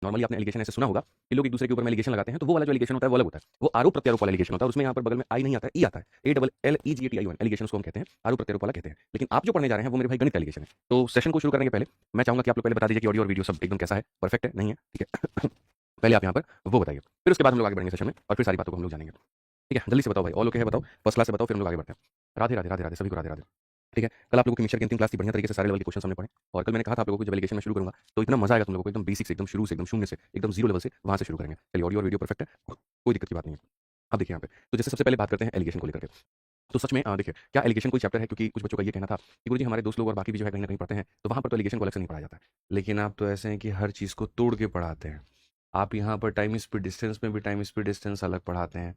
Normally आपने allegation ऐसे सुना होगा कि लोग एक दूसरे के ऊपर में एलिगेशन लगाते हैं, तो वो वाला जो एलिगेशन होता है वो अलग होता है। वो आरोप प्रत्यारोप वाला एलिगेशन होता है और उसमें यहाँ पर बगल में आई नहीं आता है, ई आता है। ALLEGATION एलिगेशन उसको हम कहते हैं, आरोप प्रत्यारोप वाला कहते हैं। लेकिन आप जो पढ़ने जा रहे हैं वो मेरे भाई गणित का एलिगेशन है। तो सेशन को शुरू करने के पहले मैं चाहूंगा कि आप लोग पहले बता दीजिए कि ऑडियो और वीडियो सब एकदम कैसा है, परफेक्ट है, नहीं है, ठीक है। पहले आप यहाँ पर वो बताइए, फिर उसके बाद हम लोग आगे बढ़ेंगे सेशन में और फिर सारी बातों को हम लोग जानेंगे। ठीक है, जल्दी से बताओ भाई, ऑल ओके है बताओ, फर्स्ट क्लास से बताओ, फिर हम लोग आगे बढ़ते हैं। राधे राधे राधे राधे, सभी को राधे राधे। ठीक है, कल आप लोगों की मिक्सचर की अंतिम क्लास थी, बढ़िया तरीके से सारे लेवल के क्वेश्चन हमने पढ़े और कल मैंने कहा था आप लोगों को जब एलिगेशन में शुरू करूंगा तो इतना मजा आएगा तुम लोगों को, एकदम बेसिक से, एकदम शुरू से, एकदम शून्य से, एकदम जीरो लेवल से वहां से शुरू करेंगे। चलिए, ऑडियो और वीडियो परफेक्ट है, कोई दिक्कत की बात नहीं है। अब देखिए यहाँ पे, तो जैसे सबसे पहले बात करते हैं एलिगेशन को लेकर के। तो सच में देखिए, क्या एलिगेशन कोई चैप्टर है? क्योंकि कुछ बच्चों का ये कहना था कि गुरुजी हमारे दोस्त लोग और बाकी भी जो है कहीं ना कहीं पढ़ते हैं, तो वहां पर तो एलिगेशन को अलग से नहीं पढ़ाया जाता है। लेकिन आप तो ऐसे हैं कि हर चीज़ को तोड़ के पढ़ाते हैं। आप यहाँ पर टाइम स्पीड डिस्टेंस में भी टाइम स्पीड डिस्टेंस अलग पढ़ाते हैं,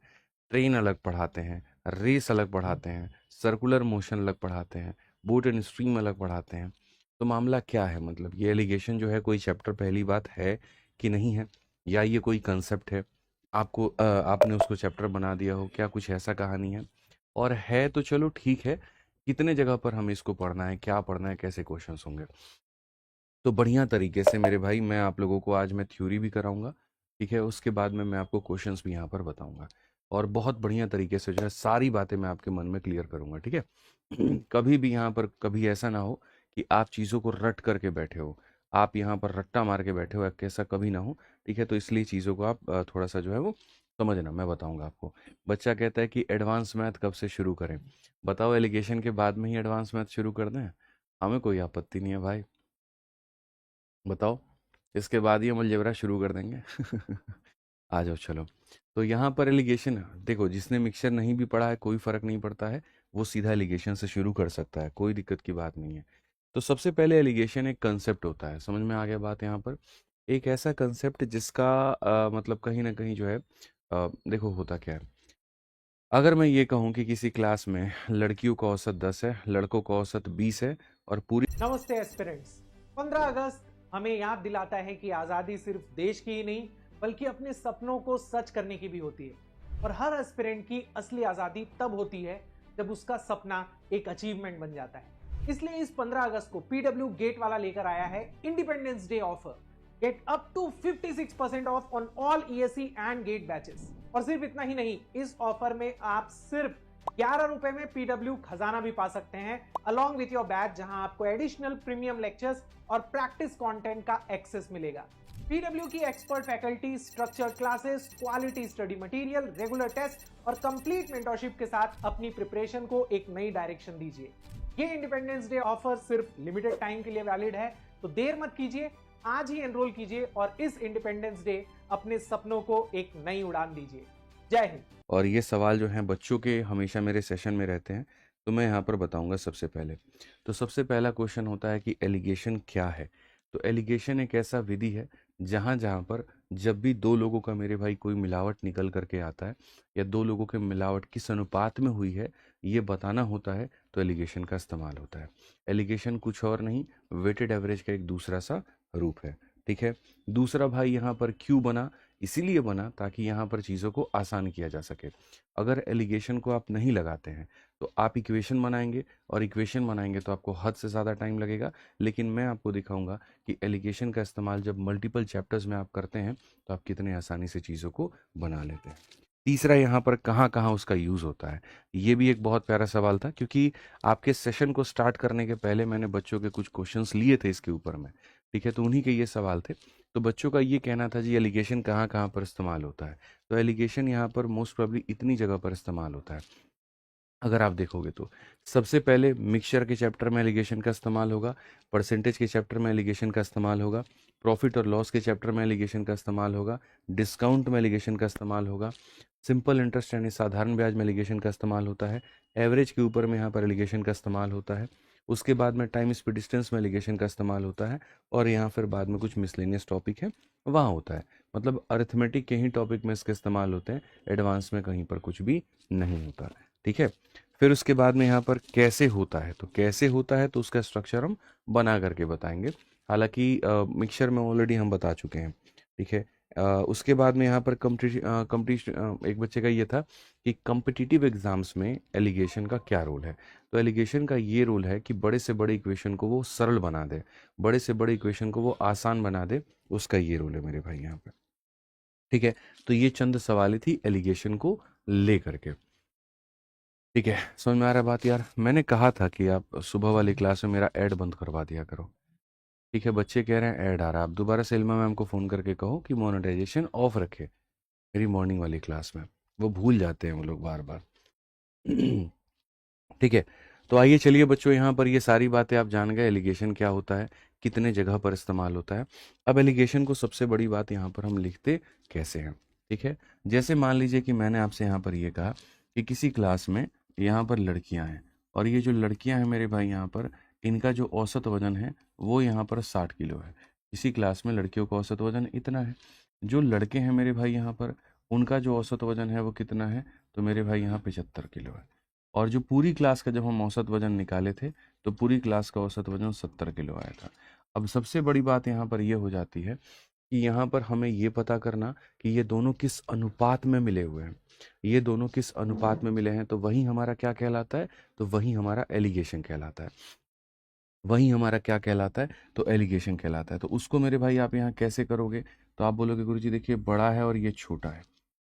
ट्रेन अलग पढ़ाते हैं, रेस अलग पढ़ाते हैं, सर्कुलर मोशन अलग पढ़ाते हैं, बोट एंड स्ट्रीम अलग पढ़ाते हैं। तो मामला क्या है? मतलब ये एलिगेशन जो है कोई चैप्टर पहली बात है कि नहीं है, या ये कोई कंसेप्ट है? आपको आपने उसको चैप्टर बना दिया हो क्या? कुछ ऐसा कहानी है? और है तो चलो ठीक है, कितने जगह पर हमें इसको पढ़ना है, क्या पढ़ना है, कैसे क्वेश्चंस होंगे? तो बढ़िया तरीके से मेरे भाई मैं आप लोगों को आज मैं थ्योरी भी कराऊंगा, ठीक है? उसके बाद में मैं आपको क्वेश्चंस भी यहाँ पर बताऊंगा और बहुत बढ़िया तरीके से जो है सारी बातें मैं आपके मन में क्लियर करूंगा, ठीक है? कभी भी यहाँ पर कभी ऐसा ना हो कि आप चीज़ों को रट करके बैठे हो, आप यहाँ पर रट्टा मार के बैठे हो, ऐसा कभी ना हो, ठीक है? तो इसलिए चीज़ों को आप थोड़ा सा जो है वो समझना, मैं बताऊंगा आपको। बच्चा कहता है कि एडवांस मैथ कब से शुरू करें? बताओ, एलिगेशन के बाद में ही एडवांस मैथ शुरू कर दें? हमें कोई आपत्ति नहीं है भाई, बताओ, इसके बाद ही हम अलजेब्रा शुरू कर देंगे। आ जाओ चलो। तो यहाँ पर एलिगेशन देखो, जिसने मिक्सचर नहीं भी पढ़ा है कोई फर्क नहीं पड़ता है, वो सीधा एलिगेशन से शुरू कर सकता है, कोई दिक्कत की बात नहीं है। तो सबसे पहले एलिगेशन एक कंसेप्ट होता है, समझ में आ गया बात? यहाँ पर एक ऐसा कंसेप्ट जिसका मतलब कहीं ना कहीं जो है देखो होता क्या है। अगर मैं ये कहूँ कि किसी क्लास में लड़कियों का औसत 10 है, लड़कों का औसत 20 है और पूरी नमस्ते एस्पिरेंट्स। 15 अगस्त हमें याद दिलाता है कि आजादी सिर्फ देश की ही नहीं बल्कि अपने सपनों को सच करने की भी होती है। और हर एस्पिरेंट की असली आजादी तब होती है जब उसका सपना एक अचीवमेंट बन जाता है। इसलिए इस 15 अगस्त को पीडब्ल्यू गेट वाला लेकर आया है independence day offer. Get up to 56% off on all ESC and get batches. और सिर्फ इतना ही नहीं, इस ऑफर में आप सिर्फ 11 रुपए में पीडब्ल्यू खजाना भी पा सकते हैं अलॉन्ग विथ योर बैच, जहां आपको एडिशनल प्रीमियम लेक्चर्स और प्रैक्टिस कंटेंट का एक्सेस मिलेगा। पीडब्ल्यू की expert faculty, structured classes, quality study material, regular test और कंप्लीट मेंटरशिप के साथ अपनी प्रिपरेशन को एक नई डायरेक्शन दीजिए। ये इंडिपेंडेंस डे ऑफर सिर्फ लिमिटेड टाइम के लिए वैलिड है, तो देर मत कीजिए, आज ही एनरोल कीजिए और इस इंडिपेंडेंस डे अपने सपनों को एक नई उड़ान दीजिए। जय हिंद। और ये सवाल जो हैं बच्चों के हमेशा मेरे सेशन में रहते हैं, तो मैं यहाँ पर बताऊंगा सबसे पहले। तो सबसे पहला क्वेश्चन होता है कि एलिगेशन क्या है? तो एलिगेशन एक ऐसा विधि है जहाँ जहाँ पर जब भी दो लोगों का मेरे भाई कोई मिलावट निकल करके आता है या दो लोगों के मिलावट किस अनुपात में हुई है ये बताना होता है, तो एलिगेशन का इस्तेमाल होता है। एलिगेशन कुछ और नहीं, वेटेड एवरेज का एक दूसरा सा रूप है, ठीक है? दूसरा भाई यहाँ पर क्यों बना? इसीलिए बना ताकि यहाँ पर चीज़ों को आसान किया जा सके। अगर एलिगेशन को आप नहीं लगाते हैं तो आप इक्वेशन बनाएंगे, और इक्वेशन बनाएंगे तो आपको हद से ज़्यादा टाइम लगेगा। लेकिन मैं आपको दिखाऊंगा कि एलिगेशन का इस्तेमाल जब मल्टीपल चैप्टर्स में आप करते हैं तो आप कितने आसानी से चीज़ों को बना लेते हैं। तीसरा, यहाँ पर कहाँ कहाँ उसका यूज़ होता है, ये भी एक बहुत प्यारा सवाल था, क्योंकि आपके सेशन को स्टार्ट करने के पहले मैंने बच्चों के कुछ क्वेश्चंस लिए थे इसके ऊपर में, ठीक है? तो उन्हीं के ये सवाल थे। तो बच्चों का ये कहना था जी एलिगेशन कहाँ कहाँ पर इस्तेमाल होता है? तो एलिगेशन यहाँ पर मोस्ट प्रोबेबली इतनी जगह पर इस्तेमाल होता है। अगर आप देखोगे तो सबसे पहले मिक्सचर के चैप्टर में एलिगेशन का इस्तेमाल होगा, परसेंटेज के चैप्टर में एलिगेशन का इस्तेमाल होगा, प्रॉफिट और लॉस के चैप्टर में एलिगेशन का इस्तेमाल होगा, डिस्काउंट में एलिगेशन का इस्तेमाल होगा, सिंपल इंटरेस्ट यानी साधारण ब्याज में एलिगेशन का इस्तेमाल होता है, एवरेज के ऊपर में यहाँ पर एलिगेशन का इस्तेमाल होता है, उसके बाद में टाइम स्पीड डिस्टेंस में एलिगेशन का इस्तेमाल होता है, और यहाँ फिर बाद में कुछ मिसलेनियस टॉपिक है वहाँ होता है। मतलब अरिथमेटिक के ही टॉपिक में इसके इस्तेमाल होते हैं, एडवांस में कहीं पर कुछ भी नहीं होता, ठीक है? फिर उसके बाद में यहाँ पर कैसे होता है, तो कैसे होता है तो उसका स्ट्रक्चर हम बना करके बताएंगे। हालांकि मिक्सचर में ऑलरेडी हम बता चुके हैं, ठीक है? उसके बाद में यहाँ पर कंपटीशन एक बच्चे का ये था कि कॉम्पिटिटिव एग्जाम्स में एलिगेशन का क्या रोल है। तो एलिगेशन का ये रोल है कि बड़े से बड़े इक्वेशन को वो सरल बना दे, बड़े से बड़े इक्वेशन को वो आसान बना दे, उसका ये रोल है मेरे भाई यहाँ पे। ठीक है, तो ये चंद सवालें थी एलिगेशन को ले करके। ठीक है, समझ में आ रहा है बात यार। मैंने कहा था कि आप सुबह वाली क्लास में मेरा ऐड बंद करवा दिया करो। ठीक है, बच्चे कह रहे हैं ऐड आ रहा है। आप दोबारा से इल्मा मैम को फ़ोन करके कहो कि मोनेटाइजेशन ऑफ रखे मेरी मॉर्निंग वाली क्लास में, वो भूल जाते हैं वो लोग बार बार। ठीक है, तो आइए चलिए बच्चों, यहाँ पर ये सारी बातें आप जान गए, एलिगेशन क्या होता है, कितने जगह पर इस्तेमाल होता है। अब एलिगेशन को सबसे बड़ी बात यहाँ पर हम लिखते कैसे हैं। ठीक है, जैसे मान लीजिए कि मैंने आपसे यहाँ पर ये कहा कि किसी क्लास में यहाँ पर लड़कियाँ हैं, और ये जो लड़कियाँ हैं मेरे भाई यहाँ पर, इनका जो औसत वजन है वो यहाँ पर 60 किलो है। इसी क्लास में लड़कियों का औसत वजन इतना है। जो लड़के हैं मेरे भाई यहाँ पर, उनका जो औसत वजन है वो कितना है, तो मेरे भाई यहाँ 75 किलो है। और जो पूरी क्लास का जब हम औसत वजन निकाले थे, तो पूरी क्लास का औसत वजन 70 किलो आया था। अब सबसे बड़ी बात यहाँ पर ये हो जाती है कि यहाँ पर हमें ये पता करना कि ये दोनों किस अनुपात में मिले हुए हैं। ये दोनों किस अनुपात में मिले हैं, तो वही हमारा क्या कहलाता है, तो वही हमारा एलिगेशन कहलाता है। वही हमारा क्या कहलाता है, तो एलिगेशन कहलाता है। तो उसको मेरे भाई आप यहाँ कैसे करोगे, तो आप बोलोगे गुरुजी देखिए बड़ा है और ये छोटा है।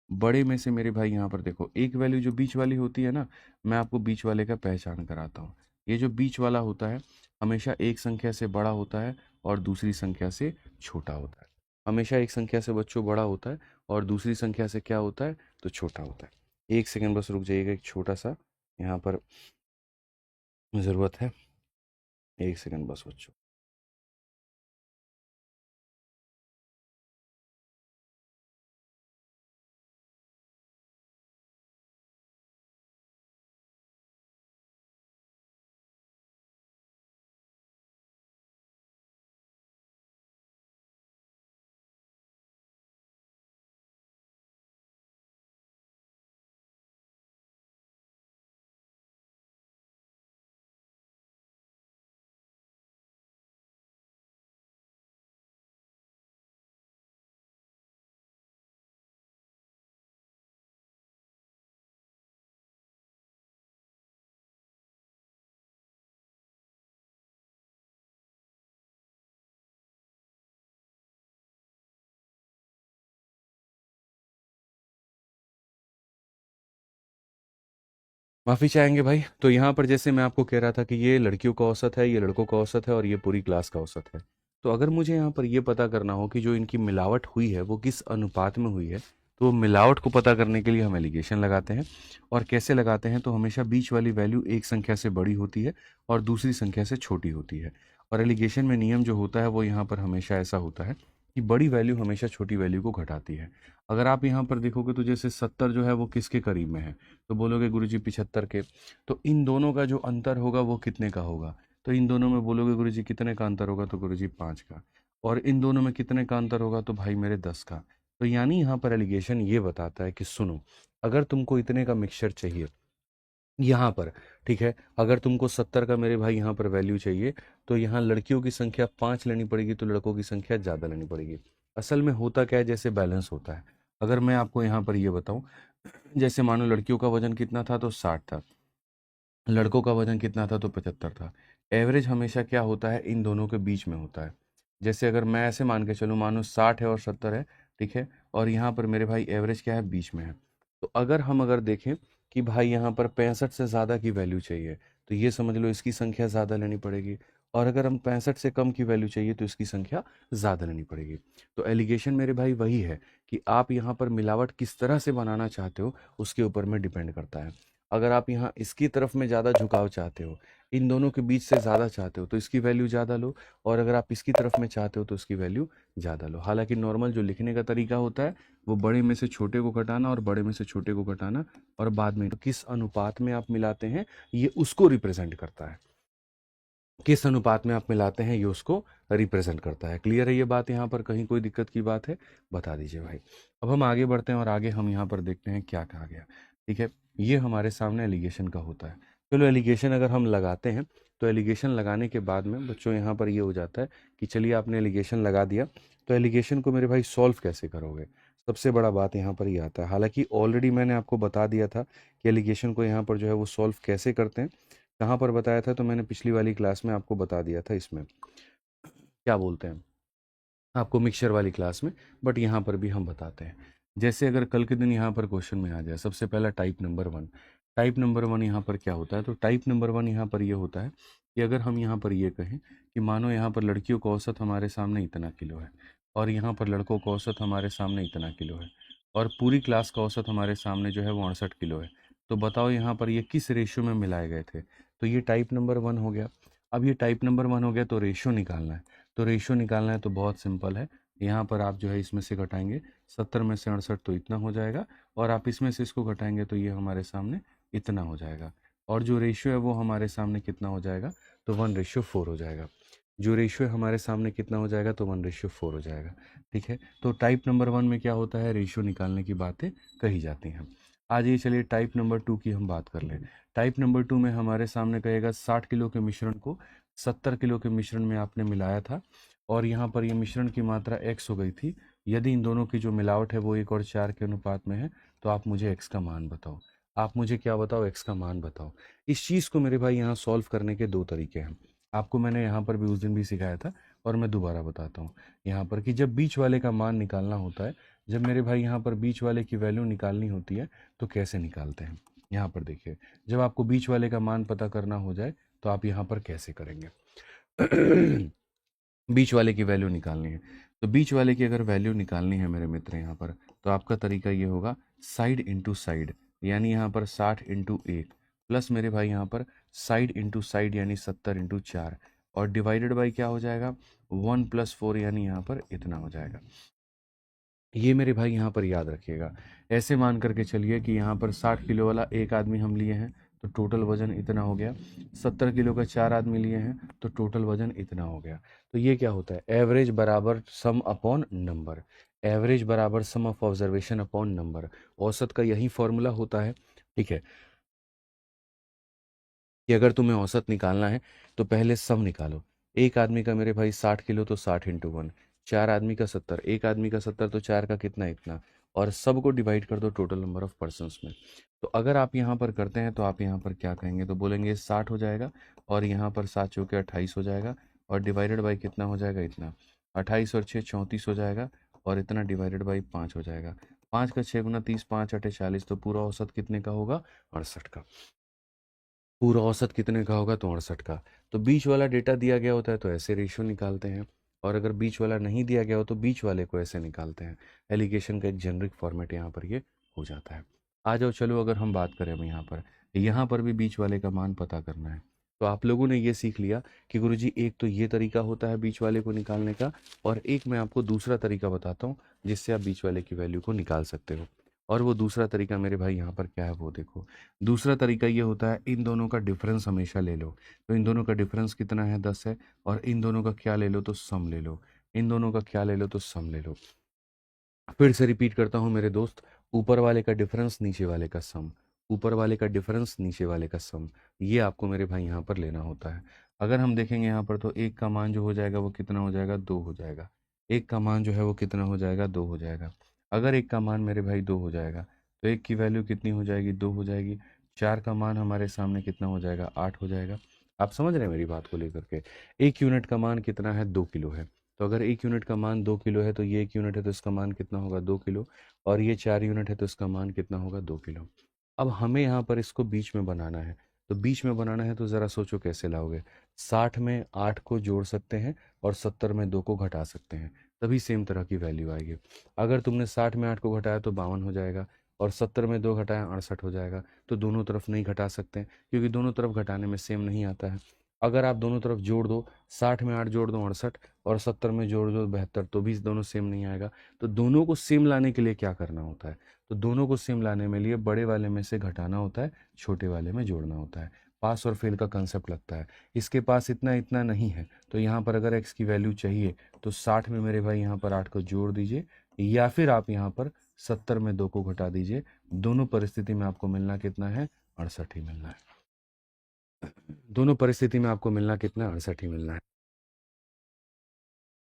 बड़े में से मेरे भाई यहाँ पर देखो, एक वैल्यू जो बीच वाली होती है ना, मैं आपको बीच वाले का पहचान कराता हूँ। ये जो बीच वाला होता है हमेशा एक संख्या से बड़ा होता है और दूसरी संख्या से छोटा होता है। हमेशा एक संख्या से बच्चों बड़ा होता है और दूसरी संख्या से क्या होता है, तो छोटा होता है। एक सेकंड बस रुक जाइएगा, एक छोटा सा यहाँ पर ज़रूरत है, एक सेकंड बस बच्चों। माफ़ी चाहेंगे भाई। तो यहाँ पर जैसे मैं आपको कह रहा था कि ये लड़कियों का औसत है, ये लड़कों का औसत है और ये पूरी क्लास का औसत है। तो अगर मुझे यहाँ पर ये पता करना हो कि जो इनकी मिलावट हुई है वो किस अनुपात में हुई है, तो मिलावट को पता करने के लिए हम एलिगेशन लगाते हैं। और कैसे लगाते हैं, तो हमेशा बीच वाली वैल्यू एक संख्या से बड़ी होती है और दूसरी संख्या से छोटी होती है। और एलिगेशन में नियम जो होता है वो यहाँ पर हमेशा ऐसा होता है कि बड़ी वैल्यू हमेशा छोटी वैल्यू को घटाती है। अगर आप यहाँ पर देखोगे तो जैसे 70 जो है वो किसके करीब में है, तो बोलोगे गुरुजी 75 के। तो इन दोनों का जो अंतर होगा वो कितने का होगा, तो इन दोनों में बोलोगे गुरुजी कितने का अंतर होगा, तो गुरुजी 5 का। और इन दोनों में कितने का अंतर होगा, तो भाई मेरे 10 का। तो यानी यहाँ पर एलिगेशन ये बताता है कि सुनो, अगर तुमको इतने का मिक्सचर चाहिए यहाँ पर, ठीक है, अगर तुमको 70 का मेरे भाई यहाँ पर वैल्यू चाहिए, तो यहाँ लड़कियों की संख्या 5 लेनी पड़ेगी, तो लड़कों की संख्या ज़्यादा लेनी पड़ेगी। असल में होता क्या है, जैसे बैलेंस होता है। अगर मैं आपको यहाँ पर ये बताऊँ, जैसे मानो लड़कियों का वजन कितना था, तो 60 था, लड़कों का वजन कितना था, तो 75 था। एवरेज हमेशा क्या होता है, इन दोनों के बीच में होता है। जैसे अगर मैं ऐसे मान के चलूँ, मानो 60 है और 70 है, ठीक है, और यहाँ पर मेरे भाई एवरेज क्या है, बीच में है। तो अगर देखें कि भाई यहाँ पर 65 से ज़्यादा की वैल्यू चाहिए, तो ये समझ लो इसकी संख्या ज़्यादा लेनी पड़ेगी। और अगर हम 65 से कम की वैल्यू चाहिए, तो इसकी संख्या ज़्यादा लेनी पड़ेगी। तो एलिगेशन मेरे भाई वही है कि आप यहाँ पर मिलावट किस तरह से बनाना चाहते हो, उसके ऊपर में डिपेंड करता है। अगर आप यहाँ इसकी तरफ में ज़्यादा झुकाव चाहते हो, इन दोनों के बीच से ज़्यादा चाहते हो, तो इसकी वैल्यू ज़्यादा लो। और अगर आप इसकी तरफ में चाहते हो, तो इसकी वैल्यू ज़्यादा लो। हालांकि नॉर्मल जो लिखने का तरीका होता है वो बड़े में से छोटे को घटाना और बड़े में से छोटे को घटाना, और बाद में किस अनुपात में आप मिलाते हैं ये उसको रिप्रेजेंट करता है। किस अनुपात में आप मिलाते हैं ये उसको रिप्रेजेंट करता है। क्लियर है ये बात, यहाँ पर कहीं कोई दिक्कत की बात है, बता दीजिए भाई। अब हम आगे बढ़ते हैं और आगे हम यहाँ पर देखते हैं क्या कहा गया। ठीक है, ये हमारे सामने एलिगेशन का होता है। चलो एलिगेशन अगर हम लगाते हैं, तो एलिगेशन लगाने के बाद में बच्चों यहाँ पर ये हो जाता है कि चलिए आपने एलिगेशन लगा दिया, तो तो एलिगेशन को मेरे भाई सॉल्व कैसे करोगे, सबसे बड़ा बात यहाँ पर ये आता है। हालांकि ऑलरेडी मैंने आपको बता दिया था कि एलिगेशन को यहाँ पर जो है वो सॉल्व कैसे करते हैं, कहाँ पर बताया था, तो मैंने पिछली वाली क्लास में आपको बता दिया था। इसमें क्या बोलते हैं आपको, मिक्सचर वाली क्लास में, बट यहाँ पर भी हम बताते हैं। जैसे अगर कल के दिन यहाँ पर क्वेश्चन में आ जाए, सबसे पहला टाइप नंबर 1। टाइप नंबर 1 यहाँ पर क्या होता है, तो टाइप नंबर 1 यहाँ पर ये होता है कि अगर हम यहाँ पर ये कहें कि मानो यहाँ पर लड़कियों का औसत हमारे सामने इतना किलो है, और यहाँ पर लड़कों का औसत हमारे सामने इतना किलो है, और पूरी क्लास का औसत हमारे सामने जो है वो 68 किलो है। तो बताओ यहाँ पर ये किस रेशियो में मिलाए गए थे, तो ये टाइप नंबर 1 हो गया। अब ये टाइप नंबर 1 हो गया, तो रेशियो निकालना है। तो रेशियो निकालना है तो बहुत सिंपल है, यहाँ पर आप जो है इसमें से घटाएंगे, 70 में से 68 तो इतना हो जाएगा, और आप इसमें से इसको घटाएंगे तो ये हमारे सामने इतना हो जाएगा। और जो रेशियो है वो हमारे सामने कितना हो जाएगा, तो 1:4 हो जाएगा। जो रेशियो हमारे सामने कितना हो जाएगा, तो 1:4 हो जाएगा। ठीक है, तो टाइप नंबर 1 में क्या होता है, रेशियो निकालने की बातें कही जाती हैं। आज ये चलिए टाइप नंबर 2 की हम बात कर लें। टाइप नंबर 2 में हमारे सामने कहेगा 60 किलो के मिश्रण को 70 किलो के मिश्रण में आपने मिलाया था, और यहाँ पर ये मिश्रण की मात्रा x हो गई थी। यदि इन दोनों की जो मिलावट है वो 1 और 4 के अनुपात में है, तो आप मुझे x का मान बताओ। आप मुझे क्या बताओ, x का मान बताओ। इस चीज़ को मेरे भाई यहाँ सॉल्व करने के दो तरीके हैं। आपको मैंने यहाँ पर भी उस दिन भी सिखाया था, और मैं दोबारा बताता हूँ यहाँ पर कि जब बीच वाले का मान निकालना होता है, जब मेरे भाई यहाँ पर बीच वाले की वैल्यू निकालनी होती है, तो कैसे निकालते हैं। यहाँ पर देखिए, जब आपको बीच वाले का मान पता करना हो जाए तो आप यहाँ पर कैसे करेंगे। बीच वाले की वैल्यू निकालनी है, तो बीच वाले की अगर वैल्यू निकालनी है मेरे मित्र यहाँ पर, तो आपका तरीका ये होगा साइड इंटू साइड, यानी यहाँ पर 60 इंटू 1, प्लस मेरे भाई यहाँ पर साइड इंटू साइड यानी 70 इंटू 4, और डिवाइडेड बाई क्या हो जाएगा, 1 + 4 यानी यहाँ पर इतना हो जाएगा। ये मेरे भाई यहाँ पर याद रखिएगा। ऐसे मान करके चलिए कि यहाँ पर 60 किलो वाला एक आदमी हम लिए हैं, तो टोटल वजन इतना हो गया। 70 किलो का 4 आदमी लिए हैं, तो टोटल वजन इतना हो गया। तो ये क्या होता है, एवरेज बराबर सम अपॉन नंबर। एवरेज बराबर सम ऑफ ऑब्जर्वेशन अपॉन नंबर। औसत का यही फॉर्मूला होता है। ठीक है, कि अगर तुम्हें औसत निकालना है तो पहले सम निकालो। एक आदमी का मेरे भाई 60 किलो, तो 60 इंटू 1। 4 आदमी का 70, एक आदमी का 70, तो 4 का कितना, इतना, और सबको डिवाइड कर दो टोटल नंबर ऑफ पर्सन्स में। तो अगर आप यहाँ पर करते हैं तो आप यहाँ पर क्या कहेंगे, तो बोलेंगे 60 हो जाएगा, और यहाँ पर 7 चौके 28 हो जाएगा, और डिवाइडेड बाई कितना हो जाएगा, इतना। 28 और 6 34 हो जाएगा, और इतना डिवाइडेड बाई 5 हो जाएगा। 5 का 6 गुना 30, 5 8 40, तो पूरा औसत कितने का होगा, 68 का। पूरा औसत कितने का होगा, तो 68 का। तो बीच वाला डेटा दिया गया होता है तो ऐसे रेशियो निकालते हैं, और अगर बीच वाला नहीं दिया गया हो तो बीच वाले को ऐसे निकालते हैं। एलिगेशन का एक जेनरिक फॉर्मेट यहाँ पर ये हो जाता है। आ जाओ, चलो अगर हम बात करें अब यहाँ पर भी बीच वाले का मान पता करना है। तो आप लोगों ने ये सीख लिया कि गुरुजी एक तो ये तरीका होता है बीच वाले को निकालने का, और एक मैं आपको दूसरा तरीका बताता हूँ जिससे आप बीच वाले की वैल्यू को निकाल सकते हो। और वो दूसरा तरीका मेरे भाई यहाँ पर क्या है, वो देखो। दूसरा तरीका ये होता है, इन दोनों का डिफरेंस हमेशा ले लो। तो इन दोनों का डिफरेंस कितना है, 10 है, और इन दोनों का क्या ले लो, तो सम ले लो। इन दोनों का क्या ले लो, तो सम ले लो। फिर से रिपीट करता हूँ मेरे दोस्त, ऊपर वाले का डिफरेंस नीचे वाले का सम, ऊपर वाले का डिफरेंस नीचे वाले का सम, ये आपको मेरे भाई यहाँ पर लेना होता है। अगर हम देखेंगे यहाँ पर, तो एक का मान जो हो जाएगा वो कितना हो जाएगा, 2 हो जाएगा। एक का मान जो है वो कितना हो जाएगा, 2 हो जाएगा। अगर एक का मान मेरे भाई 2 हो जाएगा, तो एक की वैल्यू कितनी हो जाएगी, 2 हो जाएगी। 4 का मान हमारे सामने कितना हो जाएगा, 8 हो जाएगा। आप समझ रहे हैं मेरी बात को लेकर के। एक यूनिट का मान कितना है, 2 किलो है। तो अगर एक यूनिट का मान 2 किलो है, तो ये एक यूनिट है तो इसका मान कितना होगा, 2 किलो, और ये 4 यूनिट है तो इसका मान कितना होगा, 2 किलो। अब हमें यहाँ पर इसको बीच में बनाना है, तो बीच में बनाना है तो ज़रा सोचो कैसे लाओगे। 60 में 8 को जोड़ सकते हैं, और 70 में 2 को घटा सकते हैं, तभी सेम तरह की वैल्यू आएगी। अगर तुमने 60 में 8 को घटाया तो 52 हो जाएगा, और 70 में 2 घटाया 68 हो जाएगा। तो दोनों तरफ नहीं घटा सकते हैं, क्योंकि दोनों तरफ घटाने में सेम नहीं आता है। अगर आप दोनों तरफ जोड़ दो, 60 में 8 जोड़ दो 68, और 70 में जोड़ दो 72, तो भी दोनों सेम नहीं आएगा। तो दोनों को सेम लाने के लिए क्या करना होता है, तो दोनों को सेम लाने में लिए बड़े वाले में से घटाना होता है, छोटे वाले में जोड़ना होता है। पास और फेल का कंसेप्ट लगता है। इसके पास इतना इतना नहीं है, तो यहाँ पर अगर x की वैल्यू चाहिए तो 60 में मेरे भाई यहाँ पर 8 को जोड़ दीजिए, या फिर आप यहाँ पर 70 में 2 को घटा दीजिए। दोनों परिस्थिति में आपको मिलना कितना है, 68 ही मिलना है। दोनों परिस्थिति में आपको मिलना कितना है, 68 ही मिलना है।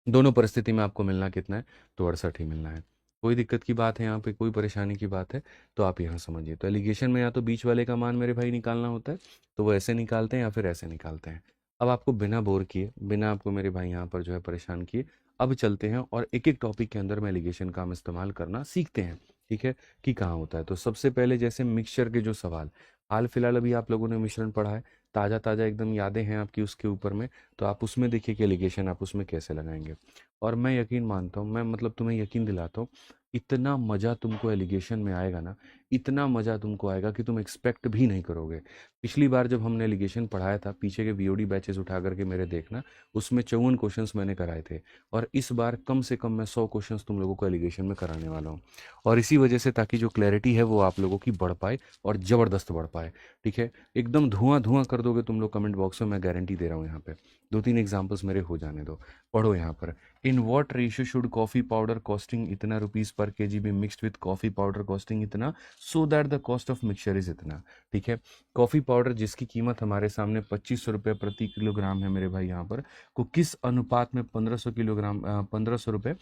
दोनों परिस्थिति में आपको मिलना कितना है, तो 68 ही मिलना है। कोई दिक्कत की बात है यहाँ पे, कोई परेशानी की बात है तो आप यहाँ समझिए। तो एलिगेशन में या तो बीच वाले का मान मेरे भाई निकालना होता है, तो वो ऐसे निकालते हैं या फिर ऐसे निकालते हैं। अब आपको बिना बोर किए, बिना आपको मेरे भाई यहाँ पर जो है परेशान किए, अब चलते हैं और एक एक टॉपिक के अंदर में एलिगेशन का हम इस्तेमाल करना सीखते हैं। ठीक है, कि कहाँ होता है। तो सबसे पहले जैसे मिक्सचर के जो सवाल, हाल फिलहाल अभी आप लोगों ने मिश्रण पढ़ा है, ताज़ा ताज़ा एकदम यादें हैं आपकी उसके ऊपर में, तो आप उसमें देखिए कि एलिगेशन आप उसमें कैसे लगाएंगे। और मैं यकीन मानता हूँ, मैं मतलब तुम्हें यकीन दिलाता हूँ, इतना मज़ा तुमको एलिगेशन में आएगा ना, इतना मज़ा तुमको आएगा कि तुम एक्सपेक्ट भी नहीं करोगे। पिछली बार जब हमने एलिगेशन पढ़ाया था, पीछे के वीओडी बैचेस उठा करके मेरे देखना, उसमें 54 क्वेश्चंस मैंने कराए थे। और इस बार कम से कम मैं 100 क्वेश्चंस तुम लोगों को एलिगेशन में कराने वाला हूँ। और इसी वजह से, ताकि जो क्लैरिटी है वो आप लोगों की बढ़ पाए और ज़बरदस्त बढ़ पाए। ठीक है, एकदम धुआं धुआं कर दोगे तुम लोग कमेंट बॉक्स में, मैं गारंटी दे रहा हूँ। यहाँ पे 2-3 एग्जाम्पल्स मेरे हो जाने दो। पढ़ो यहाँ पर, in what ratio should coffee powder costing इतना rupees per kg be mixed with coffee powder costing इतना, so that the cost of mixture is इतना। ठीक है, कॉफी पाउडर जिसकी कीमत हमारे सामने 2500 रुपये प्रति किलोग्राम है मेरे भाई यहाँ पर, को किस अनुपात में 1500 रुपये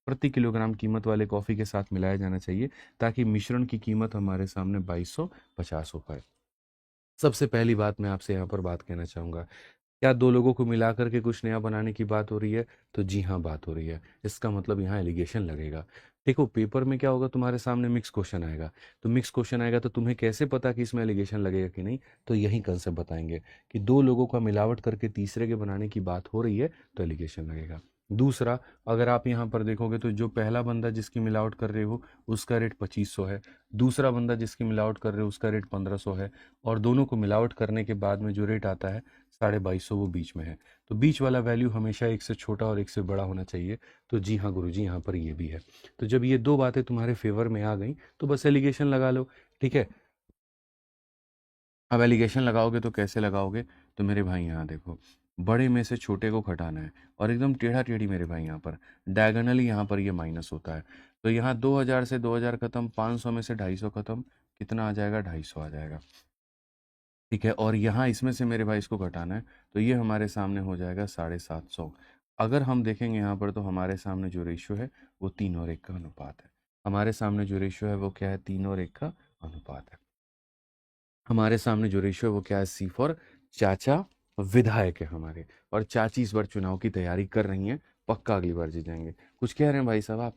प्रति किलोग्राम कीमत वाले कॉफी के साथ मिलाया जाना चाहिए, ताकि मिश्रण की कीमत हमारे सामने 2250 हो पाए। सबसे पहली बात मैं आपसे यहाँ पर बात कहना चाहूँगा, क्या दो लोगों को मिला करके कुछ नया बनाने की बात हो रही है? तो जी हाँ, बात हो रही है। इसका मतलब यहाँ एलिगेशन लगेगा। देखो, पेपर में क्या होगा, तुम्हारे सामने मिक्स क्वेश्चन आएगा, तो मिक्स क्वेश्चन आएगा तो तुम्हें कैसे पता कि इसमें एलिगेशन लगेगा कि नहीं? तो यही कंसेप्ट बताएंगे कि दो लोगों का मिलावट करके तीसरे के बनाने की बात हो रही है तो एलिगेशन लगेगा। दूसरा, अगर आप यहाँ पर देखोगे तो जो पहला बंदा जिसकी मिलावट कर रहे हो उसका रेट 2500 है, दूसरा बंदा जिसकी मिलावट कर रहे हो उसका रेट 1500 है, और दोनों को मिलावट करने के बाद में जो रेट आता है 2250, वो बीच में है। तो बीच वाला वैल्यू हमेशा एक से छोटा और एक से बड़ा होना चाहिए। तो जी हाँ गुरुजी, यहाँ पर ये भी है। तो जब ये दो बातें तुम्हारे फेवर में आ गई तो बस एलिगेशन लगा लो। ठीक है, अब एलिगेशन लगाओगे तो कैसे लगाओगे? तो मेरे भाई यहाँ देखो, बड़े में से छोटे को घटाना है, और एकदम टेढ़ा टेढ़ी मेरे भाई यहाँ पर डायगोनली यहाँ पर ये माइनस होता है। तो यहाँ 2000 से 2000 खत्म, 500 में से 250 खत्म, कितना आ जाएगा? 250 आ जाएगा। ठीक है, और यहाँ इसमें से मेरे भाई इसको घटाना है, तो ये हमारे सामने हो जाएगा 750। अगर हम देखेंगे यहाँ पर, तो हमारे सामने जो रेशियो है वो 3:1 का अनुपात है। हमारे सामने जो रेशियो है वो क्या है? 3:1 का अनुपात है। हमारे सामने जो रेशियो है वो क्या है? सी फॉर चाचा विधायक है हमारे, और चाची इस बार चुनाव की तैयारी कर रही हैं, पक्का अगली बार जीत जाएंगे। कुछ कह रहे हैं भाई साहब आप?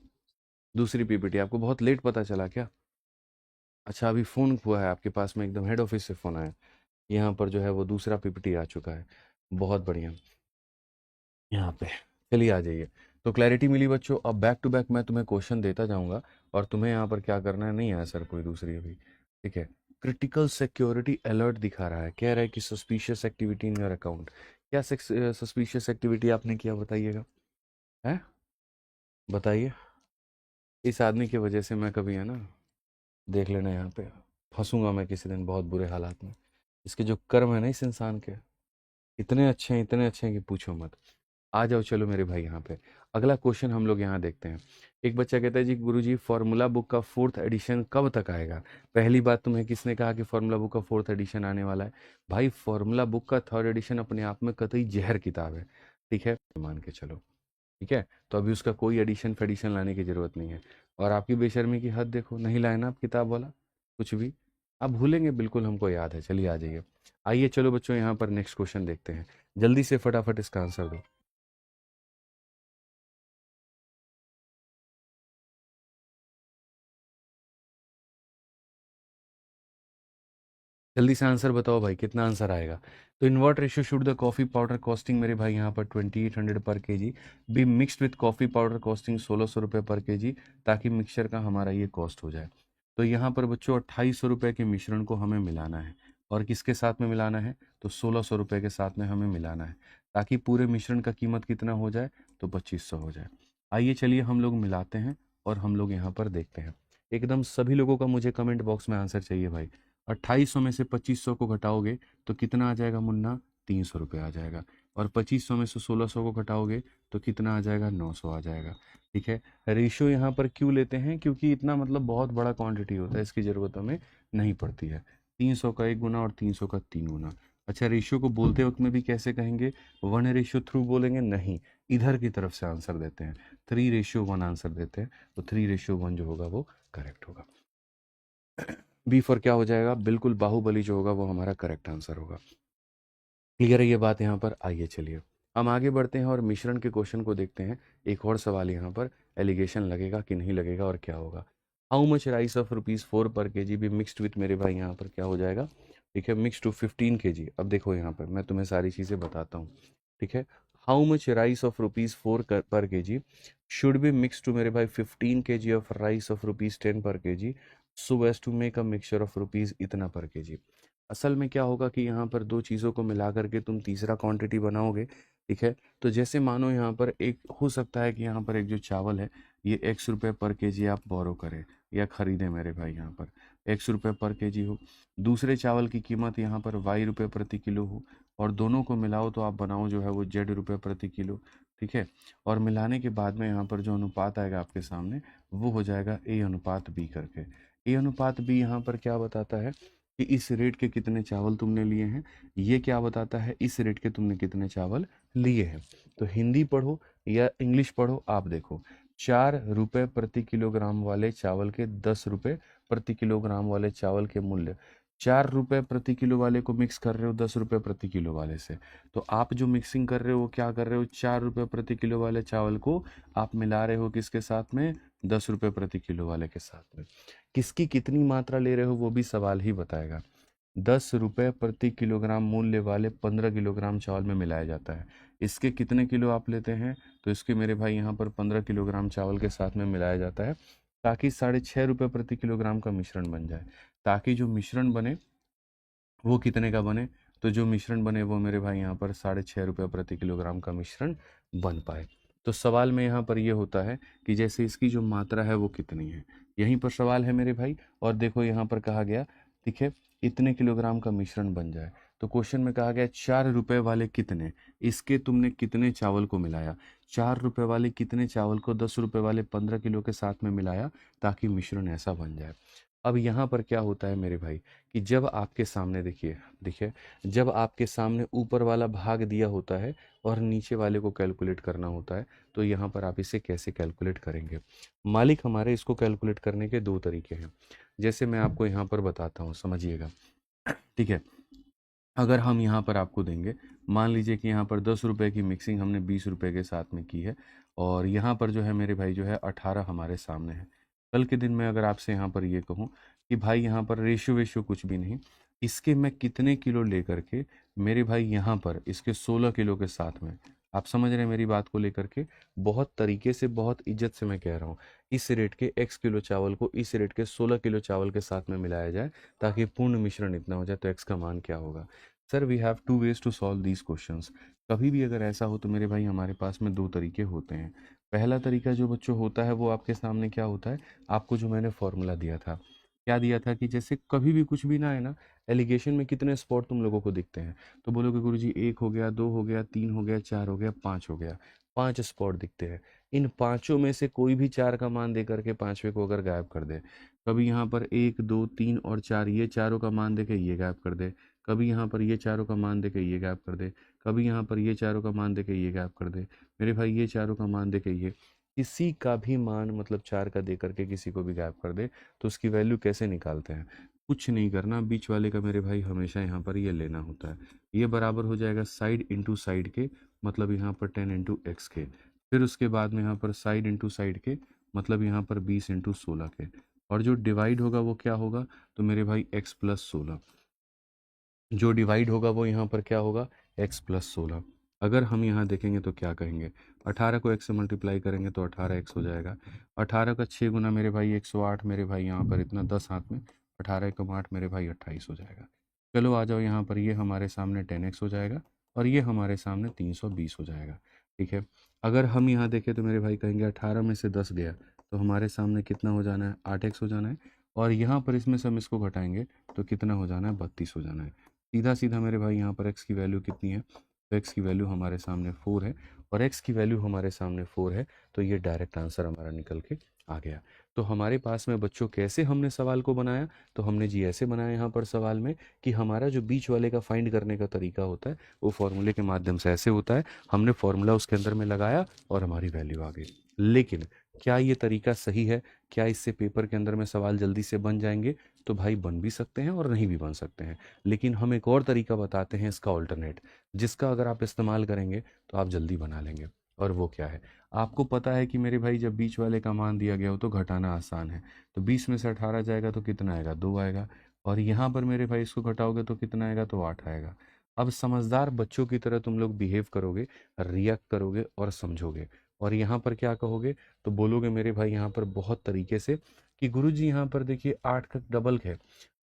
दूसरी पीपीटी आपको बहुत लेट पता चला क्या? अच्छा, अभी फ़ोन हुआ है आपके पास में, एकदम हेड ऑफिस से फ़ोन आया, यहाँ पर जो है वो दूसरा पीपीटी आ चुका है। बहुत बढ़िया, यहाँ पे चलिए आ जाइए। तो क्लैरिटी मिली बच्चों। अब बैक टू बैक मैं तुम्हें क्वेश्चन देता जाऊंगा, और तुम्हें यहाँ पर क्या करना है, नहीं आया सर कोई दूसरी अभी। ठीक है, क्रिटिकल सिक्योरिटी अलर्ट दिखा रहा है, कह रहा है कि suspicious activity in your account. क्या सस्पिशियस एक्टिविटी आपने किया, बताइएगा? है, बताइए। इस आदमी की वजह से मैं कभी, है ना, देख लेना यहाँ पे फंसूंगा मैं किसी दिन बहुत बुरे हालात में। इसके जो कर्म है ना इस इंसान के, इतने अच्छे हैं, इतने अच्छे हैं कि पूछो मत। आ जाओ चलो मेरे भाई यहाँ पे, अगला क्वेश्चन हम लोग यहाँ देखते हैं। एक बच्चा कहता है जी गुरुजी, फार्मूला बुक का 4th एडिशन कब तक आएगा? पहली बात, तुम्हें किसने कहा कि फार्मूला बुक का 4th एडिशन आने वाला है? भाई फार्मूला बुक का 3rd एडिशन अपने आप में कतई जहर किताब है। ठीक है, मान के चलो। ठीक है, तो अभी उसका कोई एडिशन फेडिशन लाने की ज़रूरत नहीं है। और आपकी बेशर्मी की हद देखो, नहीं लाए ना आप किताब वाला कुछ भी, आप भूलेंगे बिल्कुल, हमको याद है। चलिए आ जाइए, आइए चलो बच्चों, यहाँ पर नेक्स्ट क्वेश्चन देखते हैं। जल्दी से फटाफट इसका आंसर दो। जल्दी से आंसर बताओ भाई, कितना आंसर आएगा? तो in what ratio should the coffee powder costing मेरे भाई यहाँ पर 2800 पर kg be mixed with coffee powder costing 1600 रुपये पर केजी, ताकि मिक्सचर का हमारा ये कॉस्ट हो जाए। तो यहाँ पर बच्चों 2800 रुपये के मिश्रण को हमें मिलाना है, और किसके साथ में मिलाना है? तो 1600 रुपये के साथ में हमें मिलाना है, ताकि पूरे मिश्रण का कीमत कितना हो जाए? तो 2500 हो जाए। आइए चलिए हम लोग मिलाते हैं, और हम लोग यहाँ पर देखते हैं। एकदम सभी लोगों का मुझे कमेंट बॉक्स में आंसर चाहिए भाई। 2800 में से 2500 को घटाओगे तो कितना आ जाएगा मुन्ना? 300 रुपये आ जाएगा। और 2500 में से 1600 को घटाओगे तो कितना आ जाएगा? 900 आ जाएगा। ठीक है, रेशियो यहाँ पर क्यों लेते हैं? क्योंकि इतना मतलब बहुत बड़ा क्वांटिटी होता है, इसकी ज़रूरत हमें नहीं पड़ती है। 300 का 1 गुना और 300 का 3 गुना। अच्छा, रेशियो को बोलते वक्त में भी कैसे कहेंगे? 1:3 बोलेंगे? नहीं, इधर की तरफ से आंसर देते हैं, 3:1 आंसर देते हैं, तो 3:1 जो होगा वो करेक्ट होगा। बी फॉर क्या हो जाएगा? बिल्कुल बाहुबली जो होगा वो हमारा करेक्ट आंसर होगा। क्लियर है ये बात यहाँ पर? आइए चलिए हम आगे बढ़ते हैं और मिश्रण के क्वेश्चन को देखते हैं। एक और सवाल यहाँ पर, एलिगेशन लगेगा कि नहीं लगेगा और क्या होगा। हाउ मच राइस ऑफ ₹4 पर केजी बी मिक्सड विथ, मेरे भाई यहाँ पर क्या हो जाएगा? ठीक है, मिक्स टू 15 kg। अब देखो यहाँ पर मैं तुम्हें सारी चीज़ें बताता हूँ। ठीक है, हाउ मच राइस ऑफ ₹4 पर kg should be mix to, मेरे भाई 15 kg ऑफ राइस ऑफ ₹10 पर kg, so as to make a mixture of rupees इतना पर केजी। असल में क्या होगा कि यहाँ पर दो चीज़ों को मिला करके तुम तीसरा क्वांटिटी बनाओगे। ठीक है, तो जैसे मानो यहाँ पर एक हो सकता है कि यहाँ पर एक जो चावल है ये ₹X पर केजी आप बोरो करें या ख़रीदें मेरे भाई, यहाँ पर ₹X पर केजी हो, दूसरे चावल की कीमत यहाँ पर ₹Y प्रति किलो हो, और दोनों को मिलाओ तो आप बनाओ जो है वो ₹Z प्रति किलो। ठीक है, और मिलाने के बाद में यहाँ पर जो अनुपात आएगा आपके सामने वो हो जाएगा A/B करके। A/B यहाँ पर क्या बताता है कि इस रेट के कितने चावल तुमने लिए हैं, ये क्या बताता है इस रेट के तुमने कितने चावल लिए हैं। तो हिंदी पढ़ो या इंग्लिश पढ़ो, आप देखो, ₹4 प्रति किलोग्राम वाले चावल के ₹10 प्रति किलोग्राम वाले चावल के मूल्य, ₹4 प्रति किलो वाले को मिक्स कर रहे हो ₹10 प्रति किलो वाले से, तो आप जो मिक्सिंग कर रहे हो क्या कर रहे हो, ₹4 प्रति किलो वाले चावल को आप मिला रहे हो किसके साथ में, ₹10 प्रति किलो वाले के साथ में। किसकी कितनी मात्रा ले रहे हो वो भी सवाल ही बताएगा। ₹10 प्रति किलोग्राम मूल्य वाले 15 किलोग्राम चावल में मिलाया जाता है। इसके कितने किलो आप लेते हैं, तो इसके मेरे भाई यहाँ पर 15 किलोग्राम चावल के साथ में मिलाया जाता है, ताकि ₹6.5 प्रति किलोग्राम का मिश्रण बन जाए। ताकि जो मिश्रण बने वो कितने का बने, तो जो मिश्रण बने वो मेरे भाई यहाँ पर ₹6.5 प्रति किलोग्राम का मिश्रण बन पाए। तो सवाल में यहाँ पर ये होता है कि जैसे इसकी जो मात्रा है वो कितनी है, यहीं पर सवाल है मेरे भाई। और देखो यहाँ पर कहा गया, ठीक है, इतने किलोग्राम का मिश्रण बन जाए, तो क्वेश्चन में कहा गया ₹4 वाले कितने, इसके तुमने कितने चावल को मिलाया, ₹4 वाले कितने चावल को ₹10 वाले 15 किलो के साथ में मिलाया, ताकि मिश्रण ऐसा बन जाए। अब यहाँ पर क्या होता है मेरे भाई कि जब आपके सामने देखिए देखिए जब आपके सामने ऊपर वाला भाग दिया होता है और नीचे वाले को कैलकुलेट करना होता है, तो यहाँ पर आप इसे कैसे कैलकुलेट करेंगे। मालिक हमारे इसको कैलकुलेट करने के दो तरीके हैं, जैसे मैं आपको यहाँ पर बताता हूँ, समझिएगा। ठीक है, अगर हम यहाँ पर आपको देंगे, मान लीजिए कि यहाँ पर ₹10 की मिक्सिंग हमने ₹20 के साथ में की है, और यहाँ पर जो है मेरे भाई जो है 18 हमारे सामने है। कल के दिन में अगर आपसे यहाँ पर ये कहूँ कि भाई यहाँ पर रेशियो वेशियो कुछ भी नहीं, इसके मैं कितने किलो लेकर के मेरे भाई यहाँ पर इसके 16 किलो के साथ में, आप समझ रहे हैं मेरी बात को लेकर के, बहुत तरीके से बहुत इज्जत से मैं कह रहा हूँ, इस रेट के x किलो चावल को इस रेट के 16 किलो चावल के साथ में मिलाया जाए ताकि पूर्ण मिश्रण इतना हो जाए, तो x का मान क्या होगा। Sir we have two ways to solve these questions. कभी भी अगर ऐसा हो तो मेरे भाई हमारे पास में दो तरीके होते हैं। पहला तरीका जो बच्चों होता है वो आपके सामने क्या होता है, आपको जो मैंने फॉर्मूला दिया था, क्या दिया था कि जैसे कभी भी कुछ भी ना है ना, एलिगेशन में कितने स्पॉट तुम लोगों को दिखते हैं, तो बोलोगे गुरुजी 1 हो गया, 2 हो गया, 3 हो गया, 4 हो गया, 5 हो गया, 5 स्पॉट दिखते हैं। इन पांचों में से कोई भी 4 का मान दे करके पांचवे को अगर गायब कर दे, कभी यहाँ पर 1, 2, 3 और 4 ये चारों का मान दे के ये गायब कर दे, कभी यहाँ पर ये चारों का मान दे के ये गायब कर दे, कभी यहाँ पर ये चारों का मान दे के ये गायब कर दे, मेरे भाई ये चारों का मान दे के ये, किसी का भी मान मतलब 4 का दे करके किसी को भी गायब कर दे, तो उसकी वैल्यू कैसे निकालते हैं, कुछ नहीं करना, बीच वाले का मेरे भाई हमेशा यहाँ पर ये लेना होता है। ये बराबर हो जाएगा साइड इंटू साइड के, मतलब यहाँ पर 10 इंटू एक्स के, फिर उसके बाद में यहाँ पर साइड इंटू साइड के, मतलब यहाँ पर 20 इंटू 16 के, और जो डिवाइड होगा वो क्या होगा, तो मेरे भाई x+16, जो डिवाइड होगा वो यहाँ पर क्या होगा, x+16। अगर हम यहाँ देखेंगे तो क्या कहेंगे, 18 को x से मल्टीप्लाई करेंगे तो 18x हो जाएगा, 18 का 6 गुना मेरे भाई 108, मेरे भाई यहाँ पर इतना 10 हाथ में, 18 एकम 8 मेरे भाई 28 हो जाएगा। चलो आ जाओ यहाँ पर, ये हमारे सामने 10x हो जाएगा और ये हमारे सामने 320 हो जाएगा। ठीक है, अगर हम यहाँ देखें तो मेरे भाई कहेंगे 18 में से 10 गया तो हमारे सामने कितना हो जाना है, 8x हो जाना है, और यहाँ पर इसमें से हम इसको घटाएंगे तो कितना हो जाना है, 32 हो जाना है। सीधा सीधा मेरे भाई यहाँ पर x की वैल्यू कितनी है, तो x की वैल्यू हमारे सामने 4 है, और x की वैल्यू हमारे सामने 4 है, तो ये डायरेक्ट आंसर हमारा निकल के आ गया। तो हमारे पास में बच्चों कैसे हमने सवाल को बनाया, तो हमने जी ऐसे बनाया यहाँ पर सवाल में कि हमारा जो बीच वाले का फाइंड करने का तरीका होता है वो फॉर्मूले के माध्यम से ऐसे होता है, हमने फॉर्मूला उसके अंदर में लगाया और हमारी वैल्यू आ गई। लेकिन क्या ये तरीका सही है? क्या इससे पेपर के अंदर में सवाल जल्दी से बन जाएंगे? तो भाई बन भी सकते हैं और नहीं भी बन सकते हैं, लेकिन हम एक और तरीका बताते हैं इसका ऑल्टरनेट, जिसका अगर आप इस्तेमाल करेंगे तो आप जल्दी बना लेंगे। और वो क्या है? आपको पता है कि मेरे भाई जब बीच वाले का मान दिया गया हो तो घटाना आसान है, तो 20 में से 18 जाएगा तो कितना आएगा? 2 आएगा। और यहाँ पर मेरे भाई इसको घटाओगे तो कितना आएगा? तो 8 आएगा। अब समझदार बच्चों की तरह तुम लोग बिहेव करोगे, रिएक्ट करोगे और समझोगे, और यहाँ पर क्या कहोगे? तो बोलोगे मेरे भाई यहाँ पर बहुत तरीके से कि गुरुजी यहाँ पर देखिए 8 का डबल है,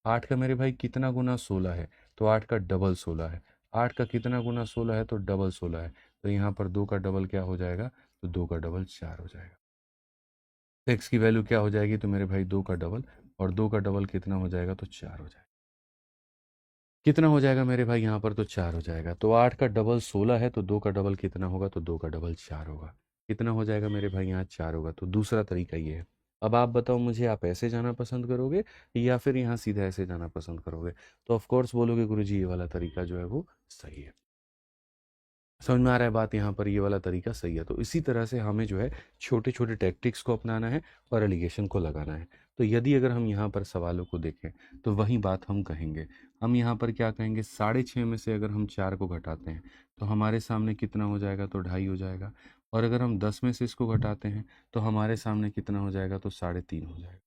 8 का मेरे भाई कितना गुना 16 है, तो 8 का डबल 16 है, 8 का कितना गुना 16 है, तो डबल 16 है, तो यहाँ पर 2 का डबल क्या हो जाएगा? तो 2 का डबल 4 हो जाएगा। तो एक्स की वैल्यू क्या हो जाएगी? तो मेरे भाई 2 का डबल, और 2 का डबल कितना हो जाएगा? तो 4 हो जाएगा। कितना हो जाएगा मेरे भाई यहाँ पर? तो 4 हो जाएगा। तो 8 का डबल 16 है, तो 2 का डबल कितना होगा? तो 2 का डबल 4 होगा। कितना हो जाएगा मेरे भाई? यहाँ 4 होगा। तो दूसरा तरीका ये है। अब आप बताओ मुझे, आप ऐसे जाना पसंद करोगे या फिर यहाँ सीधा ऐसे जाना पसंद करोगे? तो ऑफ कोर्स बोलोगे गुरुजी ये वाला तरीका जो है वो सही है। समझ में आ रहा है बात? यहाँ पर ये वाला तरीका सही है। तो इसी तरह से हमें जो है छोटे छोटे टैक्टिक्स को अपनाना है और एलिगेशन को लगाना है। तो यदि अगर हम यहाँ पर सवालों को देखें तो वही बात हम कहेंगे। हम यहाँ पर क्या कहेंगे? 6.5 में से अगर हम 4 को घटाते हैं तो हमारे सामने कितना हो जाएगा? तो 2.5 हो जाएगा। और अगर हम 10 में से इसको घटाते हैं तो हमारे सामने कितना हो जाएगा? तो 3.5 हो जाएगा।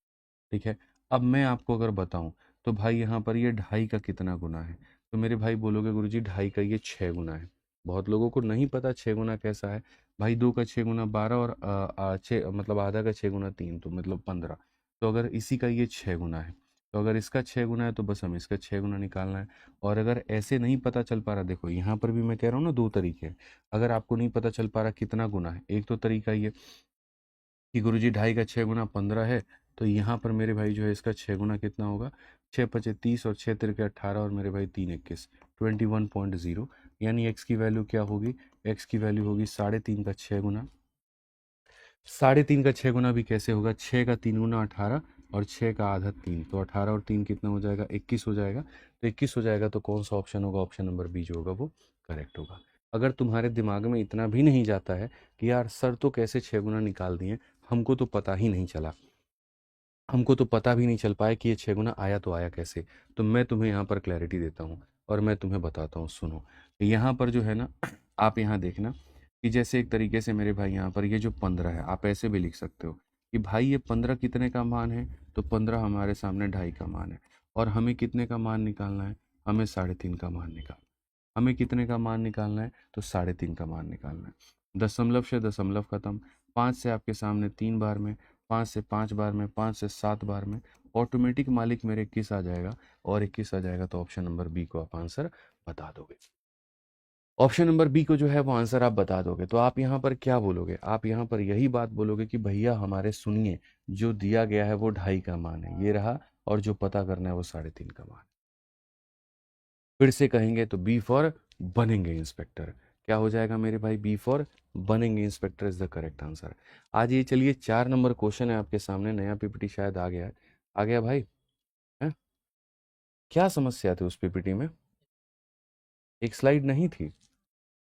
ठीक है। अब मैं आपको अगर बताऊं तो भाई यहाँ पर ये 2.5 का कितना गुना है? तो मेरे भाई बोलोगे गुरुजी 2.5 का ये 6 गुना है। बहुत लोगों को नहीं पता 6 गुना कैसा है। भाई 2 का 6 गुना 12, और 6 मतलब आधा का 6 गुना 3, तो मतलब 15। तो अगर इसी का ये 6 गुना है, तो अगर इसका 6 गुना है तो बस हमें इसका 6 गुना निकालना है। और अगर ऐसे नहीं पता चल पा रहा, देखो यहाँ पर भी मैं कह रहा हूँ ना 2 तरीके हैं। अगर आपको नहीं पता चल पा रहा कितना गुना है, एक तो तरीका ये कि गुरुजी 2.5 का 6 गुना 15 है, तो यहाँ पर मेरे भाई जो है इसका 6 गुना कितना होगा? 6 पचे 30 और 6 तिरके 18 और मेरे भाई 3 21 21.0। यानी एक्स की वैल्यू क्या होगी? एक्स की वैल्यू होगी 3.5 का 6 गुना। 3.5 का 6 गुना भी कैसे होगा? 6 का 3 गुना 18 और 6 का आधा 3, तो 18 और 3 कितना हो जाएगा? 21 हो जाएगा। तो 21 हो जाएगा, तो कौन सा ऑप्शन होगा? ऑप्शन नंबर बी जो होगा वो करेक्ट होगा। अगर तुम्हारे दिमाग में इतना भी नहीं जाता है कि यार सर तो कैसे 6 गुना निकाल दिए, हमको तो पता ही नहीं चला, हमको तो पता भी नहीं चल पाया कि ये 6 गुना आया तो आया कैसे, तो मैं तुम्हें यहाँ पर क्लैरिटी देता हूँ और मैं तुम्हें बताता हूँ। सुनो, यहाँ पर जो है ना, आप यहाँ देखना कि जैसे एक तरीके से मेरे भाई यहाँ पर ये जो 15 है, आप ऐसे भी लिख सकते हो कि भाई ये 15 कितने का मान है? तो 15 हमारे सामने 2.5 का मान है। और हमें कितने का मान निकालना है? हमें 3.5 का मान निकालना है। हमें कितने का मान निकालना है? तो 3.5 का मान निकालना है। दशमलव से दशमलव खत्म, 5 से आपके सामने 3 बार में, 5 से 5 बार में, 5 से 7 बार में, ऑटोमेटिक मालिक मेरे 21 आ जाएगा। और 21 आ जाएगा तो ऑप्शन नंबर बी को आप आंसर बता दोगे। ऑप्शन नंबर बी को जो है वो आंसर आप बता दोगे। तो आप यहाँ पर क्या बोलोगे? आप यहाँ पर यही बात बोलोगे कि भैया हमारे सुनिए, जो दिया गया है वो 2.5 का मान है, ये रहा, और जो पता करना है वो 3.5 का मान है। फिर से कहेंगे तो बी फॉर बनेंगे इंस्पेक्टर। क्या हो जाएगा मेरे भाई? बी फॉर बनेंगे inspector is the correct answer. आज ये चलिए 4 नंबर क्वेश्चन है आपके सामने, नया पीपीटी शायद आ गया है। आ गया भाई? है? क्या समस्या थी उस पीपीटी में? एक स्लाइड नहीं थी?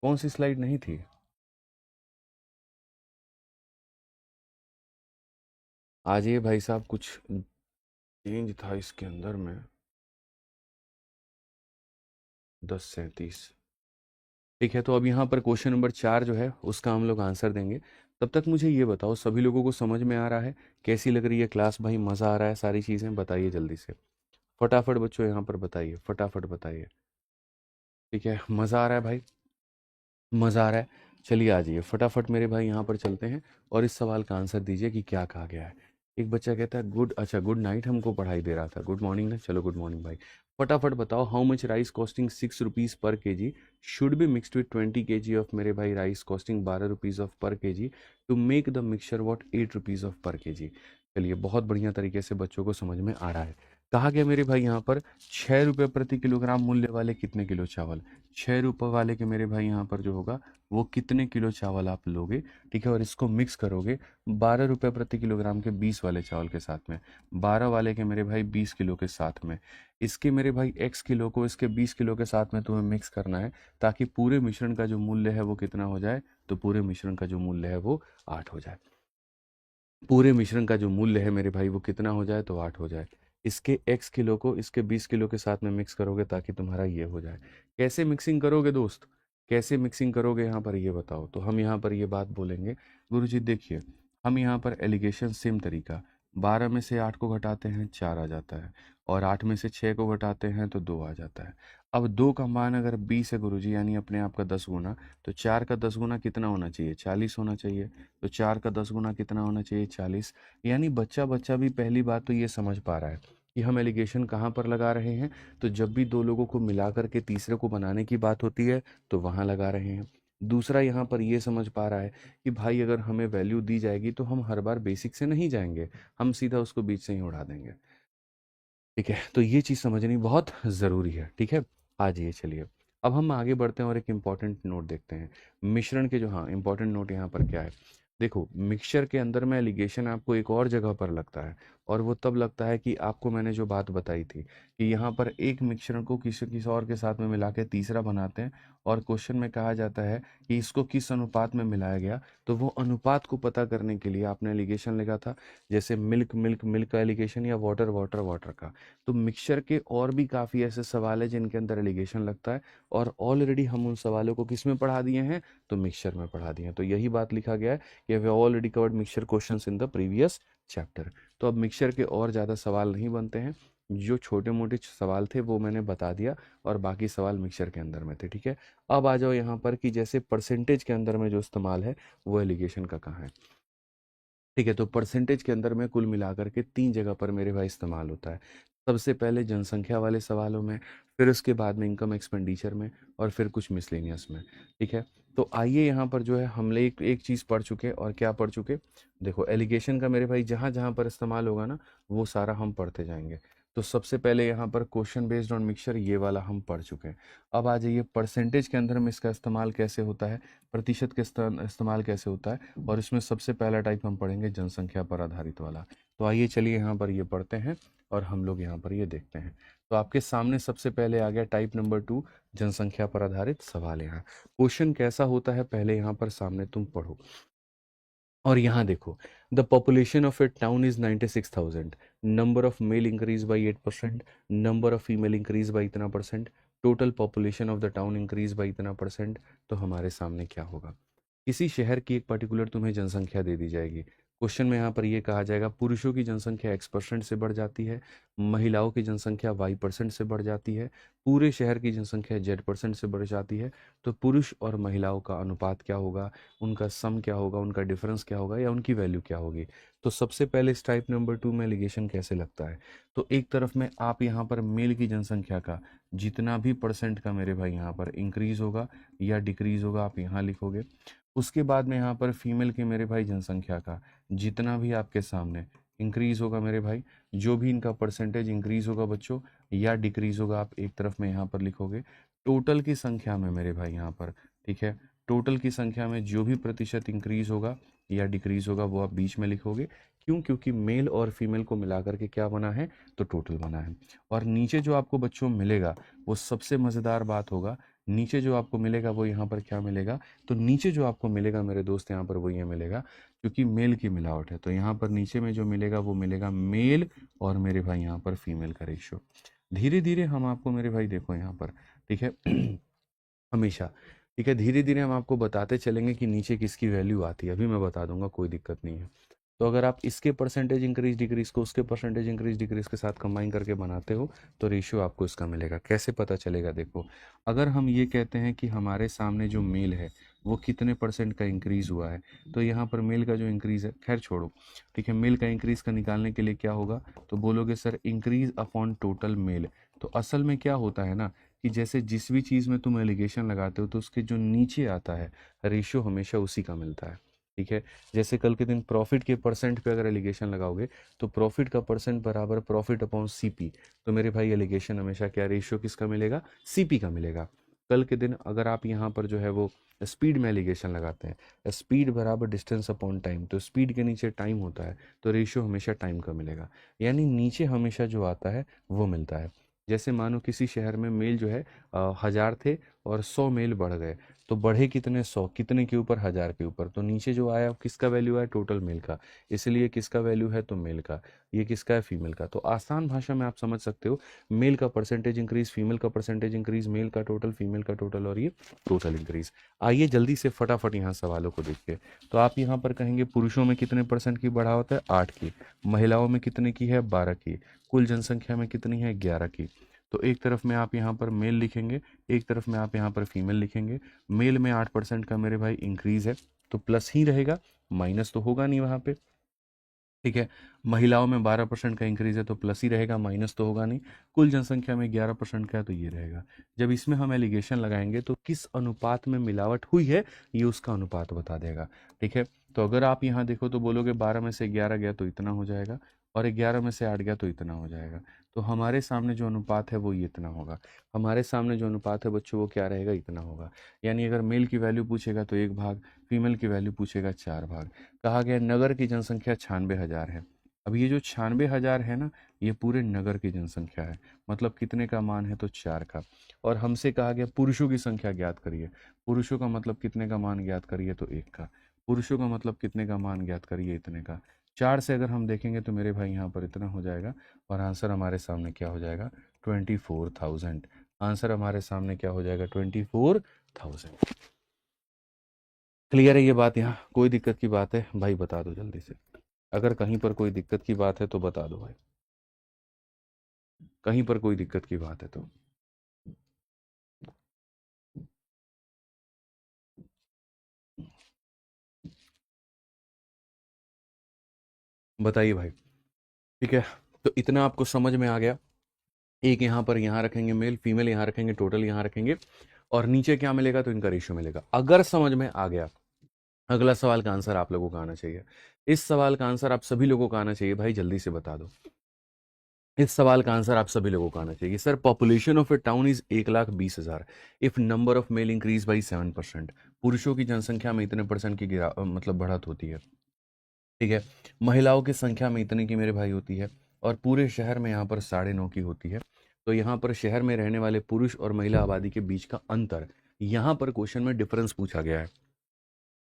कौन सी स्लाइड नहीं थी? आज ये भाई साहब कुछ चेंज था इसके अंदर में। 10:37। ठीक है, तो अब यहाँ पर क्वेश्चन नंबर 4 जो है उसका हम लोग आंसर देंगे। तब तक मुझे ये बताओ, सभी लोगों को समझ में आ रहा है? कैसी लग रही है क्लास भाई? मज़ा आ रहा है? सारी चीज़ें बताइए जल्दी से, फटाफट बच्चों यहाँ पर बताइए, फटाफट बताइए। ठीक है, मज़ा आ रहा है भाई? मज़ा आ रहा है? चलिए आ जाइए फटाफट मेरे भाई, यहाँ पर चलते हैं और इस सवाल का आंसर दीजिए कि क्या कहा गया है। एक बच्चा कहता है गुड, अच्छा गुड नाइट हमको पढ़ाई दे रहा था, गुड मॉर्निंग ना, चलो गुड मॉर्निंग भाई। फटाफट बताओ, how much rice costing 6 rupees per kg should be mixed with 20 kg of मेरे भाई rice costing 12 rupees of per kg to make the mixture what 8 rupees of per kg. चलिए बहुत बढ़िया तरीके से बच्चों को समझ में आ रहा है। कहा गया मेरे भाई यहाँ पर 6 रुपये प्रति किलोग्राम मूल्य वाले कितने किलो चावल, 6 रुपये वाले के मेरे भाई यहाँ पर जो होगा वो कितने किलो चावल आप लोगे, ठीक है। और इसको मिक्स करोगे 12 रुपये प्रति किलोग्राम के 20 वाले चावल के साथ में, 12 वाले के मेरे भाई 20 किलो के साथ में, इसके मेरे भाई x किलो को इसके 20 किलो के साथ में तुम्हें मिक्स करना है, ताकि पूरे मिश्रण का जो मूल्य है वो कितना हो जाए, तो पूरे मिश्रण का जो मूल्य है वो 8 हो जाए। पूरे मिश्रण का जो मूल्य है मेरे भाई वो कितना हो जाए, तो 8 हो जाए। इसके x किलो को इसके 20 किलो के साथ में मिक्स करोगे ताकि तुम्हारा ये हो जाए। कैसे मिक्सिंग करोगे दोस्त, कैसे मिक्सिंग करोगे यहाँ पर ये बताओ। तो हम यहाँ पर ये बात बोलेंगे, गुरुजी देखिए हम यहाँ पर एलिगेशन सेम तरीका, 12 में से 8 को घटाते हैं 4 आ जाता है, और 8 में से 6 को घटाते हैं तो 2 आ जाता है। अब 2 का मान अगर 20 है गुरुजी, यानी अपने आप का 10 गुना, तो 4 का 10 गुना कितना होना चाहिए, 40 होना चाहिए। तो 4 का 10 गुना कितना होना चाहिए, 40। यानी बच्चा बच्चा भी पहली बात तो ये समझ पा रहा है कि हम एलिगेशन कहाँ पर लगा रहे हैं। तो जब भी दो लोगों को मिला करके तीसरे को बनाने की बात होती है तो वहाँ लगा रहे हैं। दूसरा यहाँ पर ये समझ पा रहा है कि भाई अगर हमें वैल्यू दी जाएगी तो हम हर बार बेसिक से नहीं जाएंगे, हम सीधा उसको बीच से ही उड़ा देंगे, ठीक है। तो ये चीज़ समझनी बहुत ज़रूरी है, ठीक है। आ जाइए चलिए अब हम आगे बढ़ते हैं और एक इम्पॉर्टेंट नोट देखते हैं मिश्रण के जो, हाँ इम्पॉर्टेंट नोट यहाँ पर क्या है। देखो मिक्सचर के अंदर में एलिगेशन आपको एक और जगह पर लगता है, और वो तब लगता है कि आपको मैंने जो बात बताई थी कि यहाँ पर एक मिश्रण को किसी किसी और के साथ में मिला के तीसरा बनाते हैं, और क्वेश्चन में कहा जाता है कि इसको किस अनुपात में मिलाया गया। तो वो अनुपात को पता करने के लिए आपने एलिगेशन लिखा था, जैसे मिल्क मिल्क मिल्क का एलिगेशन या वाटर वाटर वाटर का। तो मिक्सचर के और भी काफ़ी ऐसे सवाल है जिनके अंदर एलिगेशन लगता है, और ऑलरेडी हम उन सवालों को किस में पढ़ा दिए हैं, तो मिक्सचर में पढ़ा दिए हैं। तो यही बात लिखा गया है कि we already covered mixture questions in the previous chapter. तो अब मिक्सचर के और ज़्यादा सवाल नहीं बनते हैं, जो छोटे मोटे सवाल थे वो मैंने बता दिया, और बाकी सवाल मिक्सचर के अंदर में थे, ठीक है। अब आ जाओ यहाँ पर कि जैसे परसेंटेज के अंदर में जो इस्तेमाल है वो एलिगेशन का कहाँ है, ठीक है। तो परसेंटेज के अंदर में कुल मिलाकर के 3 जगह पर मेरे भाई इस्तेमाल होता है। सबसे पहले जनसंख्या वाले सवालों में, फिर उसके बाद में इनकम एक्सपेंडिचर में, और फिर कुछ मिसलेनियस में, ठीक है। तो आइए यहाँ पर जो है हम एक चीज़ पढ़ चुके, और क्या पढ़ चुके, देखो एलिगेशन का मेरे भाई जहाँ जहाँ पर इस्तेमाल होगा ना वो सारा हम पढ़ते जाएंगे। तो सबसे पहले यहाँ पर क्वेश्चन बेस्ड ऑन मिक्सचर ये वाला हम पढ़ चुके हैं। अब आ जाइए परसेंटेज के अंदर में इसका इस्तेमाल कैसे होता है, प्रतिशत के इस्तेमाल कैसे होता है, और इसमें सबसे पहला टाइप हम पढ़ेंगे जनसंख्या पर आधारित वाला। तो आइए चलिए यहाँ पर ये पढ़ते हैं और हम लोग यहाँ पर ये देखते हैं। तो आपके सामने सबसे पहले आ गया टाइप नंबर 2 जनसंख्या पर आधारित सवाल। यहाँ क्वेश्चन कैसा होता है पहले यहाँ पर सामने तुम पढ़ो, और यहाँ देखो the population of a town is 96,000, number of male increase by 8%, number of female increase by इतना percent, total population of the town increase by इतना परसेंट। तो हमारे सामने क्या होगा, किसी शहर की एक पर्टिकुलर तुम्हें जनसंख्या दे दी जाएगी। क्वेश्चन में यहाँ पर ये कहा जाएगा पुरुषों की जनसंख्या x% से बढ़ जाती है, महिलाओं की जनसंख्या y% से बढ़ जाती है, पूरे शहर की जनसंख्या z% से बढ़ जाती है। तो पुरुष और महिलाओं का अनुपात क्या होगा, उनका सम क्या होगा, उनका डिफरेंस क्या होगा, या उनकी वैल्यू क्या होगी। तो सबसे पहले इस टाइप नंबर 2 में एलिगेशन कैसे लगता है, तो एक तरफ में आप यहाँ पर मेल की जनसंख्या का जितना भी परसेंट का मेरे भाई यहाँ पर इंक्रीज होगा या डिक्रीज होगा आप यहाँ लिखोगे। उसके बाद में यहाँ पर फीमेल के मेरे भाई जनसंख्या का जितना भी आपके सामने इंक्रीज होगा मेरे भाई, जो भी इनका परसेंटेज इंक्रीज होगा बच्चों या डिक्रीज होगा, आप एक तरफ में यहाँ पर लिखोगे। टोटल की संख्या में मेरे भाई यहाँ पर, ठीक है, टोटल की संख्या में जो भी प्रतिशत इंक्रीज होगा या डिक्रीज होगा वो आप बीच में लिखोगे। क्यों, क्योंकि मेल और फीमेल को मिलाकर के क्या बना है, तो टोटल बना है। और नीचे जो आपको बच्चों मिलेगा वो सबसे मज़ेदार बात होगा, नीचे जो आपको मिलेगा वो यहाँ पर क्या मिलेगा, तो नीचे जो आपको मिलेगा मेरे दोस्त यहाँ पर वो ये मिलेगा, क्योंकि मेल की मिलावट है। तो यहाँ पर नीचे में जो मिलेगा वो मिलेगा मेल और मेरे भाई यहाँ पर फीमेल का रेशियो। धीरे धीरे हम आपको मेरे भाई देखो यहाँ पर, ठीक है हमेशा, ठीक है, धीरे धीरे हम आपको बताते चलेंगे कि नीचे किसकी वैल्यू आती है, अभी मैं बता दूंगा, कोई दिक्कत नहीं है। तो अगर आप इसके परसेंटेज इंक्रीज डिक्रीज को उसके परसेंटेज इंक्रीज डिक्रीज के साथ कंबाइन करके बनाते हो तो रेशियो आपको इसका मिलेगा। कैसे पता चलेगा, देखो अगर हम ये कहते हैं कि हमारे सामने जो मेल है वो कितने परसेंट का इंक्रीज हुआ है, तो यहाँ पर मेल का जो इंक्रीज है, खैर छोड़ो, ठीक है, मेल का इंक्रीज का निकालने के लिए क्या होगा, तो बोलोगे sir increase upon total male. तो असल में क्या होता है ना कि जैसे जिस भी चीज़ में तुम एलिगेशन लगाते हो तो उसके जो नीचे आता है रेशियो हमेशा उसी का मिलता है। ठीक है। जैसे कल के दिन प्रॉफिट के परसेंट पे अगर एलिगेशन लगाओगे तो प्रॉफिट का परसेंट बराबर प्रॉफिट अपॉन सीपी, तो मेरे भाई एलिगेशन हमेशा क्या रेशियो किसका मिलेगा, सीपी का मिलेगा। कल के दिन अगर आप यहाँ पर जो है वो स्पीड में एलिगेशन लगाते हैं, स्पीड बराबर डिस्टेंस अपॉन टाइम, तो स्पीड के नीचे टाइम होता है तो रेशियो हमेशा टाइम का मिलेगा, यानी नीचे हमेशा जो आता है वो मिलता है। जैसे मानो किसी शहर में मेल जो है 1000 थे और 100 मेल बढ़ गए, तो बढ़े कितने, 100 कितने के ऊपर, 1000 के ऊपर, तो नीचे जो आया किसका वैल्यू है, टोटल मेल का, इसलिए किसका वैल्यू है, तो मेल का, ये किसका है, फीमेल का। तो आसान भाषा में आप समझ सकते हो, मेल का परसेंटेज इंक्रीज, फीमेल का परसेंटेज इंक्रीज, मेल का टोटल, फीमेल का टोटल, और ये टोटल इंक्रीज। आइए जल्दी से फटाफट यहाँ सवालों को देखिए। तो आप यहाँ पर कहेंगे पुरुषों में कितने परसेंट की बढ़ा होता है, 8 की, महिलाओं में कितने की है, 12 की, कुल जनसंख्या में कितनी है, 11 की। तो एक तरफ में आप यहाँ पर मेल लिखेंगे, एक तरफ में आप यहाँ पर फीमेल लिखेंगे। मेल में 8% का मेरे भाई इंक्रीज है तो प्लस ही रहेगा, माइनस तो होगा नहीं वहाँ पे, ठीक है। महिलाओं में 12% का इंक्रीज है तो प्लस ही रहेगा, माइनस तो होगा नहीं। कुल जनसंख्या में 11% का है तो ये रहेगा। जब इसमें हम एलिगेशन लगाएंगे तो किस अनुपात में मिलावट हुई है ये उसका अनुपात बता देगा, ठीक है। तो अगर आप यहाँ देखो तो बोलोगे 12 में से 11 गया तो इतना हो जाएगा, और 11 में से 8 गया तो इतना हो जाएगा। तो हमारे सामने जो अनुपात है वो ये इतना होगा, हमारे सामने जो अनुपात है बच्चों वो क्या रहेगा, इतना होगा। यानी अगर मेल की वैल्यू पूछेगा तो 1 भाग, फीमेल की वैल्यू पूछेगा 4 भाग। कहा गया नगर की जनसंख्या 96,000 है। अब ये जो 96,000 है ना, ये पूरे नगर की जनसंख्या है, मतलब कितने का मान है, तो 4 का। और हमसे कहा गया पुरुषों की संख्या ज्ञात करिए, पुरुषों का मतलब कितने का मान ज्ञात करिए, तो 1 का। पुरुषों का मतलब कितने का मान ज्ञात करिए, इतने का। 4 से अगर हम देखेंगे तो मेरे भाई यहाँ पर इतना हो जाएगा, और आंसर हमारे सामने क्या हो जाएगा, 24,000। आंसर हमारे सामने क्या हो जाएगा, 24,000। क्लियर है ये बात, यहाँ कोई दिक्कत की बात है भाई बता दो जल्दी से। अगर कहीं पर कोई दिक्कत की बात है तो बता दो भाई, कहीं पर कोई दिक्कत की बात है तो। बताइए भाई, ठीक है। तो इतना आपको समझ में आ गया, एक यहाँ पर यहाँ रखेंगे मेल, फीमेल यहाँ रखेंगे, टोटल यहाँ रखेंगे, और नीचे क्या मिलेगा, तो इनका रेशियो मिलेगा। अगर समझ में आ गया, अगला सवाल का आंसर आप लोगों का आना चाहिए। इस सवाल का आंसर आप सभी लोगों का आना चाहिए भाई, जल्दी से बता दो। इस सवाल का आंसर आप सभी लोगों को आना चाहिए। Sir population of a town is 1,20,000 if number of male increase by 7%। पुरुषों की जनसंख्या में इतने परसेंट की मतलब बढ़त होती है, ठीक है। महिलाओं की संख्या में इतने की मेरे भाई होती है, और पूरे शहर में यहाँ पर 9.5 की होती है। तो यहाँ पर शहर में रहने वाले पुरुष और महिला आबादी के बीच का अंतर, यहाँ पर क्वेश्चन में डिफरेंस पूछा गया है।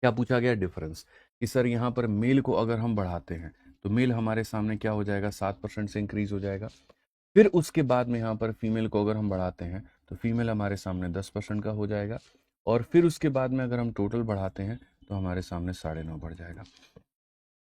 क्या पूछा गया, डिफरेंस, कि सर यहाँ पर मेल को अगर हम बढ़ाते हैं तो मेल हमारे सामने क्या हो जाएगा, 7% से इंक्रीज हो जाएगा। फिर उसके बाद में यहाँ पर फीमेल को अगर हम बढ़ाते हैं तो फीमेल हमारे सामने 10% का हो जाएगा, और फिर उसके बाद में अगर हम टोटल बढ़ाते हैं तो हमारे सामने 9.5 बढ़ जाएगा।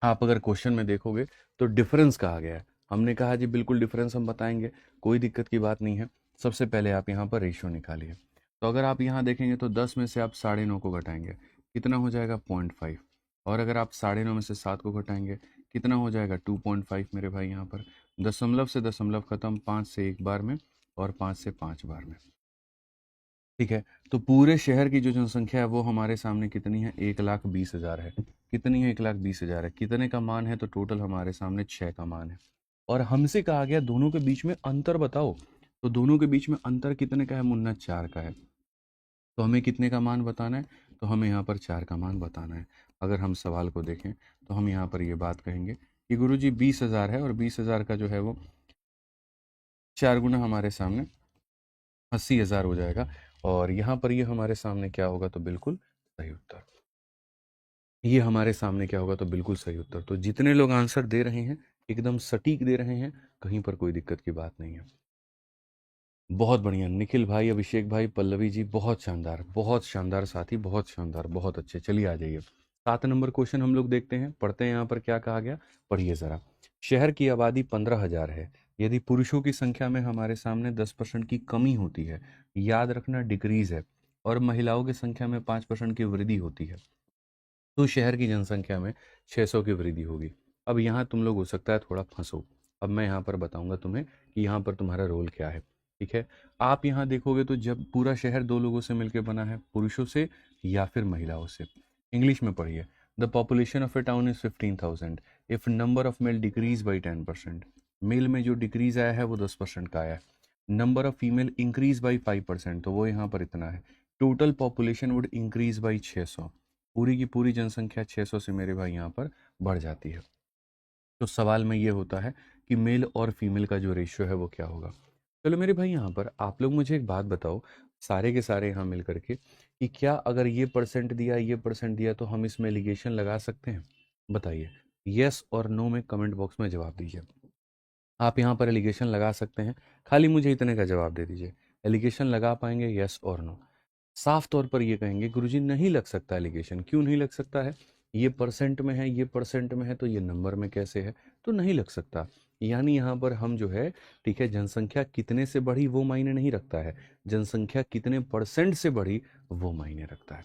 आप अगर क्वेश्चन में देखोगे तो डिफरेंस कहा गया है, हमने कहा जी बिल्कुल डिफरेंस हम बताएंगे, कोई दिक्कत की बात नहीं है। सबसे पहले आप यहाँ पर रेशियो निकालिए। तो अगर आप यहाँ देखेंगे तो 10 में से आप 9.5 को घटाएंगे, कितना हो जाएगा, 0.5। और अगर आप 9.5 में से 7 को घटाएंगे कितना हो जाएगा, 2.5 मेरे भाई। यहाँ पर दशमलव से दशमलव खत्म, 5 से 1 बार में, और 5 से 5 बार में, ठीक है। तो पूरे शहर की जो जनसंख्या है वो हमारे सामने कितनी है, 1,20,000 है। कितनी है, 1,20,000 है। कितने का मान है, तो टोटल हमारे सामने 6 का मान है। और हमसे कहा गया दोनों के बीच में अंतर बताओ, तो दोनों के बीच में अंतर कितने का है मुन्ना, 4 का है। तो हमें कितने का मान बताना है, तो हमें यहाँ पर 4 का मान बताना है। अगर हम सवाल को देखें तो हम यहाँ पर ये बात कहेंगे कि गुरुजी 20,000 है, और 20,000 का जो है वो 4 गुना हमारे सामने 80,000 हो जाएगा। और यहाँ पर ये हमारे सामने क्या होगा, तो बिल्कुल सही उत्तर। ये हमारे सामने क्या होगा, तो बिल्कुल सही उत्तर। तो जितने लोग आंसर दे रहे हैं एकदम सटीक दे रहे हैं, कहीं पर कोई दिक्कत की बात नहीं है। बहुत बढ़िया निखिल भाई, अभिषेक भाई, पल्लवी जी, बहुत शानदार साथी, बहुत शानदार, बहुत अच्छे। चलिए आ जाइए, 7 नंबर क्वेश्चन हम लोग देखते हैं, पढ़ते हैं यहाँ पर क्या कहा गया, पढ़िए जरा। शहर की आबादी 15,000 है, यदि पुरुषों की संख्या में हमारे सामने 10% की कमी होती है, याद रखना डिक्रीज है, और महिलाओं की संख्या में 5% की वृद्धि होती है, तो शहर की जनसंख्या में 600 की वृद्धि होगी। अब यहाँ तुम लोग हो सकता है थोड़ा फंसो, अब मैं यहाँ पर बताऊंगा तुम्हें कि यहाँ पर तुम्हारा रोल क्या है, ठीक है। आप यहाँ देखोगे तो जब पूरा शहर 2 लोगों से मिलकर बना है, पुरुषों से या फिर महिलाओं से, इंग्लिश में पढ़िए, the population of a town is 15,000 if number of male decrease by 10%, male में जो डिक्रीज आया है वो 10% का आया है, number of female increase by 5%, तो वो यहाँ पर इतना है, total population would increase by 600, पूरी की पूरी जनसंख्या 600 से मेरे भाई यहाँ पर बढ़ जाती है। तो सवाल में ये होता है कि मेल और फीमेल का जो रेशियो है वो क्या होगा। चलो मेरे भाई यहाँ पर आप लोग मुझे एक बात बताओ, सारे के सारे यहाँ मिल करके, कि क्या अगर ये परसेंट दिया ये परसेंट दिया तो हम इसमें एलिगेशन लगा सकते हैं? बताइए, यस और नो में कमेंट बॉक्स में जवाब दीजिए। आप यहाँ पर एलिगेशन लगा सकते हैं, खाली मुझे इतने का जवाब दे दीजिए, एलिगेशन लगा पाएंगे यस और नो? साफ तौर पर ये कहेंगे गुरुजी नहीं लग सकता एलिगेशन। क्यों नहीं लग सकता है? ये परसेंट में है, ये परसेंट में है, तो ये नंबर में कैसे है? तो नहीं लग सकता। यानी यहाँ पर हम जो है, ठीक है, जनसंख्या कितने से बढ़ी वो मायने नहीं रखता है, जनसंख्या कितने परसेंट से बढ़ी वो मायने रखता है।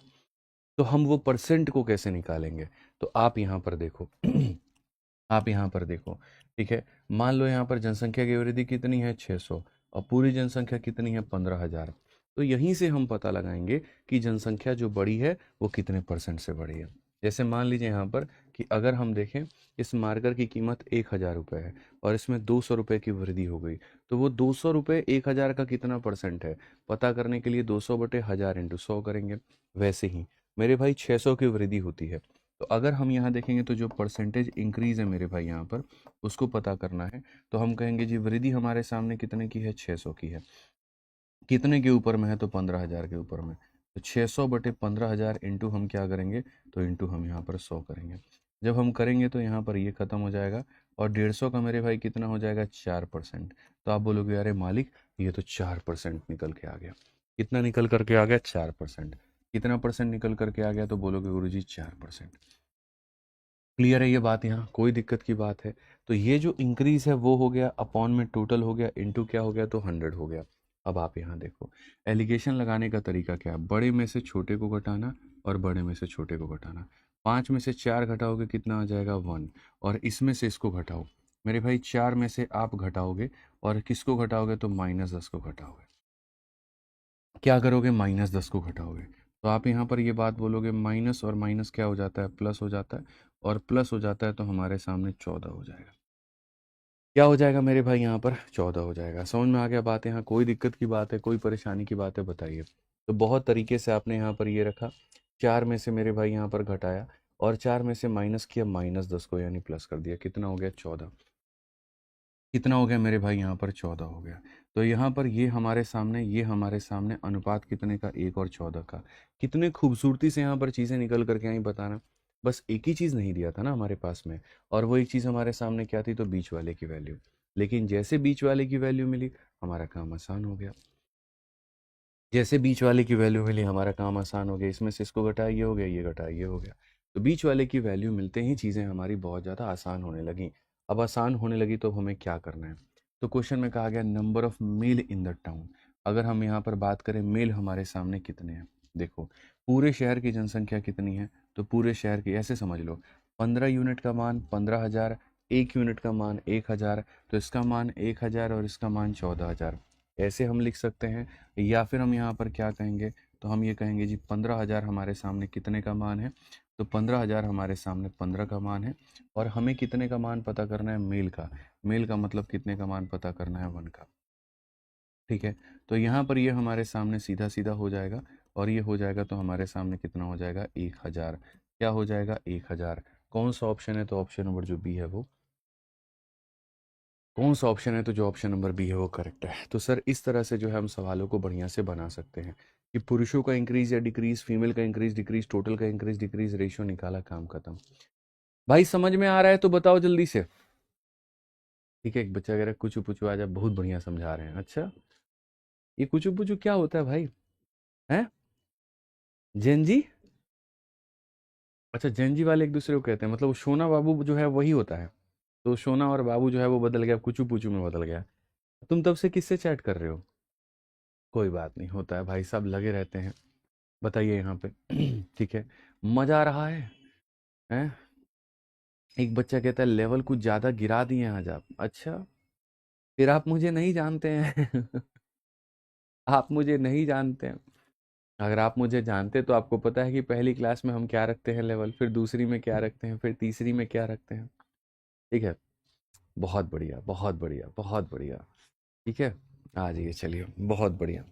तो हम वो परसेंट को कैसे निकालेंगे? तो आप यहाँ पर देखो आप यहाँ पर देखो, ठीक है, मान लो यहाँ पर जनसंख्या की वृद्धि कितनी है 600 और पूरी जनसंख्या कितनी है 15,000, तो यहीं से हम पता लगाएंगे कि जनसंख्या जो बढ़ी है वो कितने परसेंट से बढ़ी है। जैसे मान लीजिए यहाँ पर कि अगर हम देखें इस मार्कर की कीमत 1,000 रुपये है और इसमें 200 रुपये की वृद्धि हो गई, तो वो 200 रुपये 1,000 का कितना परसेंट है पता करने के लिए 200/1000 इंटू 100 करेंगे। वैसे ही मेरे भाई 600 की वृद्धि होती है, तो अगर हम यहाँ देखेंगे तो जो परसेंटेज इंक्रीज है मेरे भाई यहाँ पर उसको पता करना है, तो हम कहेंगे जी वृद्धि हमारे सामने कितने की है 600 की है, कितने के ऊपर में है तो 15,000 के ऊपर में, तो 600/15,000 इंटू हम क्या करेंगे तो इंटू हम यहाँ पर 100 करेंगे। जब हम करेंगे तो यहाँ पर ये खत्म हो जाएगा और 150 का मेरे भाई कितना हो जाएगा 4%। तो आप बोलोगे अरे मालिक ये तो 4% निकल के आ गया। कितना निकल करके आ गया? 4%। कितना परसेंट निकल करके आ गया? तो बोलोगे गुरुजी 4%। क्लियर है ये बात? यहाँ कोई दिक्कत की बात है? तो ये जो इंक्रीज है वो हो गया अपॉन में टोटल हो गया इंटू क्या हो गया तो 100 हो गया। अब आप यहाँ देखो एलिगेशन लगाने का तरीका क्या है, बड़े में से छोटे को घटाना और बड़े में से छोटे को घटाना। 5 में से 4 घटाओगे कितना आ जाएगा 1, और इसमें से इसको घटाओ मेरे भाई, 4 में से आप घटाओगे और किसको घटाओगे तो -10 को घटाओगे। क्या करोगे? -10 को घटाओगे, तो आप यहाँ पर ये बात बोलोगे माइनस और माइनस क्या हो जाता है प्लस हो जाता है, और प्लस हो जाता है तो हमारे सामने 14 हो जाएगा। क्या हो जाएगा मेरे भाई? यहाँ पर 14 हो जाएगा। समझ में आ गया बात? यहाँ कोई दिक्कत की बात है, कोई परेशानी की बात है? बताइए। तो बहुत तरीके से आपने यहाँ पर ये रखा, 4 में से मेरे भाई यहाँ पर घटाया और 4 में से माइनस किया -10 को, यानी प्लस कर दिया, कितना हो गया 14। कितना हो गया मेरे भाई? यहाँ पर 14 हो गया। तो यहाँ पर ये हमारे सामने अनुपात कितने का? 1 और 14 का। कितने खूबसूरती से यहाँ पर चीज़ें निकल करके आई बताना। बस एक ही चीज़ नहीं दिया था ना हमारे पास में, और वो एक चीज़ हमारे सामने क्या थी? तो बीच वाले की वैल्यू। लेकिन जैसे बीच वाले की वैल्यू मिली हमारा काम आसान हो गया। जैसे बीच वाले की वैल्यू मिली हमारा काम आसान हो गया। इसमें से इसको घटाया ये हो गया, ये घटाया ये हो गया। तो बीच वाले की वैल्यू मिलते ही चीज़ें हमारी बहुत ज़्यादा आसान होने लगी। अब आसान होने लगी तो हमें क्या करना है? तो क्वेश्चन में कहा गया number of male in the town. अगर हम यहाँ पर बात करें मेल हमारे सामने कितने हैं, देखो पूरे शहर की जनसंख्या कितनी है, तो पूरे शहर की ऐसे समझ लो 15 यूनिट का मान 15,000, 1 यूनिट का मान 1,000, तो इसका मान 1,000 और इसका मान 14,000, ऐसे हम लिख सकते हैं। या फिर हम यहाँ पर क्या कहेंगे, तो हम ये कहेंगे जी 15,000 हमारे सामने कितने का मान है, तो 15,000 हमारे सामने 15 का मान है, और हमें कितने का मान पता करना है? मेल का। मेल का मतलब कितने का मान पता करना है? 1 का। ठीक है, तो यहाँ पर ये हमारे सामने सीधा सीधा हो जाएगा, और ये हो जाएगा तो हमारे सामने कितना हो जाएगा? 1,000। क्या हो जाएगा? 1,000। कौन सा ऑप्शन है? तो ऑप्शन नंबर जो बी है वो, कौन सा ऑप्शन है? तो जो ऑप्शन नंबर बी है वो करेक्ट है। तो सर इस तरह से जो है हम सवालों को बढ़िया से बना सकते हैं कि पुरुषों का इंक्रीज या डिक्रीज, फीमेल का इंक्रीज डिक्रीज, टोटल का इंक्रीज डिक्रीज, रेशियो निकाला, काम खत्म। भाई समझ में आ रहा है तो बताओ जल्दी से। ठीक है, एक बच्चा कह रहा है कुछ पुचू आज आप बहुत बढ़िया समझा रहे हैं। अच्छा, ये कुछ पुचू क्या होता है भाई? हैं? जेनजी? अच्छा, जेनजी वाले एक दूसरे को कहते हैं, मतलब वो सोना बाबू जो है वही होता है। तो सोना और बाबू जो है वो बदल गया, कुचू पुचू में बदल गया। तुम तब से किससे चैट कर रहे हो? कोई बात नहीं, होता है भाई, सब लगे रहते हैं। बताइए यहाँ पे ठीक है, मजा आ रहा है? हैं? एक बच्चा कहता है लेवल कुछ ज़्यादा गिरा दिए आज आप। अच्छा, फिर आप मुझे नहीं जानते हैं आप मुझे नहीं जानते हैं। अगर आप मुझे जानते तो आपको पता है कि पहली क्लास में हम क्या रखते हैं लेवल, फिर दूसरी में क्या रखते हैं, फिर तीसरी में क्या रखते हैं। ठीक है, बहुत बढ़िया, बहुत बढ़िया, बहुत बढ़िया। ठीक है, आ जाइए, चलिए, बहुत बढ़िया।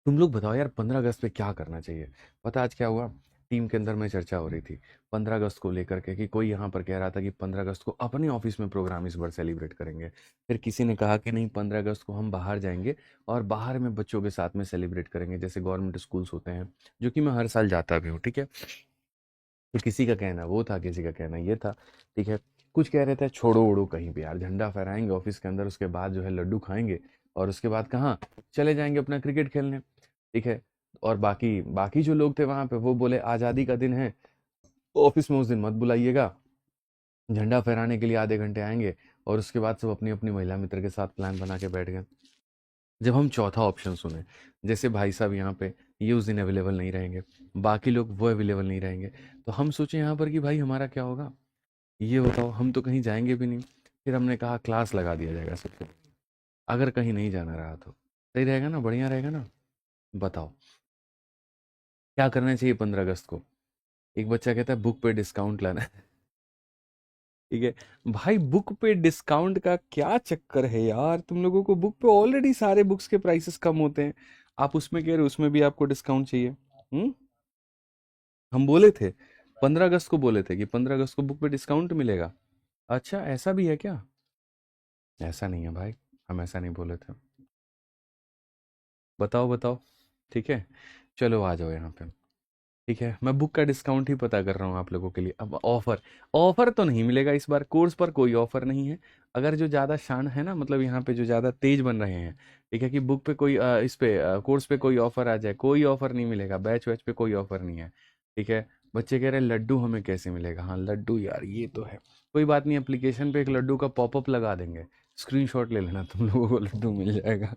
तुम लोग बताओ यार, 15 अगस्त पे क्या करना चाहिए। पता आज क्या हुआ, टीम के अंदर में चर्चा हो रही थी 15 अगस्त को लेकर के, कि कोई यहाँ पर कह रहा था कि 15 अगस्त को अपने ऑफिस में प्रोग्राम इस बार सेलिब्रेट करेंगे। फिर किसी ने कहा कि नहीं, 15 अगस्त को हम बाहर जाएंगे और बाहर में बच्चों के साथ में सेलिब्रेट करेंगे, जैसे गवर्नमेंट स्कूल्स होते हैं, जो कि मैं हर साल जाता भी हूँ। ठीक है, तो किसी का कहना वो था, किसी का कहना ये था। ठीक है, कुछ कह रहे थे छोड़ो ओड़ो कहीं पे यार, झंडा फहराएंगे ऑफिस के अंदर, उसके बाद जो है लड्डू खाएंगे, और उसके बाद कहाँ चले जाएंगे अपना क्रिकेट खेलने। ठीक है, और बाकी बाकी जो लोग थे वहां पे, वो बोले आज़ादी का दिन है, ऑफिस में उस दिन मत बुलाइएगा, झंडा फहराने के लिए आधे घंटे आएंगे, और उसके बाद सब अपनी अपनी महिला मित्र के साथ प्लान बना के बैठ गए। जब हम चौथा ऑप्शन सुने, जैसे भाई साहब यहाँ पे ये उस दिन अवेलेबल नहीं रहेंगे, बाकी लोग वो अवेलेबल नहीं रहेंगे, तो हम सोचे यहाँ पर कि भाई हमारा क्या होगा, ये बताओ, हम तो कहीं जाएंगे भी नहीं। फिर हमने कहा क्लास लगा दिया जाएगा सबको, अगर कहीं नहीं जाना रहा तो सही रहेगा ना, बढ़िया रहेगा ना। बताओ क्या करना चाहिए 15 अगस्त को। एक बच्चा कहता है बुक पे डिस्काउंट लाना है। ठीक है भाई, बुक पे डिस्काउंट का क्या चक्कर है यार, तुम लोगों को बुक पे ऑलरेडी सारे बुक्स के प्राइसेस कम होते हैं, आप उसमें कह रहे हो उसमें भी आपको डिस्काउंट चाहिए। हम बोले थे 15 अगस्त को, बोले थे कि 15 अगस्त को बुक पे डिस्काउंट मिलेगा। अच्छा, ऐसा भी है क्या? ऐसा नहीं है भाई, हम ऐसा नहीं बोले थे। बताओ बताओ। ठीक है, चलो आ जाओ यहाँ पे। ठीक है, मैं बुक का डिस्काउंट ही पता कर रहा हूँ आप लोगों के लिए। अब ऑफर, ऑफर तो नहीं मिलेगा इस बार, कोर्स पर कोई ऑफर नहीं है। अगर जो ज़्यादा शान है ना, मतलब यहाँ पे जो ज़्यादा तेज बन रहे हैं, ठीक है, कि बुक पे कोई इस पे कोर्स पे कोई ऑफर आ जाए, कोई ऑफर नहीं मिलेगा, बैच वैच पे कोई ऑफर नहीं है। ठीक है, बच्चे कह रहे हैं लड्डू हमें कैसे मिलेगा। हाँ लड्डू यार, ये तो है, कोई बात नहीं, एप्लीकेशन पे एक लड्डू का पॉपअप लगा देंगे, स्क्रीनशॉट ले लेना, तुम लोगों को लड्डू मिल जाएगा।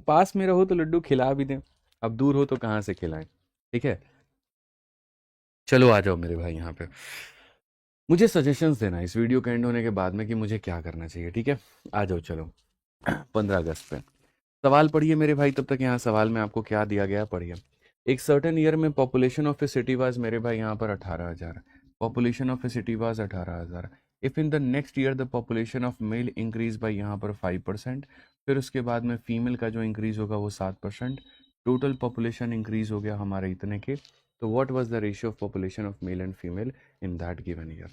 पास में रहो तो लड्डू खिला भी दें, अब दूर हो तो कहाँ से खिलाएं। ठीक है, चलो आ जाओ मेरे भाई यहाँ पे, मुझे सजेशंस देना इस वीडियो के एंड होने के बाद में कि मुझे क्या करना चाहिए। ठीक है, आ जाओ चलो। 15 अगस्त पे सवाल पढ़िए मेरे भाई, तब तक यहाँ सवाल में आपको क्या दिया गया पढ़िए। एक सर्टेन ईयर में population of A city was, मेरे भाई यहाँ पर 18,000, population of A city was 18,000। If in the next year the population of male increase by यहाँ पर 5%, फिर उसके बाद में फीमेल का जो इंक्रीज होगा वो 7%, टोटल पॉपुलेशन इंक्रीज हो गया हमारे इतने के। तो what was the ratio of population of male and female in that given year.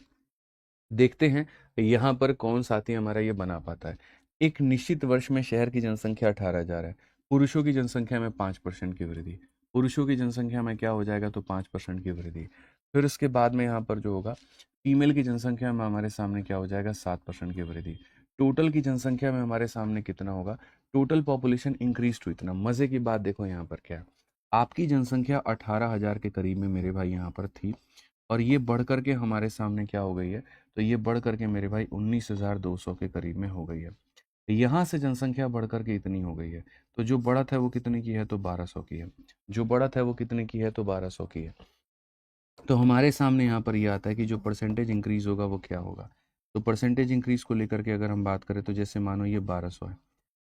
देखते हैं यहाँ पर कौन साथी हमारा ये बना पाता है। एक निश्चित वर्ष में शहर की जनसंख्या 18,000 है, पुरुषों की जनसंख्या में 5% की वृद्धि, पुरुषों की जनसंख्या में क्या हो जाएगा, तो 5% की वृद्धि। फिर उसके बाद में यहाँ पर जो होगा, फीमेल की जनसंख्या में हमारे सामने क्या हो जाएगा, 7% की वृद्धि। टोटल की जनसंख्या में हमारे सामने कितना होगा, टोटल पॉपुलेशन इंक्रीज टू इतना। मजे की बात देखो यहाँ पर क्या है, आपकी जनसंख्या 18,000 के करीब में मेरे भाई यहाँ पर थी, और ये बढ़ करके हमारे सामने क्या हो गई है, तो ये बढ़ करके मेरे भाई 19,200 के करीब में हो गई है। यहाँ से जनसंख्या बढ़ करके इतनी हो गई है, तो जो बढ़त है वो कितने की है, तो 1200 की है। जो बढ़त है वो कितने की है, तो 1200 की है। तो हमारे सामने यहाँ पर ये आता है कि जो परसेंटेज इंक्रीज होगा वो क्या होगा। तो परसेंटेज इंक्रीज को लेकर के अगर हम बात करें, तो जैसे मानो ये 1200 है,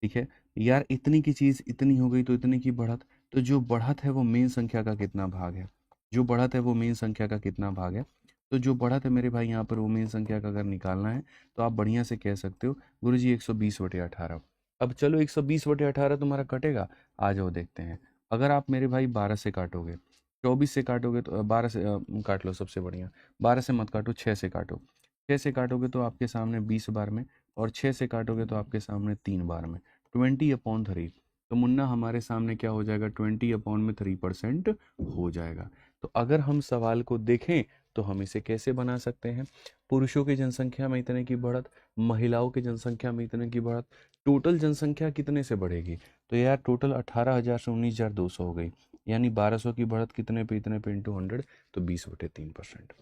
ठीक है यार, इतनी की चीज़ इतनी हो गई, तो इतनी की बढ़त, तो जो बढ़त है वो मेन संख्या का कितना भाग है, जो बढ़त है वो मेन संख्या का कितना भाग है। तो जो बढ़त है मेरे भाई यहाँ पर वो मेन संख्या का अगर निकालना है, तो आप बढ़िया से कह सकते हो गुरुजी 120/18। अब चलो 120/18 तुम्हारा कटेगा, आ जाओ देखते हैं। अगर आप मेरे भाई 12 से काटोगे, 24 से काटोगे, तो 12 से काट लो, सबसे बढ़िया। 12 से मत काटो, 6 से काटो, 6 से काटोगे तो आपके सामने 20 बार में, और 6 से काटोगे तो आपके सामने 3 बार में, 20/3। तो मुन्ना हमारे सामने क्या हो जाएगा, 20/3% हो जाएगा। तो अगर हम सवाल को देखें तो हम इसे कैसे बना सकते हैं, पुरुषों की जनसंख्या में इतने की बढ़त, महिलाओं की जनसंख्या में इतने की बढ़त, टोटल जनसंख्या कितने से बढ़ेगी, तो यार टोटल 18,000 से 19,200 हो गई, यानी 1200 की बढ़त कितने पे, इतने पे इंटू 100, तो 20/3%।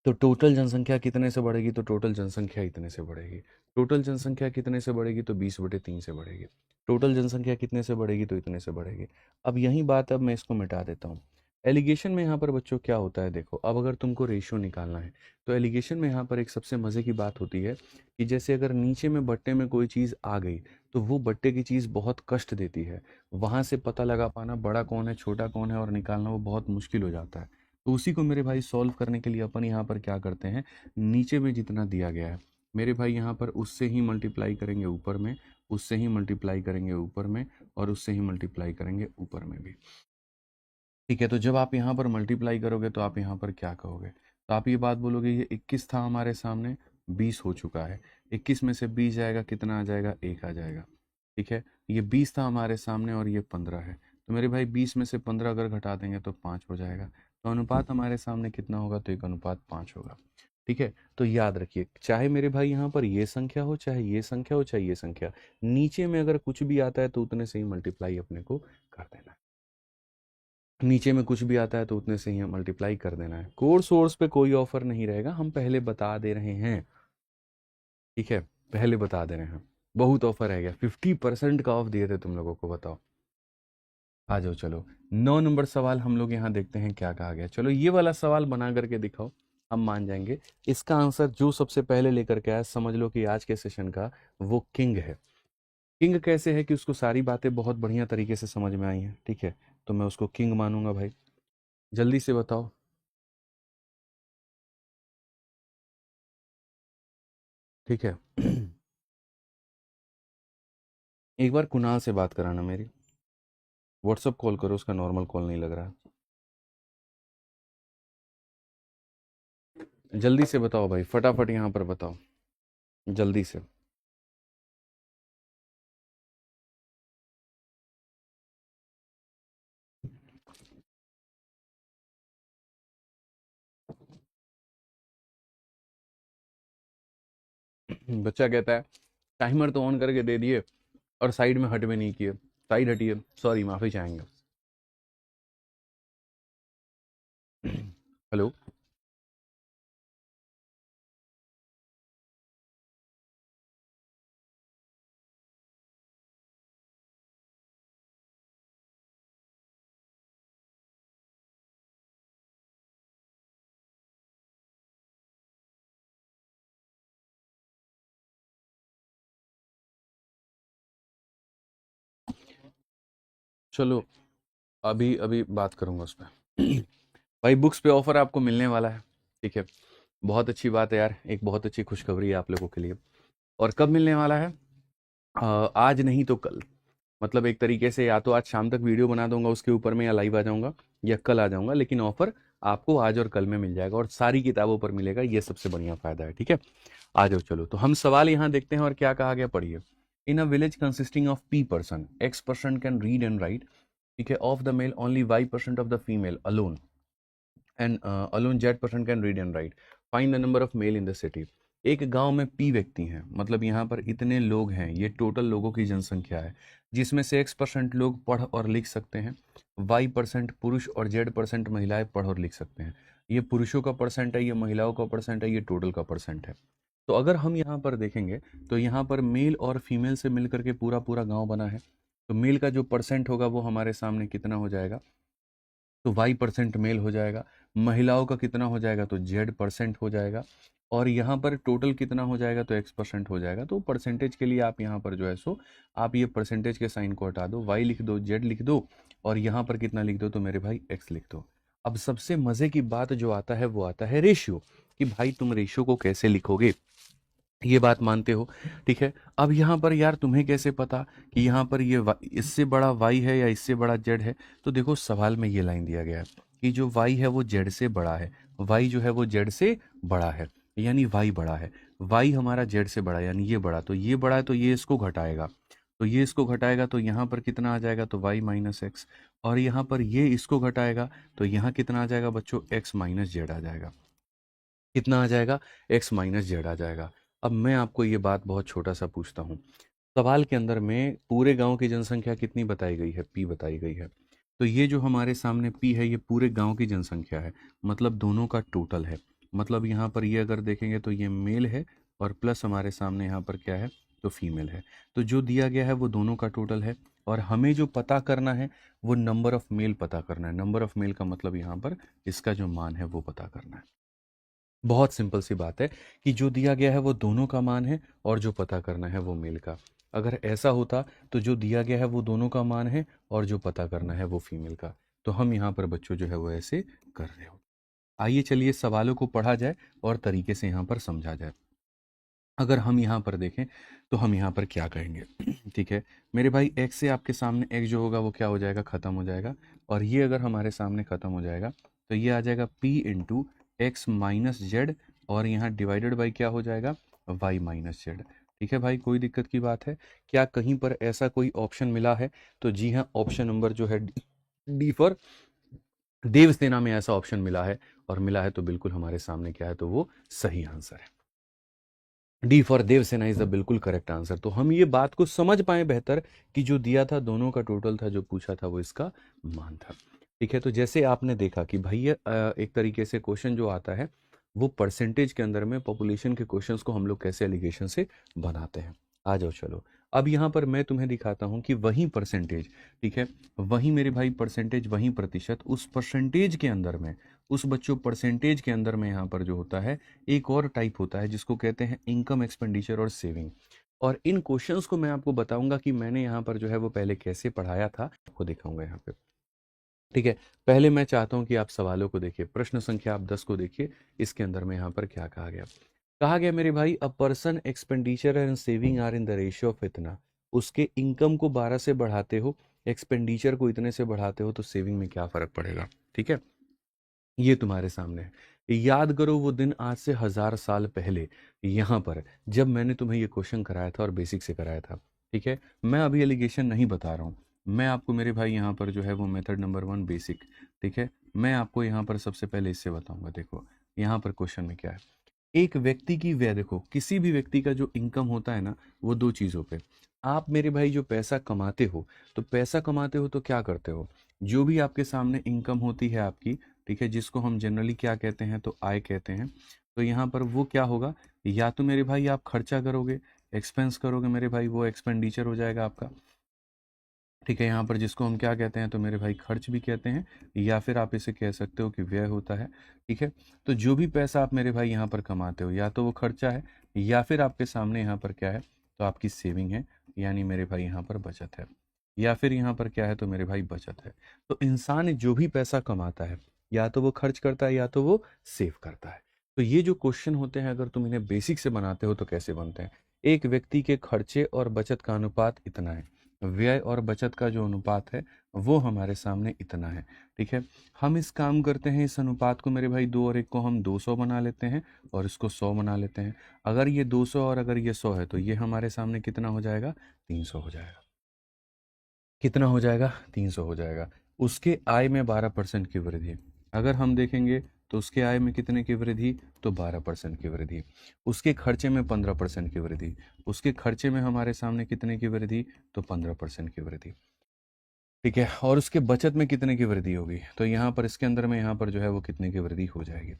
तो टोटल जनसंख्या कितने से बढ़ेगी, तो टोटल जनसंख्या इतने से बढ़ेगी, टोटल जनसंख्या कितने से बढ़ेगी, तो 20/3 से बढ़ेगी, टोटल जनसंख्या कितने से बढ़ेगी, तो इतने से बढ़ेगी। अब यही बात, अब मैं इसको मिटा देता हूँ, एलिगेशन में यहाँ पर बच्चों क्या होता है, देखो अब अगर तुमको रेशियो निकालना है तो एलिगेशन में यहाँ पर एक सबसे मज़े की बात होती है कि जैसे अगर नीचे में बट्टे में कोई चीज़ आ गई तो वो बट्टे की चीज़ बहुत कष्ट देती है, वहाँ से पता लगा पाना बड़ा कौन है छोटा कौन है और निकालना वो बहुत मुश्किल हो जाता है। तो उसी को मेरे भाई सॉल्व करने के लिए अपन यहाँ पर क्या करते हैं, नीचे में जितना दिया गया है मेरे भाई यहाँ पर उससे ही मल्टीप्लाई करेंगे ऊपर में, उससे ही मल्टीप्लाई करेंगे ऊपर में, और उससे ही मल्टीप्लाई करेंगे ऊपर में भी। ठीक है, तो जब आप यहाँ पर मल्टीप्लाई करोगे तो आप यहाँ पर क्या कहोगे, तो आप ये बात बोलोगे ये 21 था हमारे सामने, 20 हो चुका है। 21 में से 20 जाएगा कितना आ जाएगा, 1 आ जाएगा। ठीक है, ये 20 था हमारे सामने और ये 15 है, तो मेरे भाई 20 में से 15 अगर घटा देंगे तो 5 हो जाएगा। तो अनुपात हमारे सामने कितना होगा, तो एक अनुपात 5 होगा। ठीक है, तो याद रखिए चाहे मेरे भाई यहाँ पर ये संख्या हो, चाहे ये संख्या हो, चाहे ये संख्या, नीचे में अगर कुछ भी आता है तो उतने से ही मल्टीप्लाई अपने को कर देना है। नीचे में कुछ भी आता है तो उतने से ही मल्टीप्लाई कर देना है। कोर्स वोर्स पे कोई ऑफर नहीं रहेगा, हम पहले बता दे रहे हैं। ठीक है, पहले बता दे रहे हैं, बहुत ऑफर है गया, 50% का ऑफ दिए थे तुम लोगों को, बताओ। आ जाओ, चलो 9 नंबर सवाल हम लोग यहाँ देखते हैं क्या कहा गया। चलो ये वाला सवाल बना करके दिखाओ, हम मान जाएंगे। इसका आंसर जो सबसे पहले लेकर के आया, समझ लो कि आज के सेशन का वो किंग है। किंग कैसे है कि उसको सारी बातें बहुत बढ़िया तरीके से समझ में आई हैं। ठीक है, तो मैं उसको किंग मानूंगा भाई। जल्दी से बताओ। ठीक है एक बार कुणाल से बात कराना मेरी, व्हाट्सअप कॉल करो, उसका नॉर्मल कॉल नहीं लग रहा। जल्दी से बताओ भाई, फटाफट यहाँ पर बताओ, जल्दी से। बच्चा कहता है टाइमर तो ऑन करके दे दिए और साइड में हट में नहीं किए, साइड हटिए, सॉरी माफी चाहेंगे। हेलो, चलो अभी अभी बात करूंगा उस पर। भाई बुक्स पे ऑफर आपको मिलने वाला है। ठीक है, बहुत अच्छी बात है यार, एक बहुत अच्छी खुशखबरी है आप लोगों के लिए। और कब मिलने वाला है, आज नहीं तो कल, मतलब एक तरीके से या तो आज शाम तक वीडियो बना दूंगा उसके ऊपर में, या लाइव आ जाऊंगा, या कल आ जाऊंगा, लेकिन ऑफर आपको आज और कल में मिल जाएगा और सारी किताबों पर मिलेगा, ये सबसे बढ़िया फायदा है। ठीक है, आ जाओ, चलो तो हम सवाल यहाँ देखते हैं और क्या कहा गया, पढ़िए। In a village consisting of P person, X% can read and write. ठीक है, of the male only Y% of the female alone and alone Z% can read and write. Find the number of male in the city. एक गांव में P व्यक्ति हैं, मतलब यहाँ पर इतने लोग हैं, ये टोटल लोगों की जनसंख्या है, जिसमें से X% लोग पढ़ और लिख सकते हैं, Y% पुरुष और Z% महिलाएं पढ़ और लिख सकते हैं। ये पुरुषों का परसेंट है, ये महिलाओं का परसेंट है, ये टोटल का परसेंट है। तो अगर हम यहाँ पर देखेंगे तो यहाँ पर मेल और फीमेल से मिलकर के पूरा पूरा गांव बना है। तो मेल का जो परसेंट होगा वो हमारे सामने कितना हो जाएगा, तो Y% मेल हो जाएगा। महिलाओं का कितना हो जाएगा, तो Z% हो जाएगा। और यहाँ पर टोटल कितना हो जाएगा, तो X% हो जाएगा। तो परसेंटेज के लिए आप यहाँ पर जो है सो आप ये परसेंटेज के साइन को हटा दो, Y लिख दो, Z लिख दो, और यहाँ पर कितना लिख दो, तो मेरे भाई X लिख दो। अब सबसे मजे की बात जो आता है वो आता है रेशियो, कि भाई तुम रेशियो को कैसे लिखोगे, ये बात मानते हो। ठीक है, अब यहाँ पर यार तुम्हें कैसे पता कि यहाँ पर ये इससे बड़ा y है या इससे बड़ा z है। तो देखो सवाल में ये लाइन दिया गया है कि जो y है वो z से बड़ा है, y जो है वो z से बड़ा है, यानी y बड़ा है, y हमारा z से बड़ा है, यानी ये बड़ा, तो ये बड़ा है तो ये इसको घटाएगा, तो ये इसको घटाएगा तो यहाँ पर कितना आ जाएगा, तो y माइनस एक्स, और यहाँ पर ये इसको घटाएगा तो यहाँ कितना आ जाएगा बच्चों, x माइनस जेड आ जाएगा। कितना आ जाएगा, x माइनस जेड आ जाएगा। अब मैं आपको ये बात बहुत छोटा सा पूछता हूँ, सवाल के अंदर में पूरे गांव की जनसंख्या कितनी बताई गई है, P बताई गई है। तो ये जो हमारे सामने P है ये पूरे गांव की जनसंख्या है, मतलब दोनों का टोटल है। मतलब यहाँ पर ये अगर देखेंगे तो ये मेल है और प्लस हमारे सामने यहाँ पर क्या है, तो फीमेल है। तो जो दिया गया है वो दोनों का टोटल है। और हमें जो पता करना है वो नंबर ऑफ मेल पता करना है। नंबर ऑफ मेल का मतलब यहाँ पर इसका जो मान है वो पता करना है। बहुत सिंपल सी बात है कि जो दिया गया है वो दोनों का मान है और जो पता करना है वो मेल का। अगर ऐसा होता तो जो दिया गया है वो दोनों का मान है और जो पता करना है वो फीमेल का। तो हम यहाँ पर बच्चों जो है वो ऐसे कर रहे हो। आइए चलिए सवालों को पढ़ा जाए और तरीके से यहाँ पर समझा जाए। अगर हम यहाँ पर देखें तो हम यहाँ पर क्या कहेंगे ठीक है मेरे भाई, x से आपके सामने x जो होगा वो क्या हो जाएगा, ख़त्म हो जाएगा। और ये अगर हमारे सामने ख़त्म हो जाएगा तो ये आ जाएगा p into x minus Z, और यहाँ डिवाइडेड बाई क्या हो जाएगा, y माइनस जेड। ठीक है भाई, कोई दिक्कत की बात है क्या? कहीं पर ऐसा कोई ऑप्शन मिला है तो जी हाँ, ऑप्शन नंबर जो है डी फॉर देवसेना में ऐसा ऑप्शन मिला है, और मिला है तो बिल्कुल हमारे सामने क्या है, तो वो सही आंसर है। D for Devsena is the बिल्कुल करेक्ट आंसर। तो हम ये बात को समझ पाए बेहतर कि जो दिया था दोनों का टोटल था, जो पूछा था वो इसका मान था। ठीक है, तो जैसे आपने देखा कि भैया एक तरीके से क्वेश्चन जो आता है वो परसेंटेज के अंदर में पॉपुलेशन के क्वेश्चंस को हम लोग कैसे एलिगेशन से बनाते हैं। आ जाओ चलो, अब यहाँ पर मैं तुम्हें दिखाता हूँ कि वही परसेंटेज, ठीक है, वही मेरे भाई परसेंटेज, वही प्रतिशत, उस परसेंटेज के अंदर में, उस बच्चों परसेंटेज के अंदर में यहाँ पर जो होता है एक और टाइप होता है जिसको कहते हैं इनकम, एक्सपेंडिचर और सेविंग। और इन क्वेश्चंस को मैं आपको बताऊंगा कि मैंने यहाँ पर जो है वो पहले कैसे पढ़ाया था, आपको दिखाऊंगा यहाँ पे। ठीक है, पहले मैं चाहता हूँ कि आप सवालों को देखिए, प्रश्न संख्या आप 10 को देखिए। इसके अंदर में यहाँ पर क्या कहा गया, कहा गया मेरे भाई a person expenditure and saving are in the ratio of इतना। उसके इनकम को 12 से बढ़ाते हो, एक्सपेंडिचर को इतने से बढ़ाते हो, तो सेविंग में क्या फर्क पड़ेगा। ठीक है, ये तुम्हारे सामने है। याद करो वो दिन आज से 1000 साल पहले यहाँ पर जब मैंने तुम्हें ये क्वेश्चन कराया था और बेसिक से कराया था। ठीक है, मैं अभी एलिगेशन नहीं बता रहा हूँ, मैं आपको मेरे भाई यहाँ पर जो है वो मेथड नंबर 1 बेसिक, ठीक है, मैं आपको यहाँ पर सबसे पहले इससे बताऊंगा। देखो यहाँ पर क्वेश्चन में क्या है, एक व्यक्ति की व्यय, देखो किसी भी व्यक्ति का जो इनकम होता है ना, वो दो चीज़ों पे, आप मेरे भाई जो पैसा कमाते हो, तो पैसा कमाते हो तो क्या करते हो, जो भी आपके सामने इनकम होती है आपकी, ठीक है, जिसको हम जनरली क्या कहते हैं, तो आय कहते हैं। तो यहाँ पर वो क्या होगा, या तो मेरे भाई आप खर्चा करोगे, एक्सपेंस करोगे मेरे भाई, वो एक्सपेंडिचर हो जाएगा आपका। ठीक है, यहाँ पर जिसको हम क्या कहते हैं, तो मेरे भाई खर्च भी कहते हैं, या फिर आप इसे कह सकते हो कि व्यय होता है। ठीक है, तो जो भी पैसा आप मेरे भाई यहाँ पर कमाते हो, या तो वो खर्चा है, या फिर आपके सामने यहाँ पर क्या है, तो आपकी सेविंग है, यानी मेरे भाई यहाँ पर बचत है, या फिर यहाँ पर क्या है, तो मेरे भाई बचत है। तो इंसान जो भी पैसा कमाता है, या तो वो खर्च करता है या तो वो सेव करता है। तो ये जो क्वेश्चन होते हैं, अगर तुम इन्हें बेसिक से बनाते हो तो कैसे बनते हैं, एक व्यक्ति के खर्चे और बचत का अनुपात इतना है, व्यय और बचत का जो अनुपात है वो हमारे सामने इतना है। ठीक है, हम इस काम करते हैं, इस अनुपात को मेरे भाई 2 और 1 को हम 200 बना लेते हैं और इसको 100 बना लेते हैं। अगर ये 200 और अगर ये 100 है तो ये हमारे सामने कितना हो जाएगा, 300 हो जाएगा। कितना हो जाएगा, 300 हो जाएगा। उसके आय में 12% की वृद्धि, अगर हम देखेंगे तो उसके आय में कितने की वृद्धि, तो 12% की वृद्धि। उसके खर्चे में 15% की वृद्धि, उसके खर्चे में हमारे सामने कितने की वृद्धि, तो 15% की वृद्धि। ठीक है, और उसके बचत में कितने की वृद्धि होगी, तो यहाँ पर इसके अंदर में यहाँ पर जो है वो कितने की वृद्धि हो जाएगी।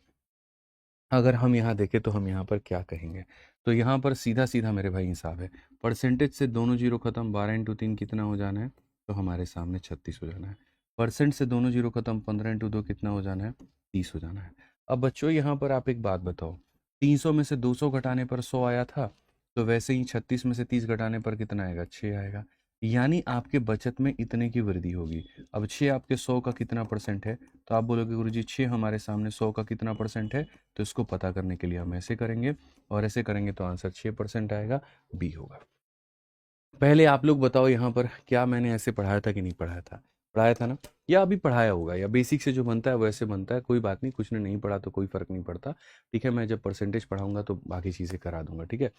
अगर हम यहाँ देखें तो हम यहाँ पर क्या कहेंगे, तो यहाँ पर सीधा सीधा मेरे भाई हिसाब है, परसेंटेज से दोनों जीरो खत्म, 12 इंटू 3 कितना हो जाना है, तो हमारे सामने 36 हो जाना है। परसेंट से दोनों जीरो खत्म, 15 इंटू 2 कितना हो जाना है, 30 हो जाना है। अब बच्चों यहाँ पर आप एक बात बताओ, 300 में से 200 घटाने पर 100 आया था, तो वैसे ही 36 में से 30 घटाने पर कितना आएगा, 6 आएगा, यानी आपके बचत में इतने की वृद्धि होगी। अब 6 आपके 100 का कितना परसेंट है, तो आप बोलोगे गुरुजी 6 हमारे सामने 100 का कितना परसेंट है, तो इसको पता करने के लिए हम ऐसे करेंगे, और ऐसे करेंगे तो आंसर 6% आएगा, बी होगा। पहले आप लोग बताओ यहाँ पर, क्या मैंने ऐसे पढ़ाया था कि नहीं पढ़ाया था, पढ़ाया था ना, या अभी पढ़ाया होगा, या बेसिक से जो बनता है वैसे बनता है, कोई बात नहीं, कुछ ने नहीं पढ़ा तो कोई फर्क नहीं पड़ता। ठीक है, मैं जब परसेंटेज पढ़ाऊंगा तो बाकी चीज़ें करा दूंगा। ठीक है,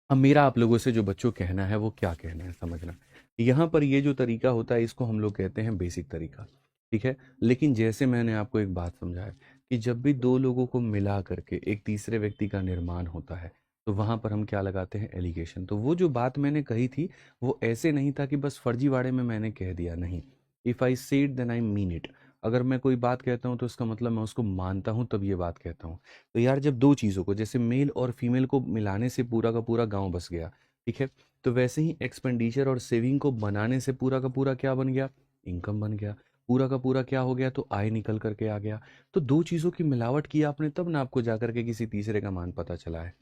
अब मेरा आप लोगों से जो बच्चों कहना है वो क्या कहना है समझना, यहाँ पर ये जो तरीका होता है इसको हम लोग कहते हैं बेसिक तरीका। ठीक है, लेकिन जैसे मैंने आपको एक बात समझाया कि जब भी दो लोगों को मिला करके एक तीसरे व्यक्ति का निर्माण होता है, तो वहाँ पर हम क्या लगाते हैं, एलिगेशन। तो वो जो बात मैंने कही थी वो ऐसे नहीं था कि बस फर्जीवाड़े में मैंने कह दिया, नहीं, if I said then I mean it. अगर मैं कोई बात कहता हूँ तो इसका मतलब मैं उसको मानता हूँ, तब ये बात कहता हूँ। तो यार जब दो चीज़ों को, जैसे मेल और फीमेल को मिलाने से पूरा का पूरा गांव बस गया, ठीक है। तो वैसे ही एक्सपेंडिचर और सेविंग को बनाने से पूरा का पूरा क्या बन गया, इनकम बन गया। पूरा का पूरा क्या हो गया, तो आय निकल करके आ गया। तो दो चीज़ों की मिलावट की आपने, तब ना आपको जाकर के किसी तीसरे का मान पता चला है।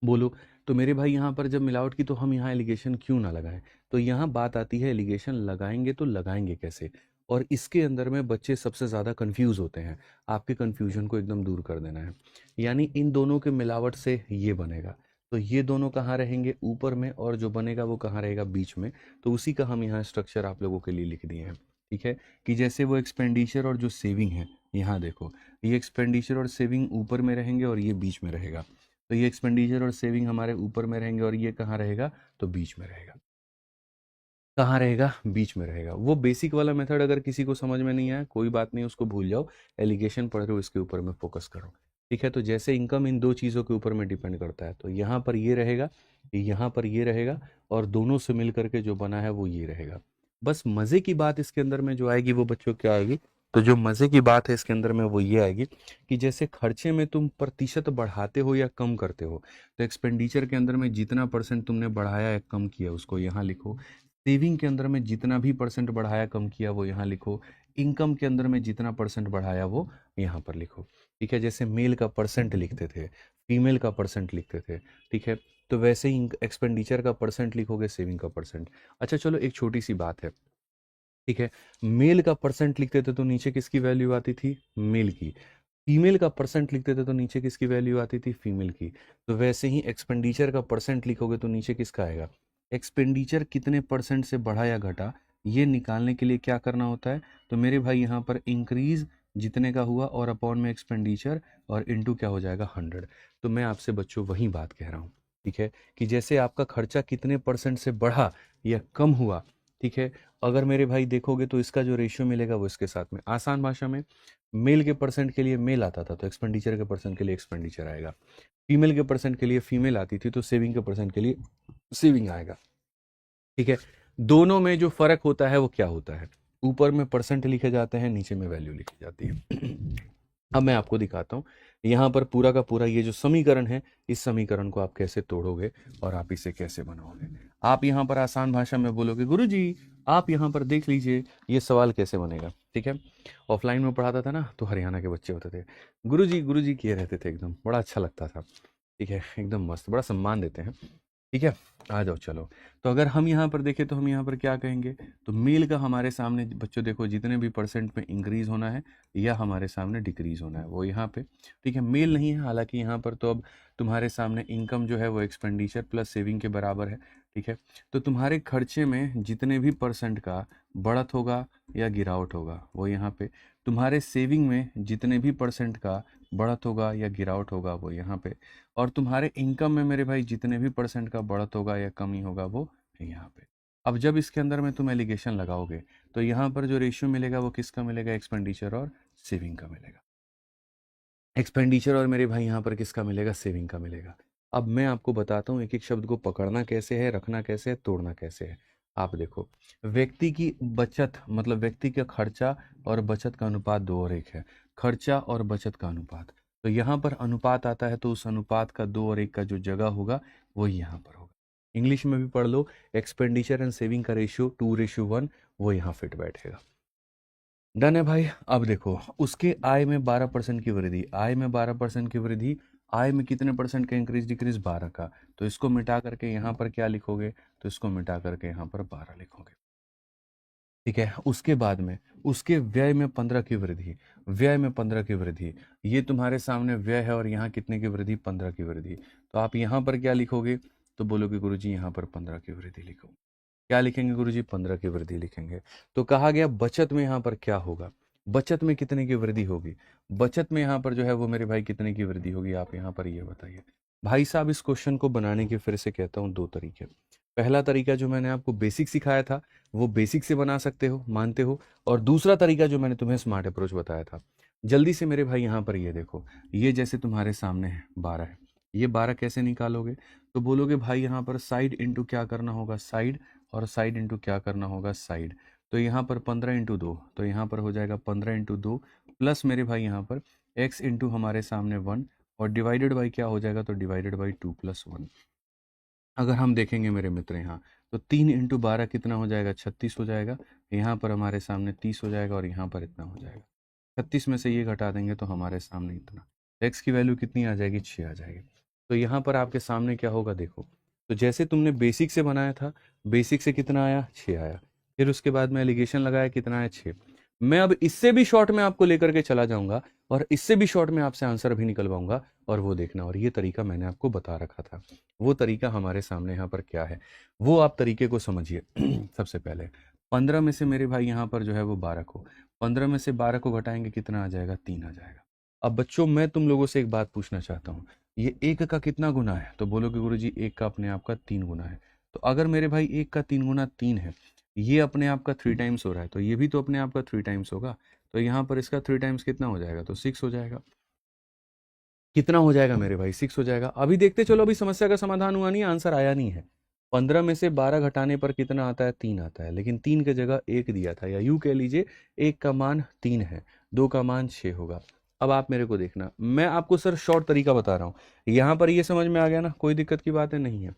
बोलो। तो मेरे भाई यहाँ पर जब मिलावट की, तो हम यहाँ एलिगेशन क्यों ना लगाएं। तो यहाँ बात आती है, एलिगेशन लगाएंगे तो लगाएंगे कैसे, और इसके अंदर में बच्चे सबसे ज़्यादा कंफ्यूज होते हैं। आपके कंफ्यूजन को एकदम दूर कर देना है। यानी इन दोनों के मिलावट से ये बनेगा, तो ये दोनों कहाँ रहेंगे, ऊपर में, और जो बनेगा वो कहाँ रहेगा, बीच में। तो उसी का हम यहाँ स्ट्रक्चर आप लोगों के लिए लिख दिए हैं। ठीक है, कि जैसे वो एक्सपेंडिचर और जो सेविंग है, यहाँ देखो, ये एक्सपेंडिचर और सेविंग ऊपर में रहेंगे और ये बीच में रहेगा। तो ये एक्सपेंडिचर और सेविंग हमारे ऊपर में रहेंगे और ये कहाँ रहेगा, तो बीच में रहेगा। कहाँ रहेगा, बीच में रहेगा। वो बेसिक वाला मेथड अगर किसी को समझ में नहीं आया, कोई बात नहीं, उसको भूल जाओ। एलिगेशन पढ़ रहे हो, इसके ऊपर में फोकस करो। ठीक है, तो जैसे इनकम इन दो चीज़ों के ऊपर में डिपेंड करता है, तो यहाँ पर ये रहेगा, यहाँ पर ये रहेगा, और दोनों से मिल करके जो बना है वो ये रहेगा। बस मज़े की बात इसके अंदर में जो आएगी, वो बच्चों क्या आएगी, तो जो मज़े की बात है इसके अंदर में वो ये आएगी कि जैसे खर्चे में तुम प्रतिशत बढ़ाते हो या कम करते हो, तो एक्सपेंडिचर के अंदर में जितना परसेंट तुमने बढ़ाया या कम किया उसको यहाँ लिखो। सेविंग के अंदर में जितना भी परसेंट बढ़ाया कम किया वो यहाँ लिखो। इनकम के अंदर में जितना परसेंट बढ़ाया वो यहाँ पर लिखो। ठीक है, जैसे मेल का परसेंट लिखते थे, फीमेल का परसेंट लिखते थे। ठीक है, तो वैसे ही एक्सपेंडिचर का परसेंट लिखोगे, सेविंग का परसेंट। अच्छा चलो, एक छोटी सी बात है। ठीक है, मेल का परसेंट लिखते थे तो नीचे किसकी वैल्यू आती थी, मेल की। फीमेल का परसेंट लिखते थे तो नीचे किसकी वैल्यू आती थी, फीमेल की। तो वैसे ही एक्सपेंडिचर का परसेंट लिखोगे तो नीचे किसका आएगा, एक्सपेंडिचर कितने परसेंट से बढ़ा या घटा, ये निकालने के लिए क्या करना होता है, तो मेरे भाई यहाँ पर इंक्रीज जितने का हुआ और अपॉन में एक्सपेंडिचर, और इनटू क्या हो जाएगा, 100। तो मैं आपसे बच्चों वही बात कह रहा हूँ। ठीक है, कि जैसे आपका खर्चा कितने परसेंट से बढ़ा या कम हुआ, ठीक है, अगर मेरे भाई देखोगे तो इसका जो रेशियो मिलेगा वो इसके साथ में, आसान भाषा में, मेल के परसेंट के लिए मेल आता था तो एक्सपेंडिचर के परसेंट के लिए एक्सपेंडिचर आएगा। फीमेल के परसेंट के लिए फीमेल आती थी तो सेविंग के परसेंट के लिए सेविंग आएगा। ठीक है, दोनों में जो फर्क होता है वो क्या होता है, ऊपर में परसेंट लिखे जाते हैं, नीचे में वैल्यू लिखी जाती है। अब मैं आपको दिखाता हूँ यहाँ पर पूरा का पूरा ये जो समीकरण है, इस समीकरण को आप कैसे तोड़ोगे और आप इसे कैसे बनाओगे। आप यहाँ पर आसान भाषा में बोलोगे, गुरुजी आप यहाँ पर देख लीजिए ये सवाल कैसे बनेगा। ठीक है, ऑफलाइन में पढ़ाता था ना, तो हरियाणा के बच्चे होते थे, गुरुजी किए रहते थे, एकदम बड़ा अच्छा लगता था। ठीक है, एकदम मस्त, बड़ा सम्मान देते हैं। ठीक है, आ जाओ चलो। तो अगर हम यहाँ पर देखें तो हम यहाँ पर क्या कहेंगे, तो मेल का हमारे सामने बच्चों देखो, जितने भी परसेंट में इंक्रीज होना है या हमारे सामने डिक्रीज होना है वो यहाँ पे। ठीक है, मेल नहीं है, हालांकि यहाँ पर तो अब तुम्हारे सामने इनकम जो है वो एक्सपेंडिचर प्लस सेविंग के बराबर है। ठीक है, तो तुम्हारे खर्चे में जितने भी परसेंट का बढ़त होगा या गिरावट होगा वो यहाँ पे, तुम्हारे सेविंग में जितने भी परसेंट का बढ़त होगा या गिरावट होगा वो यहाँ पे, और तुम्हारे इनकम में मेरे भाई जितने भी परसेंट का बढ़त होगा या कमी होगा वो यहाँ पे। अब जब इसके अंदर में तुम एलिगेशन लगाओगे तो यहाँ पर जो रेशियो मिलेगा वो किसका मिलेगा, एक्सपेंडिचर और सेविंग का मिलेगा। एक्सपेंडिचर और मेरे भाई यहाँ पर किसका मिलेगा, सेविंग का मिलेगा। अब मैं आपको बताता हूँ एक एक शब्द को पकड़ना कैसे है, रखना कैसे है, तोड़ना कैसे है। आप देखो, व्यक्ति की बचत मतलब व्यक्ति का खर्चा और बचत का अनुपात 2 और 1 है। खर्चा और बचत का अनुपात, तो यहाँ पर अनुपात आता है तो उस अनुपात का 2 और 1 का जो जगह होगा वो यहाँ पर होगा। इंग्लिश में भी पढ़ लो, एक्सपेंडिचर एंड सेविंग का रेशियो 2:1 वो यहाँ फिट बैठेगा। डन है भाई। अब देखो, उसके आय में 12% की वृद्धि, आय में 12% की वृद्धि, आय में कितने परसेंट का इंक्रीज डिक्रीज, 12 का। तो इसको मिटा करके यहाँ पर क्या लिखोगे, तो इसको मिटा करके यहाँ पर 12 लिखोगे। ठीक है, उसके बाद में उसके व्यय में 15 की वृद्धि, व्यय में 15 की वृद्धि, ये तुम्हारे सामने व्यय है और यहाँ कितने की वृद्धि, 15 की वृद्धि। तो आप यहाँ पर क्या लिखोगे, तो बोलोगे गुरुजी यहाँ पर 15 की वृद्धि लिखो। क्या लिखेंगे गुरुजी, 15 की वृद्धि लिखेंगे। तो कहा गया बचत में यहाँ पर क्या होगा, बचत में कितने की वृद्धि होगी, बचत में यहाँ पर जो है वो मेरे भाई कितने की वृद्धि होगी, आप यहाँ पर ये बताइए। भाई साहब, इस क्वेश्चन को बनाने के फिर से कहता हूँ 2 तरीके। पहला तरीका जो मैंने आपको बेसिक सिखाया था वो बेसिक से बना सकते हो, मानते हो, और दूसरा तरीका जो मैंने तुम्हें स्मार्ट अप्रोच बताया था। जल्दी से मेरे भाई यहाँ पर ये देखो, ये जैसे तुम्हारे सामने है 12 है, ये 12 कैसे निकालोगे, तो बोलोगे भाई यहाँ पर साइड इंटू क्या करना होगा, साइड, और साइड इंटू क्या करना होगा, साइड। तो यहाँ पर 15 × 2, तो यहाँ पर हो जाएगा 15 × 2 प्लस मेरे भाई यहाँ पर x इंटू हमारे सामने 1, और डिवाइडेड बाई क्या हो जाएगा, तो डिवाइडेड बाई 2 + 1। अगर हम देखेंगे मेरे मित्र यहाँ, तो 3 इंटू 12 कितना हो जाएगा, 36 हो जाएगा। यहाँ पर हमारे सामने 30 हो जाएगा और यहाँ पर इतना हो जाएगा। 36 में से ये घटा देंगे तो हमारे सामने इतना, एक्स की वैल्यू कितनी आ जाएगी, 6 आ जाएगी। तो यहाँ पर आपके सामने क्या होगा देखो, तो जैसे तुमने बेसिक से बनाया था, बेसिक से कितना आया, 6 आया। फिर उसके बाद में एलिगेशन लगाया, कितना है, 6। मैं अब इससे भी शॉर्ट में आपको लेकर के चला जाऊंगा और इससे भी शॉर्ट में आपसे आंसर भी निकलवाऊंगा, और वो देखना। और ये तरीका मैंने आपको बता रखा था, वो तरीका हमारे सामने यहाँ पर क्या है, वो आप तरीके को समझिए। सबसे पहले 15 में से मेरे भाई यहाँ पर जो है वो 12 को, 15 में से 12 को घटाएंगे, कितना आ जाएगा, 3 आ जाएगा। अब बच्चों मैं तुम लोगों से एक बात पूछना चाहता हूँ, ये 1 का कितना गुना है, तो बोलोगे गुरुजी 1 का अपने आप का 3 गुना है। तो अगर मेरे भाई 1 का 3 गुना 3 है, ये अपने आप का 3 टाइम्स हो रहा है, तो ये भी तो अपने आप का 3 टाइम्स होगा। तो यहाँ पर इसका 3 टाइम्स कितना हो जाएगा, तो 6 हो जाएगा। कितना हो जाएगा मेरे भाई, 6 हो जाएगा। अभी देखते चलो, अभी समस्या का समाधान हुआ नहीं, आंसर आया नहीं है। 15 में से 12 घटाने पर कितना आता है, 3 आता है, लेकिन 3 की जगह 1 दिया था, या यूं कह लीजिए 1 का मान 3 है, 2 का मान 6 होगा। अब आप मेरे को देखना, मैं आपको सर शॉर्ट तरीका बता रहा हूँ, यहाँ पर ये समझ में आ गया ना, कोई दिक्कत की बात है नहीं है।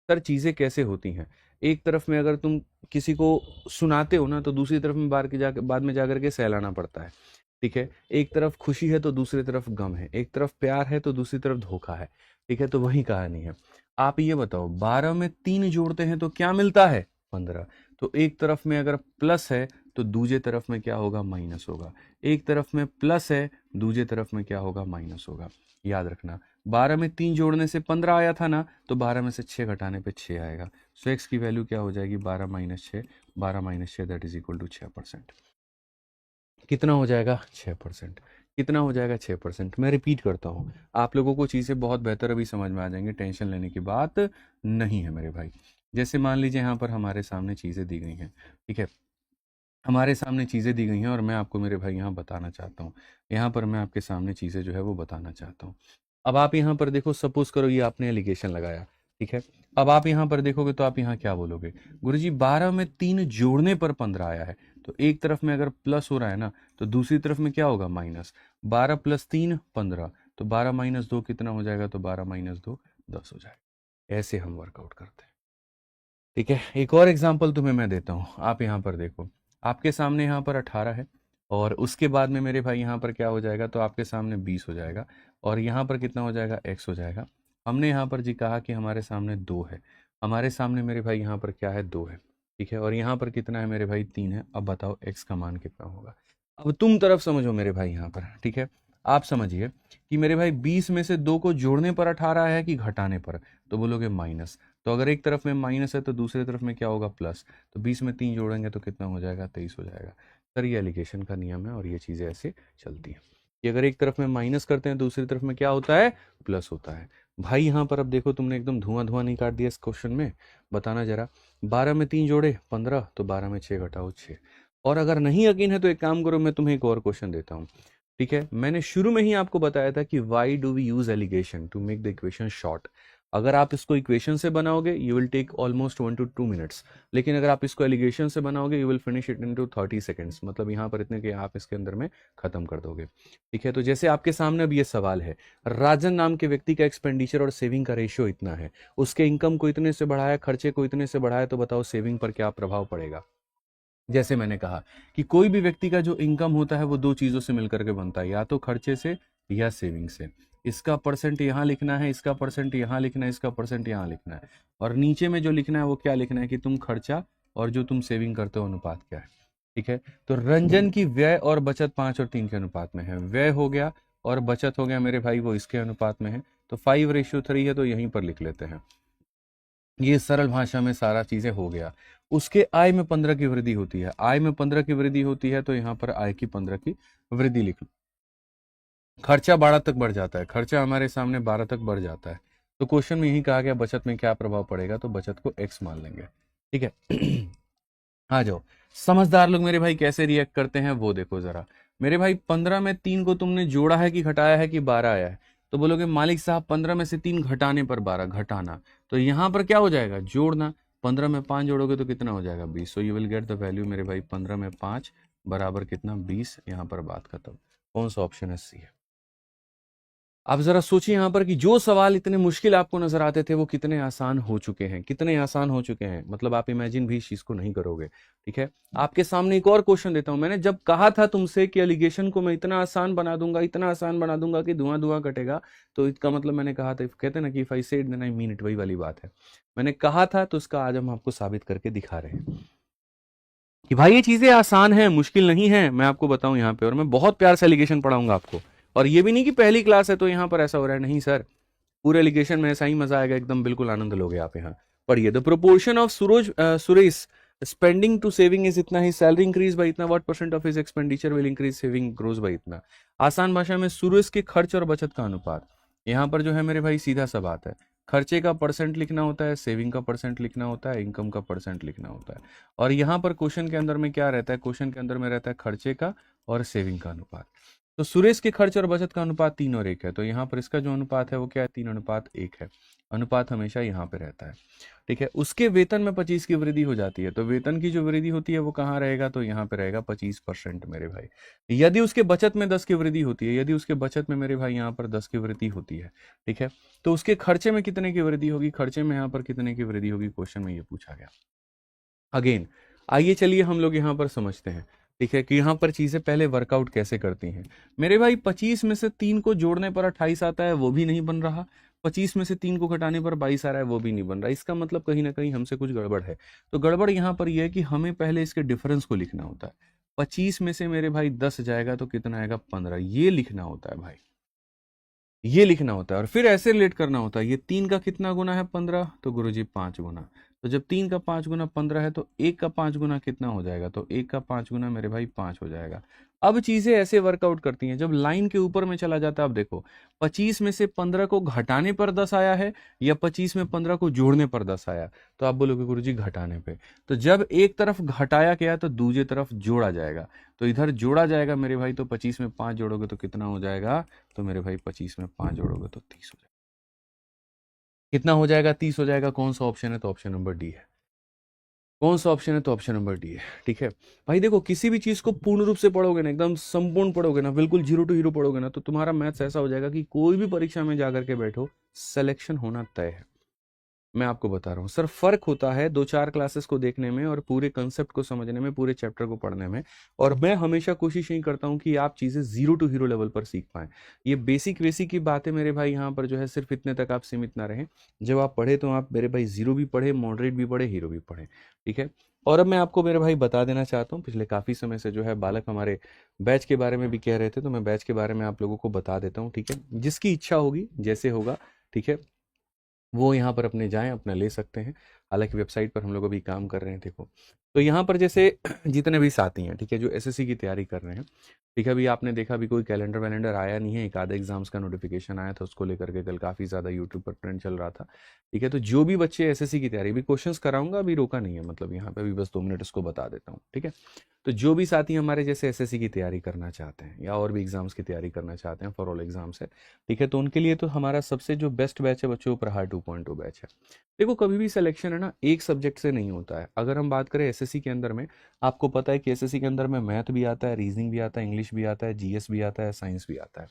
सर चीज़ें कैसे होती हैं, एक तरफ में अगर तुम किसी को सुनाते हो ना, तो दूसरी तरफ में बाद में जाकर के सहलाना पड़ता है, ठीक है। एक तरफ खुशी है तो दूसरी तरफ गम है, एक तरफ प्यार है तो दूसरी तरफ धोखा है, ठीक है। तो वही कहानी है। आप ये बताओ, 12 में 3 जोड़ते हैं तो क्या मिलता है, 15। तो एक तरफ में अगर प्लस है तो दूसरे तरफ में क्या होगा, माइनस होगा। एक तरफ में प्लस है, दूसरे तरफ में क्या होगा, माइनस होगा। याद रखना, 12 में 3 जोड़ने से 15 आया था ना, तो 12 में से 6 घटाने पे 6 आएगा। सो एक्स की वैल्यू क्या हो जाएगी, 12 minus 6, 12 minus 6 that is equal to 6%। कितना हो जाएगा, 6%। कितना हो जाएगा, 6%। मैं रिपीट करता हूँ, आप लोगों को चीज़ें बहुत बेहतर अभी समझ में आ जाएंगी, टेंशन लेने की बात नहीं है मेरे भाई। जैसे मान लीजिए यहाँ पर हमारे सामने चीज़ें दी गई हैं, ठीक है, हमारे सामने चीज़ें दी गई हैं और मैं आपको मेरे भाई यहाँ बताना चाहता हूँ, यहाँ पर मैं आपके सामने चीज़ें जो है वो बताना चाहता हूँ। अब आप यहाँ पर देखो, सपोज करो ये आपने एलिगेशन लगाया, ठीक है। अब आप यहाँ पर देखोगे तो आप यहाँ क्या बोलोगे, गुरुजी 12 में 3 जोड़ने पर 15 आया है, तो एक तरफ में अगर प्लस हो रहा है ना, तो दूसरी तरफ में क्या होगा, माइनस। 12 प्लस 3 15, तो 12 माइनस 2 कितना हो जाएगा, तो 12 माइनस 2 10 हो जाएगा। ऐसे हम वर्कआउट करते हैं, ठीक है। एक और एग्जाम्पल तुम्हें मैं देता हूँ, आप यहाँ पर देखो, आपके सामने यहाँ पर 18 है, और उसके बाद में मेरे भाई यहाँ पर क्या हो जाएगा, तो आपके सामने 20 हो जाएगा, और यहाँ पर कितना हो जाएगा, x हो जाएगा। हमने यहाँ पर जी कहा कि हमारे सामने 2 है, हमारे सामने मेरे भाई यहाँ पर क्या है, 2 है, ठीक है। और यहाँ पर कितना है मेरे भाई, 3 है। अब बताओ x का मान कितना होगा। अब तुम तरफ समझो मेरे भाई यहाँ पर, ठीक है। आप समझिए कि मेरे भाई 20 में से 2 को जोड़ने पर 18 है कि घटाने पर, तो बोलोगे माइनस। तो अगर एक तरफ में माइनस है तो दूसरी तरफ में क्या होगा, प्लस। तो 20 में 3 जोड़ेंगे तो कितना हो जाएगा, 23 हो जाएगा। सर ये एलिगेशन का नियम है और ये चीज़ें ऐसे चलती हैं कि अगर एक तरफ में माइनस करते हैं दूसरी तरफ में क्या होता है, प्लस होता है। भाई यहाँ पर अब देखो, तुमने एकदम धुआं धुआं नहीं काट दिया इस क्वेश्चन में। बताना जरा, 12 में 3 जोड़े 15, तो 12 में 6 घटाओ 6। और अगर नहीं यकीन है तो एक काम करो, मैं तुम्हें एक और क्वेश्चन देता हूँ, ठीक है। मैंने शुरू में ही आपको बताया था कि why do we use alligation to make the equation short. अगर आप इसको इक्वेशन से बनाओगे you will take almost 1 to 2 minutes, लेकिन अगर आप इसको एलिगेशन से बनाओगे you will finish it in two 30 seconds, मतलब यहाँ पर इतने कि आप इसके अंदर में खत्म कर दोगे, ठीक है। तो जैसे आपके सामने अब ये सवाल है, राजन नाम के व्यक्ति का एक्सपेंडिचर और सेविंग का रेशियो इतना है, उसके इनकम को इतने से बढ़ाया, खर्चे को इतने से बढ़ाया, तो बताओ सेविंग पर क्या प्रभाव पड़ेगा। जैसे मैंने कहा कि कोई भी व्यक्ति का जो इनकम होता है वो 2 चीज़ों से मिलकर के बनता है, या तो खर्चे से या सेविंग से। इसका परसेंट यहाँ लिखना है, इसका परसेंट यहाँ लिखना है, इसका परसेंट यहाँ लिखना है, और नीचे में जो लिखना है वो क्या लिखना है कि तुम खर्चा और जो तुम सेविंग करते हो अनुपात क्या है, ठीक है। तो रंजन की व्यय और बचत 5 और 3 के अनुपात में है, व्यय हो गया और बचत हो गया मेरे भाई वो इसके अनुपात में है, तो 5:3 है, तो यहीं पर लिख लेते हैं। ये सरल भाषा में सारा चीजें हो गया। उसके आय में 15 की वृद्धि होती है, आय में 15 की वृद्धि होती है, तो यहाँ पर आय की 15 की वृद्धि लिख लो। खर्चा 12 तक बढ़ जाता है, खर्चा हमारे सामने 12 तक बढ़ जाता है, तो क्वेश्चन में यही कहा गया बचत में क्या प्रभाव पड़ेगा, तो बचत को x मान लेंगे, ठीक है। आ जाओ, समझदार लोग मेरे भाई कैसे रिएक्ट करते हैं वो देखो जरा। मेरे भाई 15 में 3 को तुमने जोड़ा है कि घटाया है कि 12 आया है, तो बोलोगे मालिक साहब 15 में से 3 घटाने पर 12, घटाना। तो यहाँ पर क्या हो जाएगा, जोड़ना। 15 में 5 जोड़ोगे तो कितना हो जाएगा, 20। So you will get the value मेरे भाई 15 में 5 बराबर कितना, 20। यहाँ पर बात खत्म। कौन सा ऑप्शन है, सी है। आप जरा सोचिए यहाँ पर कि जो सवाल इतने मुश्किल आपको नजर आते थे वो कितने आसान हो चुके हैं, कितने आसान हो चुके हैं, मतलब आप इमेजिन भी इस चीज को नहीं करोगे। ठीक है, आपके सामने एक और क्वेश्चन देता हूं। मैंने जब कहा था तुमसे कि एलिगेशन को मैं इतना आसान बना दूंगा, इतना आसान बना दूंगा कि धुआं धुआं कटेगा, तो इसका मतलब मैंने कहा था, कहते ना कि if I said then I mean it, वही वाली बात है। मैंने कहा था तो उसका आज हम आपको साबित करके दिखा रहे हैं कि भाई ये चीजें आसान हैं, मुश्किल नहीं है। मैं आपको बताऊं यहाँ पे, और मैं बहुत प्यार से एलिगेशन पढ़ाऊंगा आपको। और ये भी नहीं कि पहली क्लास है तो यहाँ पर ऐसा हो रहा है, नहीं सर, पूरे एलिगेशन में ऐसा ही मजा आएगा, एकदम बिल्कुल आनंद लोगे आप। यहाँ पढ़िए, the proportion of Suresh spending to saving is इतना ही, सैलरी इंक्रीज बाई इतना, what percent of his expenditure will increase, saving grows by इतना। आसान भाषा में सुरेश के खर्च और बचत का अनुपात। यहाँ पर जो है मेरे भाई सीधा सा बात है, खर्चे का परसेंट लिखना होता है, सेविंग का परसेंट लिखना होता है, इनकम का परसेंट लिखना होता है। और यहाँ पर क्वेश्चन के अंदर में क्या रहता है, क्वेश्चन के अंदर में रहता है खर्चे का और सेविंग का अनुपात। तो सुरेश के खर्च और बचत का अनुपात 3 और 1 है, तो यहाँ पर इसका जो अनुपात है वो क्या है, 3:1 है। अनुपात हमेशा यहाँ पे रहता है। ठीक है, उसके वेतन में 25 की वृद्धि हो जाती है, तो वेतन की जो वृद्धि होती है वो कहाँ रहेगा, तो यहाँ पे रहेगा 25% मेरे भाई। यदि उसके बचत में 10 की वृद्धि होती है, यदि उसके बचत में मेरे भाई यहाँ पर 10 की वृद्धि होती है, ठीक है, तो उसके खर्चे में कितने की वृद्धि होगी, खर्चे में यहाँ पर कितने की वृद्धि होगी, क्वेश्चन में ये पूछा गया। अगेन आइए चलिए हम लोग यहाँ पर समझते हैं, ठीक है, कि यहाँ पर चीजें पहले वर्कआउट कैसे करती हैं। मेरे भाई 25 में से 3 को जोड़ने पर 28 आता है, वो भी नहीं बन रहा। 25 में से 3 को घटाने पर 22 आ रहा है, वो भी नहीं बन रहा। इसका मतलब कहीं ना कहीं हमसे कुछ गड़बड़ है। तो गड़बड़ यहाँ पर यह है कि हमें पहले इसके डिफरेंस को लिखना होता है। 25 में से मेरे भाई 10 जाएगा तो कितना आएगा, 15, ये लिखना होता है भाई, ये लिखना होता है। और फिर ऐसे रिलेट करना होता है, ये 3 का कितना गुना है, 15, तो गुरुजी 5 गुना। तो जब 3 का 5 गुना 15 है तो 1 का 5 गुना कितना हो जाएगा, तो 1 का 5 गुना मेरे भाई 5 हो जाएगा। अब चीजें ऐसे वर्कआउट करती हैं, जब लाइन के ऊपर में चला जाता है। अब देखो 25 में से 15 को घटाने पर 10 आया है, या 25 में 15 को जोड़ने पर 10 आया, तो आप बोलोगे गुरुजी घटाने पे। तो जब एक तरफ घटाया गया तो दूसरी तरफ जोड़ा जाएगा, तो इधर जोड़ा जाएगा मेरे भाई, तो 25 में 5 जोड़ोगे तो कितना हो जाएगा, तो मेरे भाई 25 में 5 जोड़ोगे तो 30 हो जाएगा। कितना हो जाएगा, 30 हो जाएगा। कौन सा ऑप्शन है, तो ऑप्शन नंबर डी है। कौन सा ऑप्शन है, तो ऑप्शन नंबर डी है। ठीक है भाई, देखो किसी भी चीज को पूर्ण रूप से पढ़ोगे ना, एकदम संपूर्ण पढ़ोगे ना, बिल्कुल 0 to हीरो पढ़ोगे ना, तो तुम्हारा मैथ्स ऐसा हो जाएगा कि कोई भी परीक्षा में जाकर के बैठो, सिलेक्शन होना तय है। मैं आपको बता रहा हूँ सर, फर्क होता है 2-4 क्लासेस को देखने में और पूरे कंसेप्ट को समझने में, पूरे चैप्टर को पढ़ने में। और मैं हमेशा कोशिश यही करता हूँ कि आप चीजें 0 to हीरो लेवल पर सीख पाएं। ये बेसिक बेसिक की बातें मेरे भाई यहाँ पर जो है सिर्फ इतने तक आप सीमित ना रहें। जब आप पढ़े तो आप मेरे भाई 0 भी पढ़े, मॉडरेट भी पढ़े, हीरो भी पढ़े। ठीक है, और अब मैं आपको मेरे भाई बता देना चाहता हूँ, पिछले काफी समय से जो है बालक हमारे बैच के बारे में भी कह रहे थे, तो मैं बैच के बारे में आप लोगों को बता देता हूँ। ठीक है, जिसकी इच्छा होगी, जैसे होगा, ठीक है, वो यहाँ पर अपने जाएं, अपना ले सकते हैं। हालांकि वेबसाइट पर हम लोग अभी काम कर रहे हैं। देखो तो यहाँ पर जैसे जितने भी साथी हैं, ठीक है, जो एसएससी की तैयारी कर रहे हैं, ठीक है, अभी आपने देखा अभी कोई कैलेंडर वैलेंडर आया नहीं है, एक आधे एग्जाम्स का नोटिफिकेशन आया था, उसको लेकर के कल काफ़ी ज़्यादा यूट्यूब पर ट्रेंड चल रहा था। ठीक है, तो जो भी बच्चे एसएससी की तैयारी, भी क्वेश्चंस कराऊंगा, अभी रोका नहीं है, मतलब यहाँ पे अभी बस 2 मिनट उसको बता देता हूँ। ठीक है, तो जो भी साथी हमारे जैसे एसएससी की तैयारी करना चाहते हैं या और भी एग्जाम्स की तैयारी करना चाहते हैं, फॉर ऑल एग्जाम्स है, ठीक है, तो उनके लिए तो हमारा सबसे जो बेस्ट बैच है बच्चों, प्रहार 2.0 बैच है। देखो कभी भी सिलेक्शन है ना एक सब्जेक्ट से नहीं होता है। अगर हम बात करें एसएससी के अंदर में, आपको पता है कि एसएससी के अंदर में मैथ भी आता है, रीजनिंग भी आता है, इंग्लिश भी आता है, जीएस भी आता है, साइंस भी आता है।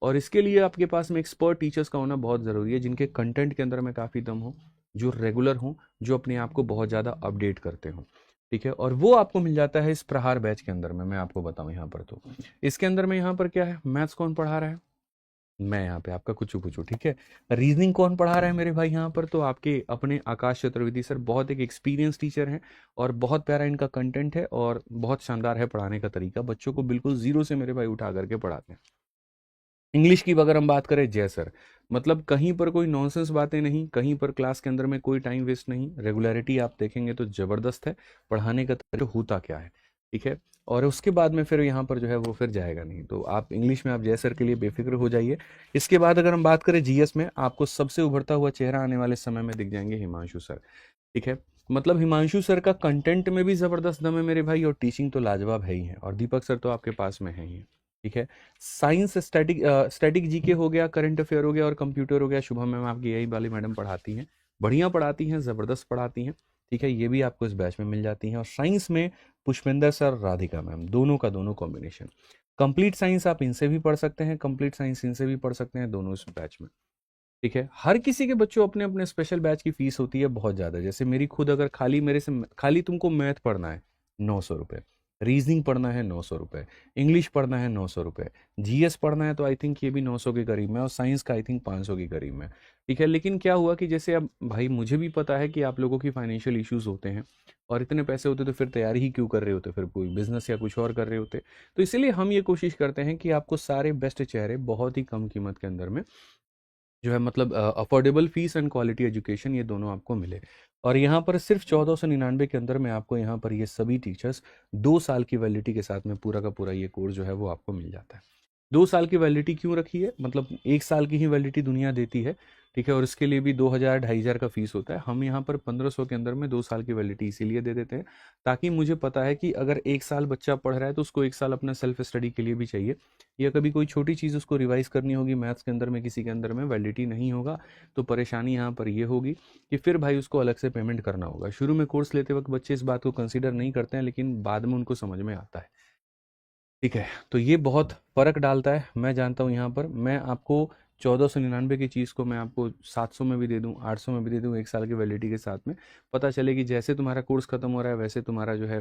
और इसके लिए आपके पास में एक्सपर्ट टीचर्स का होना बहुत ज़रूरी है, जिनके कंटेंट के अंदर में काफ़ी दम हो, जो रेगुलर हो, जो अपने आप को बहुत ज़्यादा अपडेट करते हो। ठीक है, और वो आपको मिल जाता है इस प्रहार बैच के अंदर में। मैं आपको बताऊं यहाँ पर, तो इसके अंदर में यहाँ पर क्या है, मैथ्स कौन पढ़ा रहा है, मैं यहाँ पे आपका कुछ पूछू। ठीक है, रीजनिंग कौन पढ़ा रहा है मेरे भाई यहाँ पर, तो आपके अपने आकाश चतुर्वेदी सर, बहुत एक एक्सपीरियंस टीचर हैं और बहुत प्यारा इनका कंटेंट है और बहुत शानदार है पढ़ाने का तरीका। बच्चों को बिल्कुल 0 से मेरे भाई उठा करके पढ़ाते हैं। इंग्लिश की अगर हम बात करें, जय सर, मतलब कहीं पर कोई नॉनसेंस बातें नहीं, कहीं पर क्लास के अंदर में कोई टाइम वेस्ट नहीं, रेगुलरिटी आप देखेंगे तो जबरदस्त है। पढ़ाने का तरीका होता क्या है, ठीक है, और उसके बाद में फिर यहाँ पर जो है वो फिर जाएगा नहीं। तो आप इंग्लिश में आप जय सर के लिए बेफिक्र हो जाइए। इसके बाद अगर हम बात करें जीएस में, आपको सबसे उभरता हुआ चेहरा आने वाले समय में दिख जाएंगे हिमांशु सर। ठीक है, मतलब हिमांशु सर का कंटेंट में भी जबरदस्त दम है मेरे भाई, और टीचिंग तो लाजवाब है ही है, और दीपक सर तो आपके पास में है ही। ठीक है, साइंस स्टैटिक जीके हो गया, करंट अफेयर हो गया और कंप्यूटर हो गया, शुभम मैम आपकी यही वाली मैडम पढ़ाती हैं, बढ़िया पढ़ाती हैं, जबरदस्त पढ़ाती हैं। ठीक है, ये भी आपको इस बैच में मिल जाती हैं। और साइंस में पुष्पेंद्र सर, राधिका मैम, दोनों का दोनों कॉम्बिनेशन। कंप्लीट साइंस आप इनसे भी पढ़ सकते हैं, कंप्लीट साइंस इनसे भी पढ़ सकते हैं, दोनों इस बैच में। ठीक है, हर किसी के बच्चों अपने अपने स्पेशल बैच की फीस होती है बहुत ज़्यादा। जैसे मेरी खुद, अगर खाली मेरे से खाली तुमको मैथ पढ़ना है 900 रुपये, रीजनिंग पढ़ना है 900 रुपये, इंग्लिश पढ़ना है 900 रुपये, जीएस पढ़ना है तो आई थिंक ये भी 900 के करीब में, और साइंस का आई थिंक 500 के करीब में। ठीक है, लेकिन क्या हुआ कि जैसे अब भाई मुझे भी पता है कि आप लोगों की फाइनेंशियल इश्यूज होते हैं, और इतने पैसे होते तो फिर तैयारी ही क्यों कर रहे होते, फिर कोई बिजनेस या कुछ और कर रहे होते। तो इसीलिए हम ये कोशिश करते हैं कि आपको सारे बेस्ट चेहरे बहुत ही कम कीमत के अंदर में जो है, मतलब affordable fees and quality education, ये दोनों आपको मिले। और यहाँ पर सिर्फ 1499 के अंदर में आपको यहाँ पर ये सभी टीचर्स 2 साल की वैलिडिटी के साथ में पूरा का पूरा ये कोर्स जो है वो आपको मिल जाता है। 2 साल की वैलिडिटी क्यों रखी है, मतलब 1 साल की ही वैलिडिटी दुनिया देती है। ठीक है, और इसके लिए भी 2000 2500 का फीस होता है। हम यहाँ पर 1500 के अंदर में 2 साल की वैलिडिटी इसीलिए दे देते हैं, ताकि मुझे पता है कि अगर 1 साल बच्चा पढ़ रहा है तो उसको 1 साल अपना सेल्फ स्टडी के लिए भी चाहिए, या कभी कोई छोटी चीज़ उसको रिवाइज करनी होगी मैथ्स के अंदर में, किसी के अंदर में वैलिडिटी नहीं होगा, तो परेशानी यहाँ पर ये होगी कि फिर भाई उसको अलग से पेमेंट करना होगा। शुरू में कोर्स लेते वक्त बच्चे इस बात को कंसिडर नहीं करते हैं, लेकिन बाद में उनको समझ में आता है। ठीक है, तो ये बहुत फ़र्क डालता है। मैं जानता हूँ यहाँ पर मैं आपको 1499 की चीज़ को मैं आपको 700 में भी दे दूँ, 800 में भी दे दूँ, 1 साल की वैलिडिटी के साथ में। पता चले कि जैसे तुम्हारा कोर्स खत्म हो रहा है वैसे तुम्हारा जो है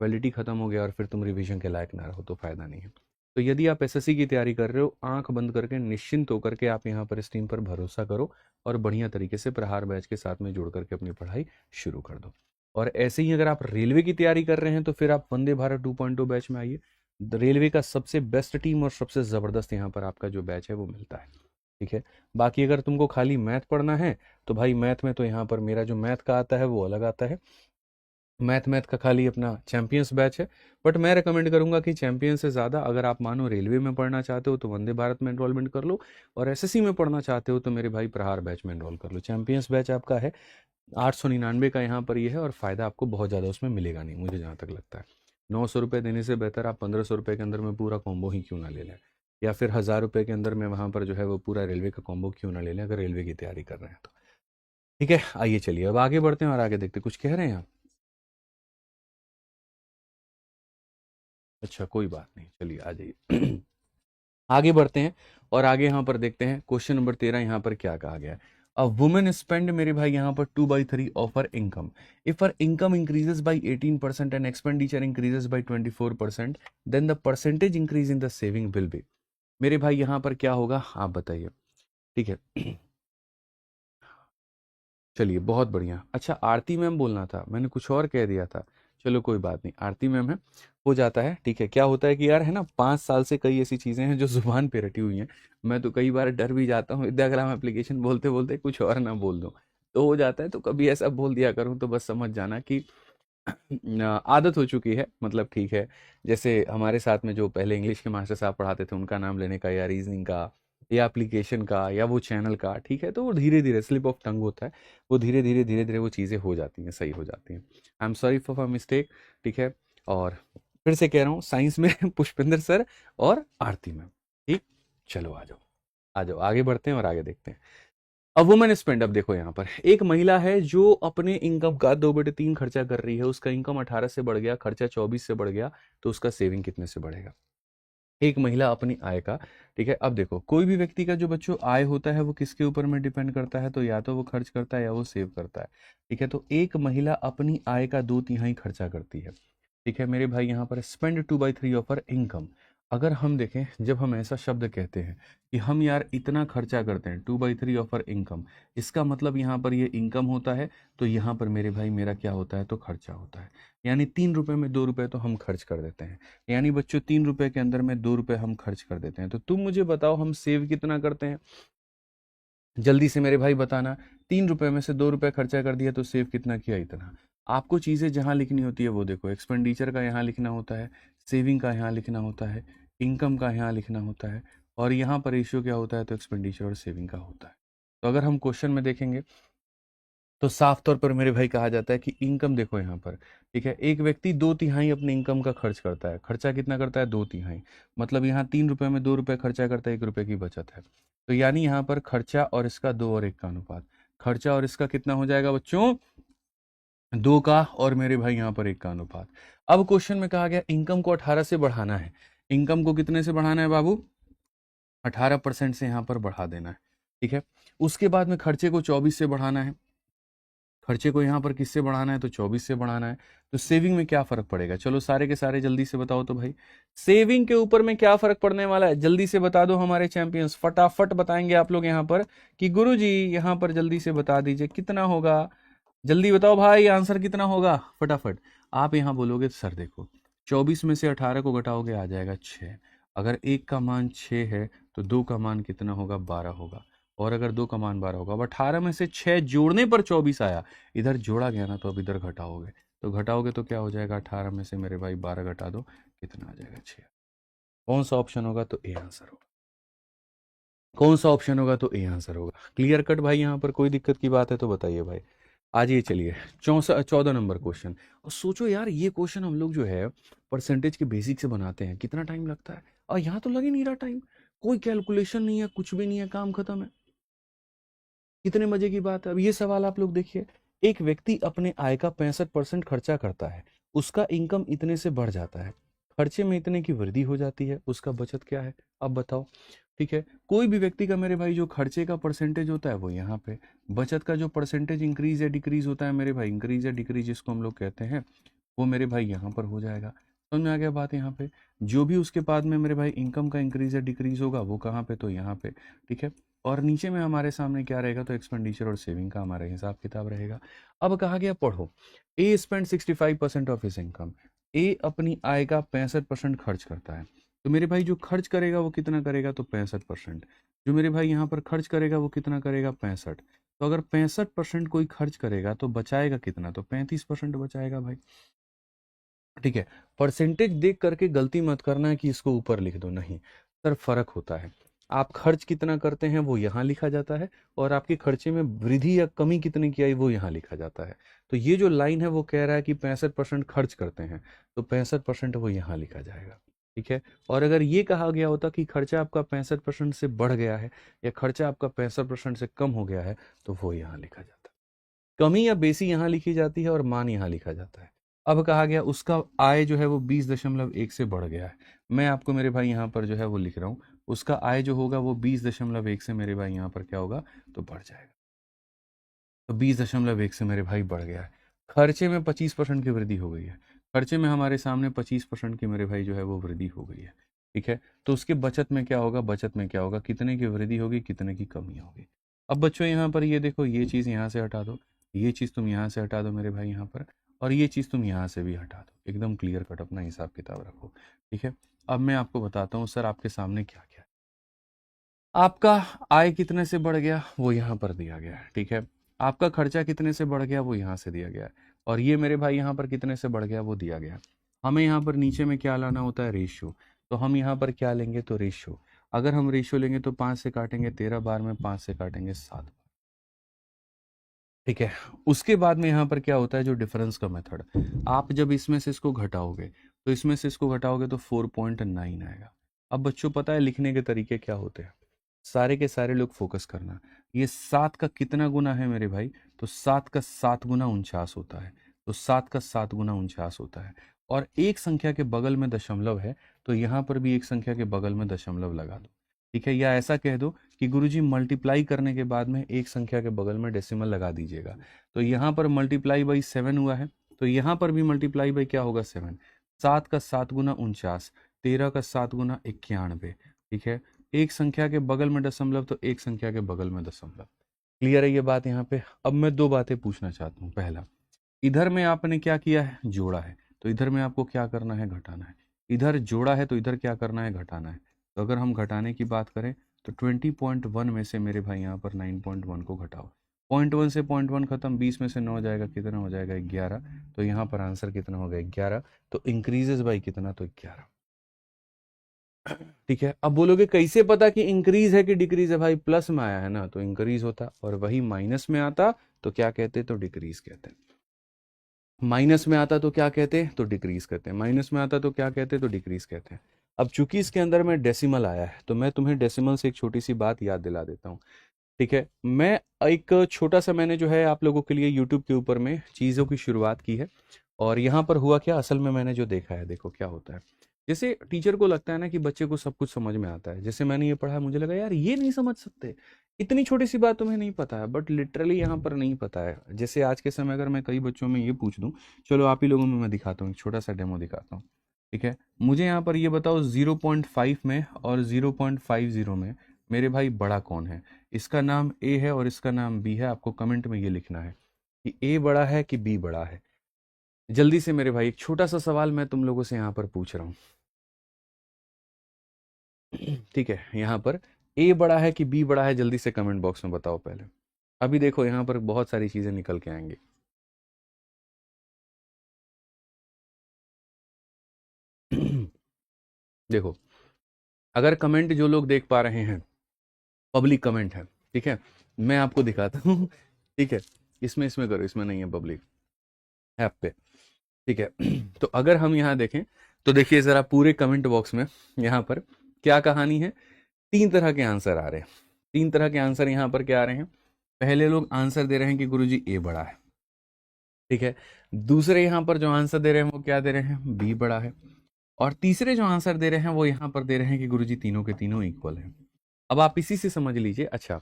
वैलिडिटी खत्म हो गया, और फिर तुम रिवीजन के लायक ना रहो, तो फ़ायदा नहीं है। तो यदि आप एसएससी की तैयारी कर रहे हो, आंख बंद करके निश्चिंत होकर के आप यहाँ पर इस टीम पर भरोसा करो, और बढ़िया तरीके से प्रहार बैच के साथ में जुड़ करके अपनी पढ़ाई शुरू कर दो। और ऐसे ही अगर आप रेलवे की तैयारी कर रहे हैं तो फिर आप वंदे भारत 2.0 बैच में आइए। रेलवे का सबसे बेस्ट टीम और सबसे ज़बरदस्त यहाँ पर आपका जो बैच है वो मिलता है। ठीक है, बाकी अगर तुमको खाली मैथ पढ़ना है तो भाई मैथ में तो यहाँ पर मेरा जो मैथ का आता है वो अलग आता है। मैथ का खाली अपना चैंपियंस बैच है, बट मैं रेकमेंड करूंगा कि चैंपियंस से ज़्यादा अगर आप मानो रेलवे में पढ़ना चाहते हो तो वंदे भारत में एनरोलमेंट कर लो, और एसएससी में पढ़ना चाहते हो तो मेरे भाई प्रहार बैच में एनरोल कर लो। चैंपियंस बैच आपका है 899 का यहाँ पर ये है, और फ़ायदा आपको बहुत ज़्यादा उसमें मिलेगा नहीं, मुझे जहाँ तक लगता है। 900 रुपये देने से बेहतर आप 1500 रुपये के अंदर में पूरा कॉम्बो ही क्यों ना ले लें, या फिर 1000 रुपये के अंदर में वहाँ पर जो है वो पूरा रेलवे का कॉम्बो क्यों ना ले लें, अगर रेलवे की तैयारी कर रहे हैं तो। ठीक है, आइए चलिए अब आगे बढ़ते हैं और आगे देखते हैं। कुछ कह रहे हैं आप? अच्छा, कोई बात नहीं, चलिए आ जाइए। आगे बढ़ते हैं और आगे यहाँ पर देखते हैं क्वेश्चन नंबर 13 यहाँ पर क्या कहा गया है। अ वुमेन स्पेंड मेरे भाई यहाँ पर 2/3 of her income. If her income increases by 18% and expenditure increases by 24%, then the percentage increase in the saving will be. मेरे भाई यहाँ पर क्या होगा आप बताइए। ठीक है, चलिए बहुत बढ़िया। अच्छा, आरती मैम बोलना था, मैंने कुछ और कह दिया था। चलो कोई बात नहीं, आरती मैम है, हो जाता है। ठीक है, क्या होता है कि यार है ना 5 साल से कई ऐसी चीज़ें हैं जो जुबान पे रटी हुई हैं। मैं तो कई बार डर भी जाता हूँ विद्याग्राम एप्लीकेशन बोलते बोलते कुछ और ना बोल दूँ, तो हो जाता है। तो कभी ऐसा बोल दिया करूँ तो बस समझ जाना कि आदत हो चुकी है, मतलब ठीक है। जैसे हमारे साथ में जो पहले इंग्लिश के मास्टर साहब पढ़ाते थे, उनका नाम लेने का, या रीजनिंग का, या एप्लीकेशन का, या वो चैनल का, ठीक है, तो वो धीरे धीरे स्लिप ऑफ टंग होता है, वो धीरे धीरे वो चीज़ें हो जाती हैं, सही हो जाती हैं। I am sorry for my mistake. ठीक है, और फिर से कह रहा हूँ, साइंस में पुष्पेंद्र सर और आरती मैम। ठीक, चलो आ जाओ आ जाओ, आगे बढ़ते हैं और आगे देखते हैं। अब वुमेन स्पेंड, अब देखो यहाँ पर एक महिला है जो अपने इनकम का 2/3 खर्चा कर रही है। उसका इनकम 18 से बढ़ गया, खर्चा 24 से बढ़ गया, तो उसका सेविंग कितने से बढ़ेगा? एक महिला अपनी आय का, ठीक है, अब देखो कोई भी व्यक्ति का जो बच्चों आय होता है वो किसके ऊपर में डिपेंड करता है, तो या तो वो खर्च करता है या वो सेव करता है। ठीक है, तो एक महिला अपनी आय का 2/3 खर्चा करती है। ठीक है मेरे भाई, यहाँ पर स्पेंड 2/3 ऑफ हर इनकम। अगर हम देखें, जब हम ऐसा शब्द कहते हैं कि हम यार इतना खर्चा करते हैं 2/3 ऑफ हर इनकम, इसका मतलब यहाँ पर ये इनकम होता है, तो यहाँ पर मेरे भाई मेरा क्या होता है, तो खर्चा होता है। यानी 3 रुपये में 2 रुपये तो हम खर्च कर देते हैं। यानी बच्चों 3 रुपये के अंदर में 2 रुपये हम खर्च कर देते हैं। तो तुम मुझे बताओ हम सेव कितना करते हैं, जल्दी से मेरे भाई बताना। 3 रुपये में से 2 रुपये खर्चा कर दिया तो सेव कितना किया, इतना। आपको चीज़ें जहाँ लिखनी होती है वो देखो, एक्सपेंडिचर का यहाँ लिखना होता है, सेविंग का यहाँ लिखना होता है, इनकम का यहाँ लिखना होता है, और यहाँ पर रेशियो क्या होता है, तो एक्सपेंडिचर और सेविंग का होता है। तो अगर हम क्वेश्चन में देखेंगे तो साफ तौर पर मेरे भाई कहा जाता है कि इनकम देखो यहाँ पर, ठीक है, एक व्यक्ति 2/3 अपने इनकम का खर्च करता है। खर्चा कितना करता है, 2/3। मतलब यहाँ 3 रुपये में 2 रुपये खर्चा करता है, 1 रुपये की बचत है। तो यानी यहाँ पर खर्चा और इसका 2 और 1 का अनुपात, खर्चा और इसका कितना हो जाएगा बच्चों, 2 का, और मेरे भाई यहाँ पर 1 का अनुपात। अब क्वेश्चन में कहा गया इनकम को 18 से बढ़ाना है। इनकम को कितने से बढ़ाना है बाबू? 18% से यहाँ पर बढ़ा देना है, ठीक है। उसके बाद में खर्चे को 24 से बढ़ाना है, खर्चे को यहाँ पर किससे बढ़ाना है? तो 24 से बढ़ाना है। तो सेविंग में क्या फर्क पड़ेगा? चलो सारे के सारे जल्दी से बताओ तो भाई, सेविंग के ऊपर में क्या फर्क पड़ने वाला है? जल्दी से बता दो हमारे चैंपियंस, फटाफट बताएंगे आप लोग यहाँ पर कि गुरुजी यहाँ पर जल्दी से बता दीजिए कितना होगा। जल्दी बताओ भाई, आंसर कितना होगा फटाफट। आप यहाँ बोलोगे सर देखो 24 में से 18 को घटाओगे आ जाएगा 6। अगर एक का मान 6 है तो दो का मान कितना होगा? 12 होगा। और अगर दो का मान 12 होगा, अब 18 में से 6 जोड़ने पर 24 आया, इधर जोड़ा गया ना, तो अब इधर घटाओगे, तो घटाओगे तो क्या हो जाएगा? 18 में से मेरे भाई 12 घटा दो, कितना आ जाएगा? 6। कौन सा ऑप्शन होगा? तो ए आंसर होगा। कौन सा ऑप्शन होगा? तो ए आंसर होगा। क्लियर कट भाई, यहाँ पर कोई दिक्कत की बात है तो बताइए भाई। आज ये चलिए 14 नंबर क्वेश्चन। और सोचो यार, ये क्वेश्चन हम लोग जो है परसेंटेज के बेसिक से बनाते हैं, कितना टाइम लगता है, और यहाँ तो लग ही नहीं रहा टाइम, कोई कैलकुलेशन नहीं है, कुछ भी नहीं है, काम खत्म है। कितने मजे की बात है। अब ये सवाल आप लोग देखिए, एक व्यक्ति अपने आय का 65% खर्चा करता है, उसका इनकम इतने से बढ़ जाता है, खर्चे में इतने की वृद्धि हो जाती है, उसका बचत क्या है? अब बताओ, ठीक है। कोई भी व्यक्ति का मेरे भाई जो खर्चे का परसेंटेज होता है वो यहाँ पे, बचत का जो परसेंटेज इंक्रीज या डिक्रीज होता है मेरे भाई, इंक्रीज या डिक्रीज जिसको हम लोग कहते हैं, वो मेरे भाई यहाँ पर हो जाएगा। समझ में आ गया बात? यहाँ पे जो भी उसके बाद में मेरे भाई इनकम का इंक्रीज या डिक्रीज होगा वो कहाँ पे? तो यहाँ पे, ठीक है। और नीचे में हमारे सामने क्या रहेगा? तो एक्सपेंडिचर और सेविंग का हमारा हिसाब किताब रहेगा। अब कहा गया पढ़ो, ए स्पेंड 65% ऑफ हिज इनकम। ए अपनी आय का 65% खर्च करता है। तो मेरे भाई जो खर्च करेगा वो कितना करेगा? तो 65%। जो मेरे भाई यहाँ पर खर्च करेगा वो कितना करेगा? 65। तो अगर 65% कोई खर्च करेगा तो बचाएगा कितना? तो 35% बचाएगा भाई, ठीक है। परसेंटेज देख करके गलती मत करना है कि इसको ऊपर लिख दो, नहीं सर, फर्क होता है। आप खर्च कितना करते हैं वो यहाँ लिखा जाता है, और आपके खर्चे में वृद्धि या कमी कितनी की आई वो यहाँ लिखा जाता है। तो ये जो लाइन है वो कह रहा है कि 65% खर्च करते हैं, तो 65% वो यहाँ लिखा जाएगा, ठीक है। और अगर ये कहा गया होता कि खर्चा आपका 65% से बढ़ गया है या खर्चा आपका 65% से कम हो गया है, तो वो यहाँ लिखा जाता है। कमी या बेसी यहाँ लिखी जाती है और मान यहाँ लिखा जाता है। अब कहा गया उसका आय जो है वो 20.1 से बढ़ गया है। मैं आपको मेरे भाई यहाँ पर जो है वो लिख रहा हूँ, उसका आय जो होगा वो 20.1 से मेरे भाई यहाँ पर क्या होगा? तो बढ़ जाएगा। तो 20.1 से मेरे भाई बढ़ गया है। खर्चे में 25% की वृद्धि हो गई है, खर्चे में हमारे सामने 25% की मेरे भाई जो है वो वृद्धि हो गई है, ठीक है। तो उसके बचत में क्या होगा? बचत में क्या होगा? कितने की वृद्धि होगी, कितने की कमी होगी? अब बच्चों यहाँ पर ये देखो, ये चीज़ यहाँ से हटा दो, ये चीज़ तुम यहाँ से हटा दो मेरे भाई यहाँ पर, और ये चीज़ तुम यहाँ से भी हटा दो। एकदम क्लियर कट अपना हिसाब किताब रखो, ठीक है। अब मैं आपको बताता हूँ सर आपके सामने क्या क्या है। आपका आय कितने से बढ़ गया वो यहाँ पर दिया गया है, ठीक है। आपका खर्चा कितने से बढ़ गया वो यहाँ से दिया गया है, और ये मेरे भाई यहाँ पर कितने से बढ़ गया वो दिया गया है। हमें यहाँ पर नीचे में क्या लाना होता है? रेशियो। तो हम यहाँ पर क्या लेंगे? तो रेशियो। अगर हम रेशियो लेंगे तो 5 से काटेंगे 13 बार में, 5 से काटेंगे 7 बार, ठीक है। उसके बाद में यहाँ पर क्या होता है? जो डिफरेंस का मेथड, आप जब इसमें से इसको घटाओगे तो इसमें से इसको घटाओगे तो 4.9 आएगा। अब बच्चों पता है लिखने के तरीके क्या होते हैं? सारे के सारे लोग फोकस करना। ये 7 का कितना गुना है मेरे भाई? तो 7 का 7 गुना 49 होता है। तो 7 का 7 गुना 49 होता है। और एक संख्या के बगल में दशमलव है, तो यहाँ पर भी एक संख्या के बगल में दशमलव लगा दो, ठीक है। या ऐसा कह दो कि गुरुजी मल्टीप्लाई करने के बाद में एक संख्या के बगल में डेसिमल लगा दीजिएगा। तो यहाँ पर मल्टीप्लाई बाई 7 हुआ है, तो यहाँ पर भी मल्टीप्लाई बाई क्या होगा? 7। 7 का 7 गुना 49, 13 का 7 गुना 91, ठीक है। एक संख्या के बगल में दशमलव तो एक संख्या के बगल में दशमलव। क्लियर है ये बात यहाँ पे? अब मैं दो बातें पूछना चाहता हूँ। पहला, इधर में आपने क्या किया है? जोड़ा है, तो इधर में आपको क्या करना है? घटाना है। इधर जोड़ा है तो इधर क्या करना है? घटाना है। तो अगर हम घटाने की बात करें तो 20.1 में से मेरे भाई यहाँ पर 9.1 को घटाओ। 0.1 से 0.1 खत्म, 20 में से 9 जाएगा, कितना हो जाएगा? 11। तो यहाँ पर आंसर कितना हो गया? 11। तो इंक्रीजेस बाई कितना? तो 11, ठीक है। अब बोलोगे कैसे पता कि इंक्रीज है कि डिक्रीज है? भाई प्लस में आया है ना तो इंक्रीज होता, और वही माइनस में आता तो क्या कहते? तो डिक्रीज कहते हैं। माइनस में आता तो क्या कहते हैं? तो डिक्रीज कहते हैं। माइनस में आता तो क्या कहते हैं? तो डिक्रीज कहते हैं। अब चूंकि इसके अंदर में डेसिमल आया है तो मैं तुम्हें डेसिमल से एक छोटी सी बात याद दिला देता हूँ, ठीक है। मैं एक छोटा सा मैंने जो है आप लोगों के लिए यूट्यूब के ऊपर में चीज़ों की शुरुआत की है, और यहाँ पर हुआ क्या? असल में मैंने जो देखा है, देखो क्या होता है। जैसे टीचर को लगता है ना कि बच्चे को सब कुछ समझ में आता है, जैसे मैंने ये पढ़ा मुझे लगा यार ये नहीं समझ सकते, इतनी छोटी सी बात तुम्हें नहीं पता है, बट लिटरली यहाँ पर नहीं पता है। जैसे आज के समय अगर मैं कई बच्चों में ये पूछ दूं, चलो आप ही लोगों में मैं दिखाता हूँ, एक छोटा सा डेमो दिखाता हूँ, ठीक है। मुझे यहाँ पर ये बताओ 0.5 में और 0.50 में मेरे भाई बड़ा कौन है? इसका नाम ए है और इसका नाम बी है। आपको कमेंट में ये लिखना है कि ए बड़ा है कि बी बड़ा है। जल्दी से मेरे भाई एक छोटा सा सवाल मैं तुम लोगों से यहाँ पर पूछ रहा हूँ, ठीक है। यहाँ पर ए बड़ा है कि बी बड़ा है, जल्दी से कमेंट बॉक्स में बताओ पहले। अभी देखो यहाँ पर बहुत सारी चीजें निकल के आएंगी। देखो, अगर कमेंट जो लोग देख पा रहे हैं पब्लिक कमेंट है, ठीक है, मैं आपको दिखाता हूँ, ठीक है। इसमें करो, इसमें नहीं है पब्लिक ऐप पे, ठीक है। तो अगर हम यहाँ देखें तो देखिए जरा पूरे कमेंट बॉक्स में यहाँ पर क्या कहानी है। 3 तरह के आंसर आ रहे हैं। 3 तरह के आंसर यहाँ पर क्या आ रहे हैं? पहले लोग आंसर दे रहे हैं कि गुरुजी ए बड़ा है, ठीक है। दूसरे यहाँ पर जो आंसर दे रहे हैं वो क्या दे रहे हैं? बी बड़ा है। और तीसरे जो आंसर दे रहे हैं वो यहाँ पर दे रहे हैं कि गुरुजी तीनों के तीनों इक्वल हैं। अब आप इसी से समझ लीजिए। अच्छा,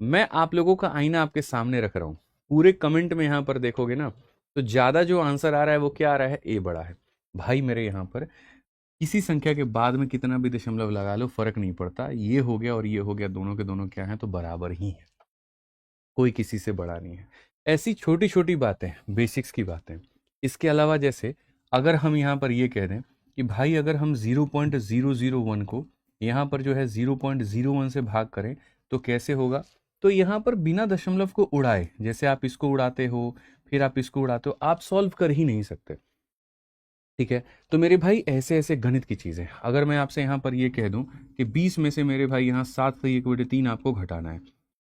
मैं आप लोगों का आईना आपके सामने रख रहा हूँ, पूरे कमेंट में यहाँ पर देखोगे ना तो ज्यादा जो आंसर आ रहा है वो क्या आ रहा है? ए बड़ा है। भाई मेरे यहाँ पर किसी संख्या के बाद में कितना भी दशमलव लगा लो फर्क नहीं पड़ता, ये हो गया और ये हो गया, दोनों के दोनों क्या है? तो बराबर ही है, कोई किसी से बड़ा नहीं है। ऐसी छोटी छोटी बातें, बेसिक्स की बातें। इसके अलावा जैसे अगर हम यहाँ पर ये कह दें कि भाई अगर हम 0.001 को यहाँ पर जो है 0.01 से भाग करें तो कैसे होगा? तो यहाँ पर बिना दशमलव को उड़ाए, जैसे आप इसको उड़ाते हो फिर आप इसको उड़ाते हो, आप सॉल्व कर ही नहीं सकते, ठीक है। तो मेरे भाई ऐसे ऐसे गणित की चीजें, अगर मैं आपसे यहाँ पर ये कह दूं कि 20 में से मेरे भाई यहाँ 7/1/3 आपको घटाना है।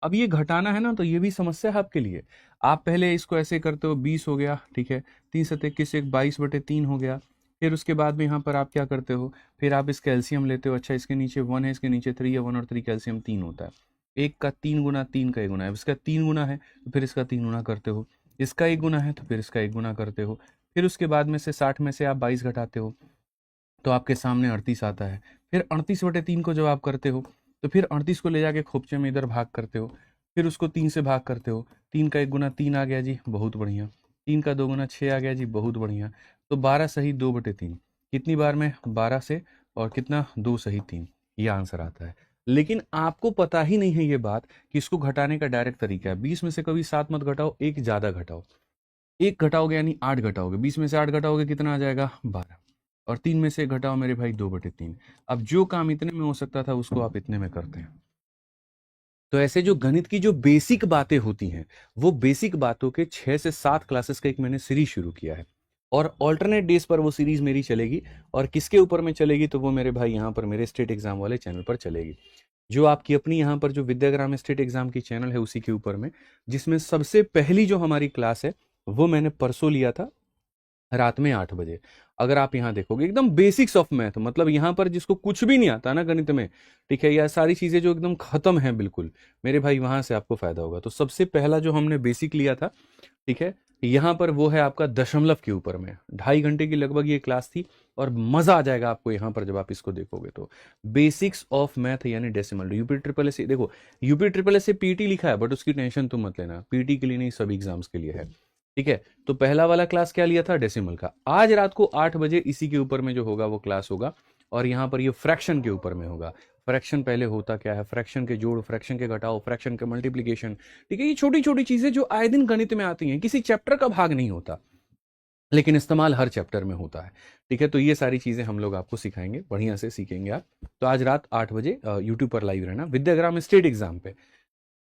अब ये घटाना है ना, तो ये भी समस्या है आपके लिए। आप पहले इसको ऐसे करते हो, 20 हो गया, ठीक है, 3 7 21 22/3 हो गया। फिर उसके बाद में यहाँ पर आप क्या करते हो? फिर आप इसका एलसीएम लेते हो। अच्छा, इसके नीचे 1 है, इसके नीचे 3 है, 1 और 3 का एलसीएम 3 होता है। 1 का 3 गुना, 3 का 1 गुना है। इसका 3 गुना है तो फिर इसका 3 गुना करते हो, इसका 1 गुना है तो फिर इसका 1 गुना करते हो। फिर उसके बाद में से 60 में से आप 22 घटाते हो तो आपके सामने 38 आता है। फिर 38/3 को जब आप करते हो तो फिर 38 को ले जाके खोपचे में इधर भाग करते हो, फिर उसको 3 से भाग करते हो। 3 का 1 गुना 3 आ गया जी, बहुत बढ़िया। 3 का 2 गुना 6 आ गया जी, बहुत बढ़िया। तो 12 सही 2/3 कितनी बार में? 12 से, और कितना? 2 सही 3, ये आंसर आता है। लेकिन आपको पता ही नहीं है ये बात कि इसको घटाने का डायरेक्ट तरीका है। 20 में से कभी 7 मत घटाओ, एक ज्यादा घटाओ। 1 घटाओगे यानी 8 घटाओगे, 20 में से 8 घटाओगे कितना आ जाएगा? 12। और 3 में से घटाओ मेरे भाई 2/3। अब जो काम इतने में हो सकता था उसको आप इतने में करते हैं। तो ऐसे जो गणित की जो बेसिक बातें होती हैं, वो बेसिक बातों के 6 से 7 क्लासेस का एक मैंने सीरीज शुरू किया है, और ऑल्टरनेट डेज पर वो सीरीज मेरी चलेगी। और किसके ऊपर में चलेगी? तो वो मेरे भाई यहाँ पर मेरे स्टेट एग्जाम वाले चैनल पर चलेगी, जो आपकी अपनी यहाँ पर जो विद्याग्राम स्टेट एग्जाम की चैनल है उसी के ऊपर में। जिसमें सबसे पहली जो हमारी क्लास है वो मैंने परसों लिया था रात में 8 बजे। अगर आप यहाँ देखोगे एकदम बेसिक्स ऑफ मैथ, मतलब यहाँ पर जिसको कुछ भी नहीं आता ना गणित में, ठीक है, या सारी चीजें जो एकदम खत्म है बिल्कुल, मेरे भाई वहां से आपको फायदा होगा। तो सबसे पहला जो हमने बेसिक लिया था, ठीक है, यहाँ पर वो है आपका दशमलव के ऊपर में। 2.5 घंटे की लगभग ये क्लास थी, और मजा आ जाएगा आपको यहाँ पर जब आप इसको देखोगे। तो बेसिक्स ऑफ मैथ यानी डेसिमल। यूपी ट्रिपल एस, देखो यूपी ट्रिपल एस से पीटी लिखा है, बट उसकी टेंशन तुम मत लेना, पीटी के लिए नहीं, सभी एग्जाम्स के लिए है, ठीक है। तो पहला वाला क्लास क्या लिया था? डेसिमल का। आज रात को 8 बजे इसी के ऊपर में जो होगा वो क्लास होगा, और यहाँ पर ये फ्रैक्शन के ऊपर में होगा। फ्रैक्शन पहले होता क्या है, फ्रैक्शन के जोड़, फ्रैक्शन के घटाओ, फ्रैक्शन के मल्टीप्लीकेशन, ठीक है। ये छोटी छोटी चीजें जो आए दिन गणित में आती हैं, किसी चैप्टर का भाग नहीं होता, लेकिन इस्तेमाल हर चैप्टर में होता है, ठीक है। तो ये सारी चीजें हम लोग आपको सिखाएंगे, बढ़िया से सीखेंगे आप। तो आज रात 8 बजे यूट्यूब पर लाइव रहना विद्याग्राम स्टेट एग्जाम पे,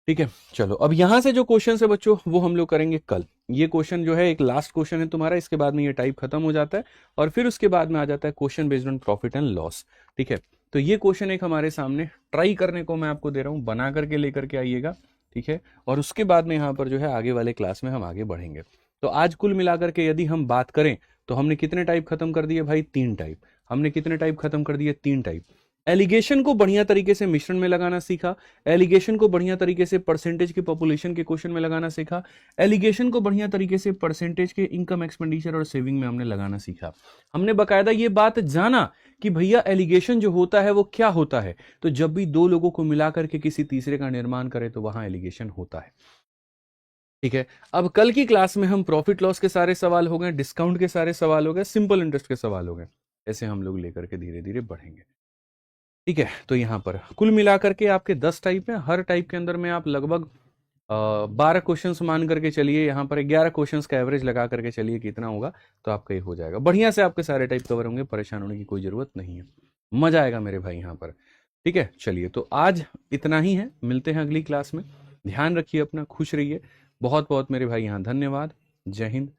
ठीक है। चलो, अब यहां से जो क्वेश्चन है बच्चों वो हम लोग करेंगे कल। ये क्वेश्चन जो है एक लास्ट क्वेश्चन है तुम्हारा, इसके बाद में ये टाइप खत्म हो जाता है, और फिर उसके बाद में आ जाता है question based on profit and loss, ठीक है। तो ये क्वेश्चन एक हमारे सामने ट्राई करने को मैं आपको दे रहा हूं, बना करके लेकर के आइएगा, ठीक है। और उसके बाद में यहाँ पर जो है आगे वाले क्लास में हम आगे बढ़ेंगे। तो आज कुल मिलाकर के यदि हम बात करें तो हमने कितने टाइप खत्म कर दिए भाई? 3 टाइप। हमने कितने टाइप खत्म कर दिए? 3 टाइप। एलिगेशन को बढ़िया तरीके से मिश्रण में लगाना सीखा, एलिगेशन को बढ़िया तरीके से परसेंटेज के पॉपुलेशन के क्वेश्चन में लगाना सीखा, एलिगेशन को बढ़िया तरीके से परसेंटेज के इनकम एक्सपेंडिचर और सेविंग में हमने लगाना सीखा। हमने बकायदा ये बात जाना कि भैया एलिगेशन जो होता है वो क्या होता है, तो जब भी दो लोगों को मिलाकर के किसी तीसरे का निर्माण करें तो वहां एलिगेशन होता है। ठीक है, अब कल की क्लास में हम प्रॉफिट लॉस के सारे सवाल हो गए, डिस्काउंट के सारे सवाल हो गए, सिंपल इंटरेस्ट के सवाल हो गए, ऐसे हम लोग लेकर के धीरे धीरे बढ़ेंगे। ठीक है, तो यहाँ पर कुल मिलाकर के आपके 10 टाइप हैं, हर टाइप के अंदर में आप लगभग 12 क्वेश्चंस मान करके चलिए, यहाँ पर 11 क्वेश्चंस का एवरेज लगा करके चलिए कितना होगा, तो आपका ये हो जाएगा। बढ़िया से आपके सारे टाइप कवर होंगे, परेशान होने की कोई जरूरत नहीं है, मजा आएगा मेरे भाई यहाँ पर। ठीक है, चलिए तो आज इतना ही है, मिलते हैं अगली क्लास में। ध्यान रखिए अपना, खुश रहिए। बहुत बहुत मेरे भाई यहाँ धन्यवाद। जय हिंद,